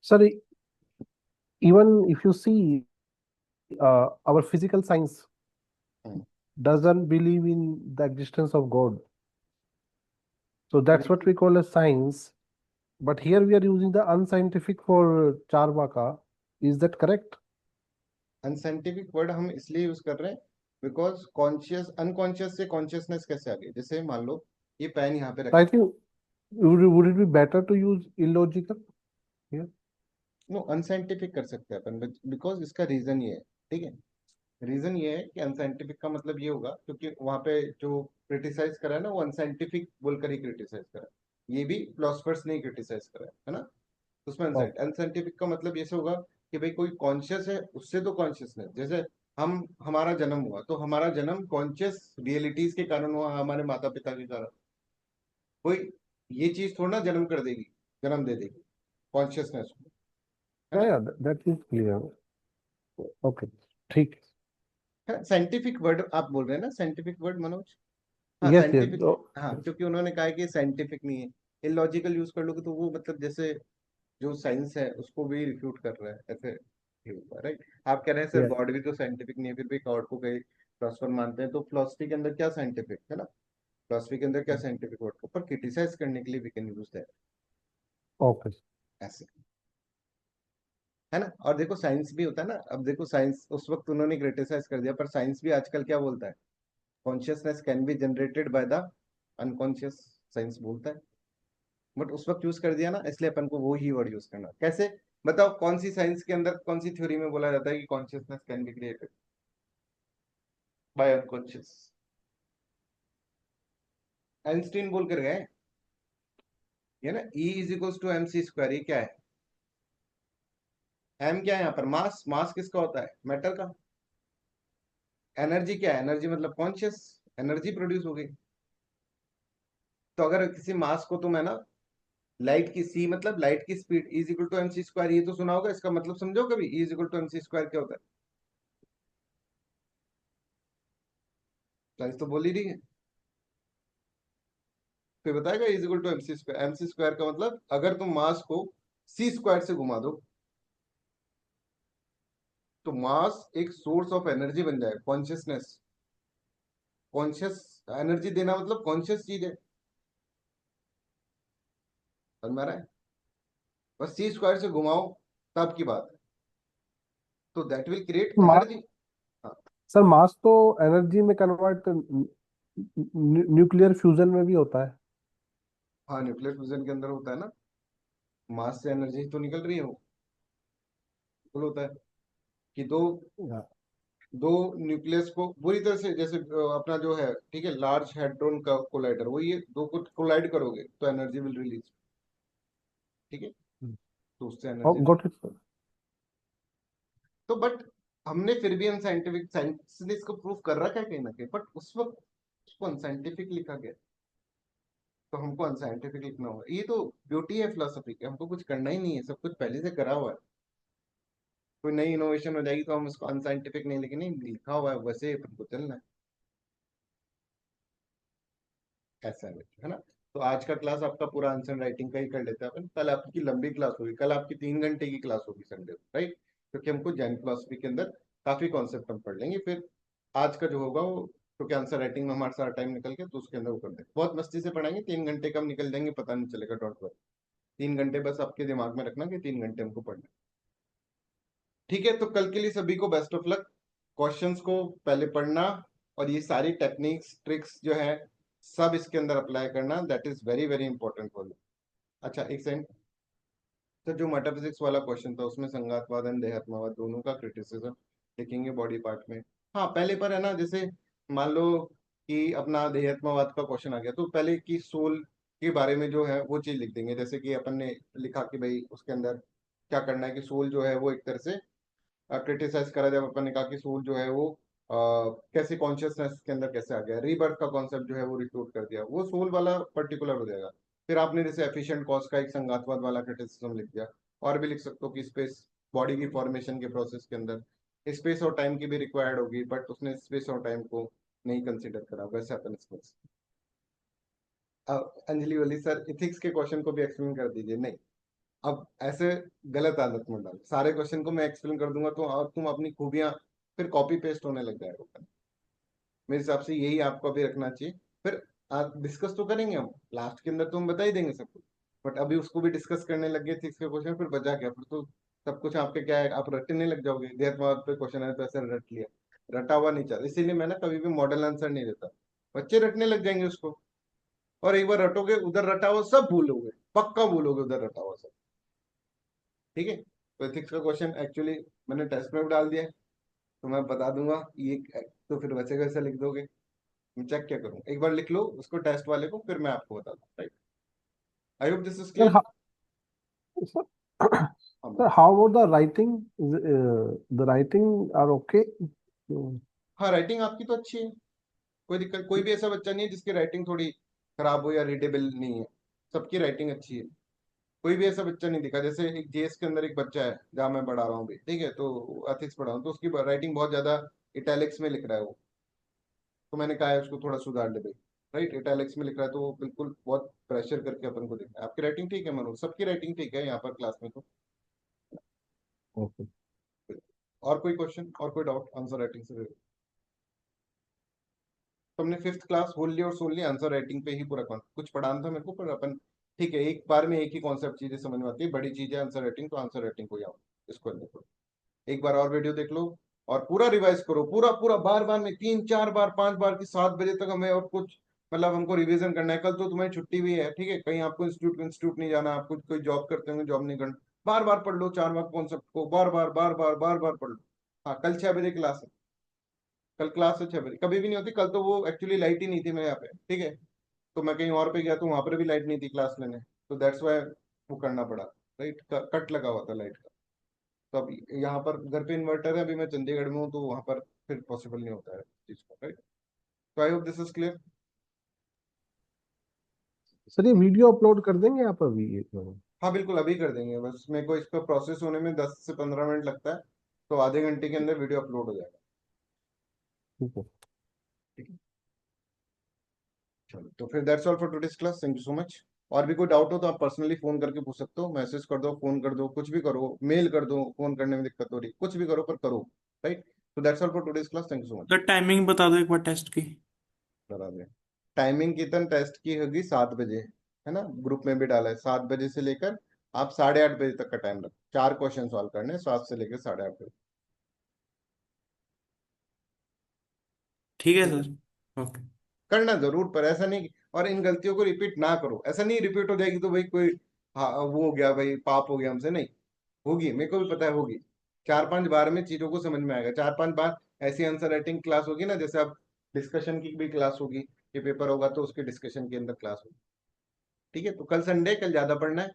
Sir, even if you see our physical science Hmm. doesn't believe in the existence of God. So that's what we call as science. But here we are using the unscientific for Charvaka. Is that correct? Unscientific word हम इसलिए यूज कर रहे हैं बिकॉज कॉन्शियस अनकॉन्शियस से कॉन्शियसनेस कैसे आ गई, जैसे मान लो ये पेन यहाँ पे So I रखा, think would it be better to use illogical here? No unscientific कर सकते हैं अपन, बिकॉज इसका रीजन ये है, ठीक है। रीजन ये है कि अनसाइंटिफिक का मतलब ये होगा क्योंकि वहां पे जो क्रिटिसाइज करा है ना वो अनसाइंटिफिक बोलकर ही क्रिटिसाइज करा है, ये भी फिलोसफर्स ने क्रिटिसाइज करा है ना। तो उसमें Oh, अनसाइंटिफिक का मतलब ये से होगा कि भाई कोई कॉन्शियस है उससे तो कॉन्शियसनेस, जैसे हम हमारा जन्म हुआ तो हमारा जन्म कॉन्शियस रियलिटीज के कारण हुआ, हमारे माता पिता के कारण। कोई ये चीज थोड़ा ना जन्म कर देगी, जन्म दे देगी कॉन्शियसनेस को, है yeah, ना। yeah, that is clear. Okay, ठीक. साइंटिफिक वर्ड आप बोल रहे हैं ना, साइंटिफिक वर्ड मनोज। हाँ Yes, yes. साइंटिफिक, Oh, हाँ क्योंकि उन्होंने कहा है कि साइंटिफिक नहीं है, इलॉजिकल यूज कर लोगे तो वो मतलब जैसे जो साइंस है उसको भी रिफ्यूट कर रहा है, ऐसे ही होगा, राइट। आप कह रहे हैं सर yeah. गॉड भी तो साइंटिफिक नहीं है, फिर भी गॉड को कई फिलोसफर मानते हैं, तो फिलोसफी के अंदर क्या साइंटिफिक है ना, फिलोसफी के अंदर क्या साइंटिफिक वर्ड को पर क्रिटिसाइज करने के लिए we can use that, Okay. ऐसे, है ना। और देखो साइंस भी होता है ना, अब देखो साइंस उस वक्त उन्होंने क्रिटिसाइज कर दिया, पर साइंस भी आजकल क्या बोलता है, consciousness can be generated by the unconscious, science बोलता है। बट उस वक्त यूज कर दिया ना, इसलिए अपन को वो ही वर्ड यूज करना। कैसे बताओ, कौन सी साइंस के अंदर कौन सी थ्योरी में बोला जाता है कि consciousness can be created by unconscious? Einstein बोल कर गए, ये ना E is equal to M C square, ये क्या है, एम क्या है यहाँ पर, मास, मास किसका होता है, मैटर का। एनर्जी क्या है, एनर्जी मतलब कॉन्शियस, एनर्जी प्रोड्यूस हो गई। तो अगर किसी मास को तुम है ना, लाइट की सी मतलब लाइट की speed is equal to M C square, ये तो सुना होगा, इसका मतलब समझो कभी E is equal to M C square क्या होता है, साइंस तो बोल ही रही है। फिर बताएगा is equal to M C square, M C square का मतलब अगर तुम मास को सी स्क्वायर से घुमा दो तो मास एक सोर्स ऑफ एनर्जी बन जाए, कॉन्शियसनेस, कॉन्शियस एनर्जी देना मतलब कॉन्शियस चीज है, समझ में आ रहा है। बस सी स्क्वायर से घुमाओ तब की बात है, तो that will create mass, energy. हाँ, सर मास तो एनर्जी में कन्वर्ट न्यूक्लियर फ्यूजन में भी होता है. हाँ न्यूक्लियर फ्यूजन के अंदर होता है ना, मास से एनर्जी तो निकल रही है, वो बिल्कुल होता है कि दो Yeah. दो न्यूक्लियस को पूरी तरह से जैसे अपना जो है, ठीक है, लार्ज हेड्रोन का कोलाइडर, वो ये दो को कोलाइड करोगे तो एनर्जी विल रिलीज, ठीक है, तो उससे Oh, energy. got it, sir. तो बट हमने फिर भी अनसाइंटिफिक, साइंस ने इसको प्रूव कर रखा है कहीं ना कहीं, बट उस वक्त उसको अनसाइंटिफिक लिखा गया, तो हमको अनसाइंटिफिक लिखना होगा। ये तो ब्यूटी है फिलोसफी की, हमको कुछ करना ही नहीं है, सब कुछ पहले से करा हुआ है। कोई नई इनोवेशन हो जाएगी तो हम उसको अनसाइंटिफिक नहीं लिखेंगे, नहीं लिखा हुआ है वैसे ही अपन को चलना है, ऐसा है ना। तो आज का क्लास आपका पूरा आंसर राइटिंग का ही कर लेते हैं अपन, कल आपकी लंबी क्लास होगी, कल आपकी 3 घंटे की क्लास होगी संडे को, राइट, क्योंकि हमको जैन फिलोसफी के अंदर काफी कॉन्सेप्ट हम पढ़ लेंगे। फिर आज का जो होगा वो, क्योंकि आंसर राइटिंग में हमारा सारा टाइम निकल गया, तो उसके अंदर वो कर देंगे, बहुत मस्ती से पढ़ाएंगे, 3 घंटे कब निकल जाएंगे पता नहीं चलेगा, डोंट वरी। 3 घंटे बस आपके दिमाग में रखना कि 3 घंटे हमको पढ़ना है। ठीक है, तो कल के लिए सभी को बेस्ट ऑफ लक। क्वेश्चंस को पहले पढ़ना और ये सारी टेक्निक्स ट्रिक्स जो है सब इसके अंदर अप्लाई करना, that is very very important for you. अच्छा एक सेकंड, तो जो मेटाफिजिक्स वाला क्वेश्चन था उसमें संगातवाद एंड देहात्मवाद दोनों का क्रिटिसिज्म लिखेंगे बॉडी पार्ट में। हाँ पहले पर है ना, जैसे मान लो कि अपना देहात्मवाद का क्वेश्चन आ गया तो पहले की सोल के बारे में जो है वो चीज लिख देंगे, जैसे कि अपन ने लिखा कि भाई उसके अंदर क्या करना है कि सोल जो है वो एक तरह से क्रिटिसाइज करा, जब अपन ने कहा कि सोल जो है वो कैसे कॉन्शियसनेस के अंदर कैसे आ गया, रीबर्थ का कॉन्सेप्ट जो है वो रिफ्यूट कर दिया, वो सोल वाला पर्टिकुलर हो जाएगा। फिर आपने जैसे एफिशिएंट कॉज का एक संगातवाद वाला क्रिटिसिज्म लिख दिया, और भी लिख सकते हो कि स्पेस बॉडी की फॉर्मेशन के प्रोसेस के अंदर स्पेस और टाइम की भी रिक्वायर्ड होगी, बट उसने स्पेस और टाइम को नहीं कंसिडर करा, वैसे अपन इसको। अंजलि बोली सर इथिक्स के क्वेश्चन को भी एक्सप्लेन कर दीजिए, नहीं अब ऐसे गलत आदत में डाल, सारे क्वेश्चन को मैं एक्सप्लेन कर दूंगा तो अब तुम अपनी खूबियां फिर कॉपी पेस्ट होने लग जाएगा। मेरे हिसाब से यही आपको अभी रखना चाहिए। फिर आप डिस्कस तो करेंगे, हम लास्ट के अंदर तो हम बता ही देंगे सब कुछ, बट अभी उसको भी डिस्कस करने लग गए थे इसके क्वेश्चन, फिर बचा क्या, फिर तो सब कुछ आपके क्या है, आप रटने लग जाओगे। देर बाद पे क्वेश्चन है तो ऐसे रट लिया, रटा हुआ नहीं चाहता, इसीलिए मैं ना कभी भी मॉडल आंसर नहीं देता, बच्चे रटने लग जाएंगे उसको, और एक बार रटोगे उधर रटा हुआ सब भूलोगे, पक्का भूलोगे उधर रटा हुआ सब। ठीक है, तो एथिक्स का क्वेश्चन एक्चुअली मैंने टेस्ट में भी डाल दिया है, तो मैं बता दूंगा ये, तो फिर वैसे वैसे लिख दोगे, मैं चेक क्या करूँ, एक बार लिख लो उसको टेस्ट वाले को, फिर मैं आपको बता दूँ। Right, I hope this is Sir, clear. sir, sir, how about the writing? The writing are okay? Mm. हाँ, राइटिंग आपकी तो अच्छी है, कोई दिक्कत, कोई भी ऐसा बच्चा नहीं है जिसकी राइटिंग थोड़ी खराब हो या रीडेबल नहीं है, सबकी राइटिंग अच्छी है। कोई भी ऐसा बच्चा नहीं दिखा, जैसे एक जीएस के अंदर एक बच्चा है जहाँ मैं पढ़ा रहा हूँ भी, ठीक है, तो एथिक्स पढ़ा हूँ, तो उसकी राइटिंग बहुत ज्यादा इटैलिक्स में लिख रहा है वो, तो मैंने कहा है उसको थोड़ा सुधार ले भाई। राइट, इटैलिक्स में लिख रहा है तो वो बिल्कुल बहुत प्रेशर करके अपन को दिख रहा है। आपकी राइटिंग ठीक है मनोज, सबकी राइटिंग ठीक है यहाँ पर क्लास में तो। Okay. और कोई क्वेश्चन और कोई डाउट आंसर राइटिंग से related? तो हमने फिफ्थ क्लास होल लिया और सोल लिया आंसर राइटिंग पे ही पूरा कुछ पढ़ाना था मेरे को, पर अपन ठीक है, एक बार में एक ही कॉन्सेप्ट चीजें समझ में आती है, बड़ी चीज है आंसर राइटिंग, तो आंसर राइटिंग को जाओ, इसको देखो, एक बार और वीडियो देख लो और पूरा रिवाइज करो, पूरा पूरा बार बार में 3 4 बार 5 बार की 7 बजे तक हमें, और कुछ मतलब हमको रिवीजन करना है। कल तो तुम्हारी छुट्टी भी है, ठीक है, कहीं आपको इंस्टीट्यूट नहीं जाना, आपको कोई जॉब करते होंगे, जॉब नहीं करना, बार बार पढ़ लो 4 बार कॉन्सेप्ट को, बार बार बार बार बार बार पढ़ लो। हाँ, कल 6 बजे क्लास है, कल क्लास है 6 बजे, कभी भी नहीं होती, कल तो वो एक्चुअली लाइट ही नहीं थी मेरे यहाँ पे, ठीक है, तो मैं कहीं और पे गया तो वहां पर भी लाइट नहीं थी क्लास लेने, तो दैट्स वाई वो करना पड़ा। राइट, कट लगा हुआ था लाइट का, तो अब यहाँ पर घर पे इन्वर्टर है, अभी मैं चंडीगढ़ में हूँ, तो वहां पर फिर पॉसिबल नहीं होता है चीज को। राइट, तो I hope this is clear. Sir ये वीडियो अपलोड कर देंगे आप अभी हाँ बिल्कुल, अभी कर देंगे, बस मेरे को इसका प्रोसेस होने में 10 से 15 मिनट लगता है, तो आधे घंटे के अंदर वीडियो अपलोड हो जाएगा। ठीक है। ठीक है, चलो, तो फिर that's all for today's class, thank you so much. और भी कोई डाउट हो तो आप पर्सनली फोन करके पूछ सकते हो, मैसेज कर दो, फोन कर दो, कुछ भी करो, मेल कर दो, फोन करने में दिक्कत हो रही, कुछ भी करो पर करो। राइट, तो that's all for today's class, thank you so much. Sir timing बता दो एक बार टेस्ट की। बता दें, टाइमिंग कितन टेस्ट की होगी 7 बजे, है ना, ग्रुप में भी डाला है, 7 बजे से लेकर आप 8:30 बजे तक का टाइम रखो, 4 क्वेश्चन सॉल्व करने, 7 से लेकर 8:30 बजे। ठीक है ठीक है, सर, ओके। करना जरूर, पर ऐसा नहीं और इन गलतियों को रिपीट ना करो, ऐसा नहीं रिपीट हो जाएगी तो भाई कोई, हाँ वो हो गया भाई, पाप हो गया हमसे, नहीं होगी, मेरे को भी पता है होगी, 4 5 बार में चीजों को समझ में आएगा, 4 5 बार ऐसी आंसर राइटिंग क्लास होगी ना, जैसे अब डिस्कशन की भी क्लास होगी, ये पेपर होगा तो उसके डिस्कशन के अंदर क्लास होगी। ठीक है, तो कल संडे, कल ज्यादा पढ़ना है।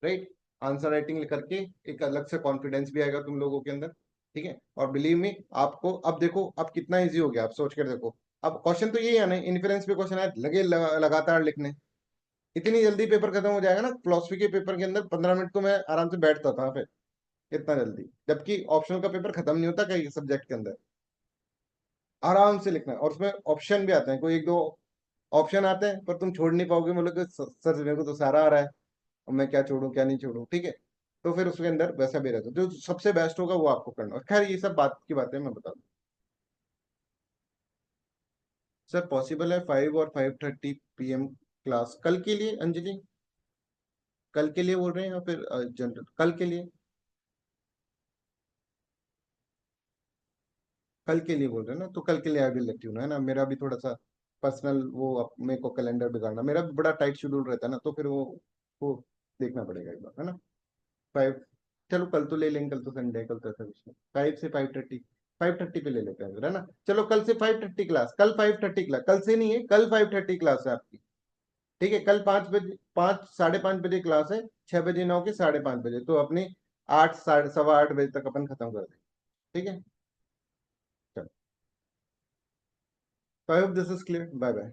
राइट, आंसर राइटिंग करके एक अलग से कॉन्फिडेंस भी आएगा तुम लोगों के अंदर। ठीक है, और बिलीव मी आपको, अब देखो अब कितना इजी हो गया, आप सोच कर देखो, अब क्वेश्चन तो यही है ना, इन्फ्लुएंस पे क्वेश्चन है, लगे लगातार लिखने, इतनी जल्दी पेपर खत्म हो जाएगा ना, फिलोसफी के पेपर के अंदर 15 मिनट तो मैं आराम से बैठता था फिर, इतना जल्दी, जबकि ऑप्शनल का पेपर खत्म नहीं होता कई सब्जेक्ट के अंदर, आराम से लिखना है, और उसमें ऑप्शन भी आते हैं, कोई एक दो ऑप्शन आते हैं पर तुम छोड़ नहीं पाओगे, मतलब कि सर मेरे को तो सारा आ रहा है, और मैं क्या छोड़ूं क्या नहीं छोड़ूं। ठीक है, तो फिर उसके अंदर वैसा भी रहता है, जो सबसे बेस्ट होगा वो आपको करना, और खैर ये सब बात की बातें मैं बता दूं। सर पॉसिबल है 5 और 5:30 PM क्लास कल के लिए, अंजलि कल के लिए बोल रहे हैं या फिर जनरल, कल के लिए, कल के लिए बोल रहे हैं ना, तो कल के लिए आई विल लेट यू नो, है ना, मेरा भी थोड़ा सा पर्सनल वो मेरे को कैलेंडर बिगाड़ना, मेरा भी बड़ा टाइट शेड्यूल रहता है ना, तो फिर वो देखना पड़ेगा एक बार, है ना। 5, चलो कल तो ले लेंगे, कल तो संडे, कल तो ऐसा कुछ नहीं, 5 से 5:30, 5:30 पे ले लेते हैं फिर, है ना। चलो कल से 5:30 क्लास, कल 5:30 क्लास, कल से नहीं है, कल 5:30 क्लास है आपकी। ठीक है, कल 5 बजे, 5 साढ़े 5 बजे क्लास है, 6 बजे 9 के 5:30 बजे, तो अपनी 8 साढ़े 8:15 बजे तक अपन खत्म कर देंगे। ठीक है, चलो, I hope this is clear, bye bye.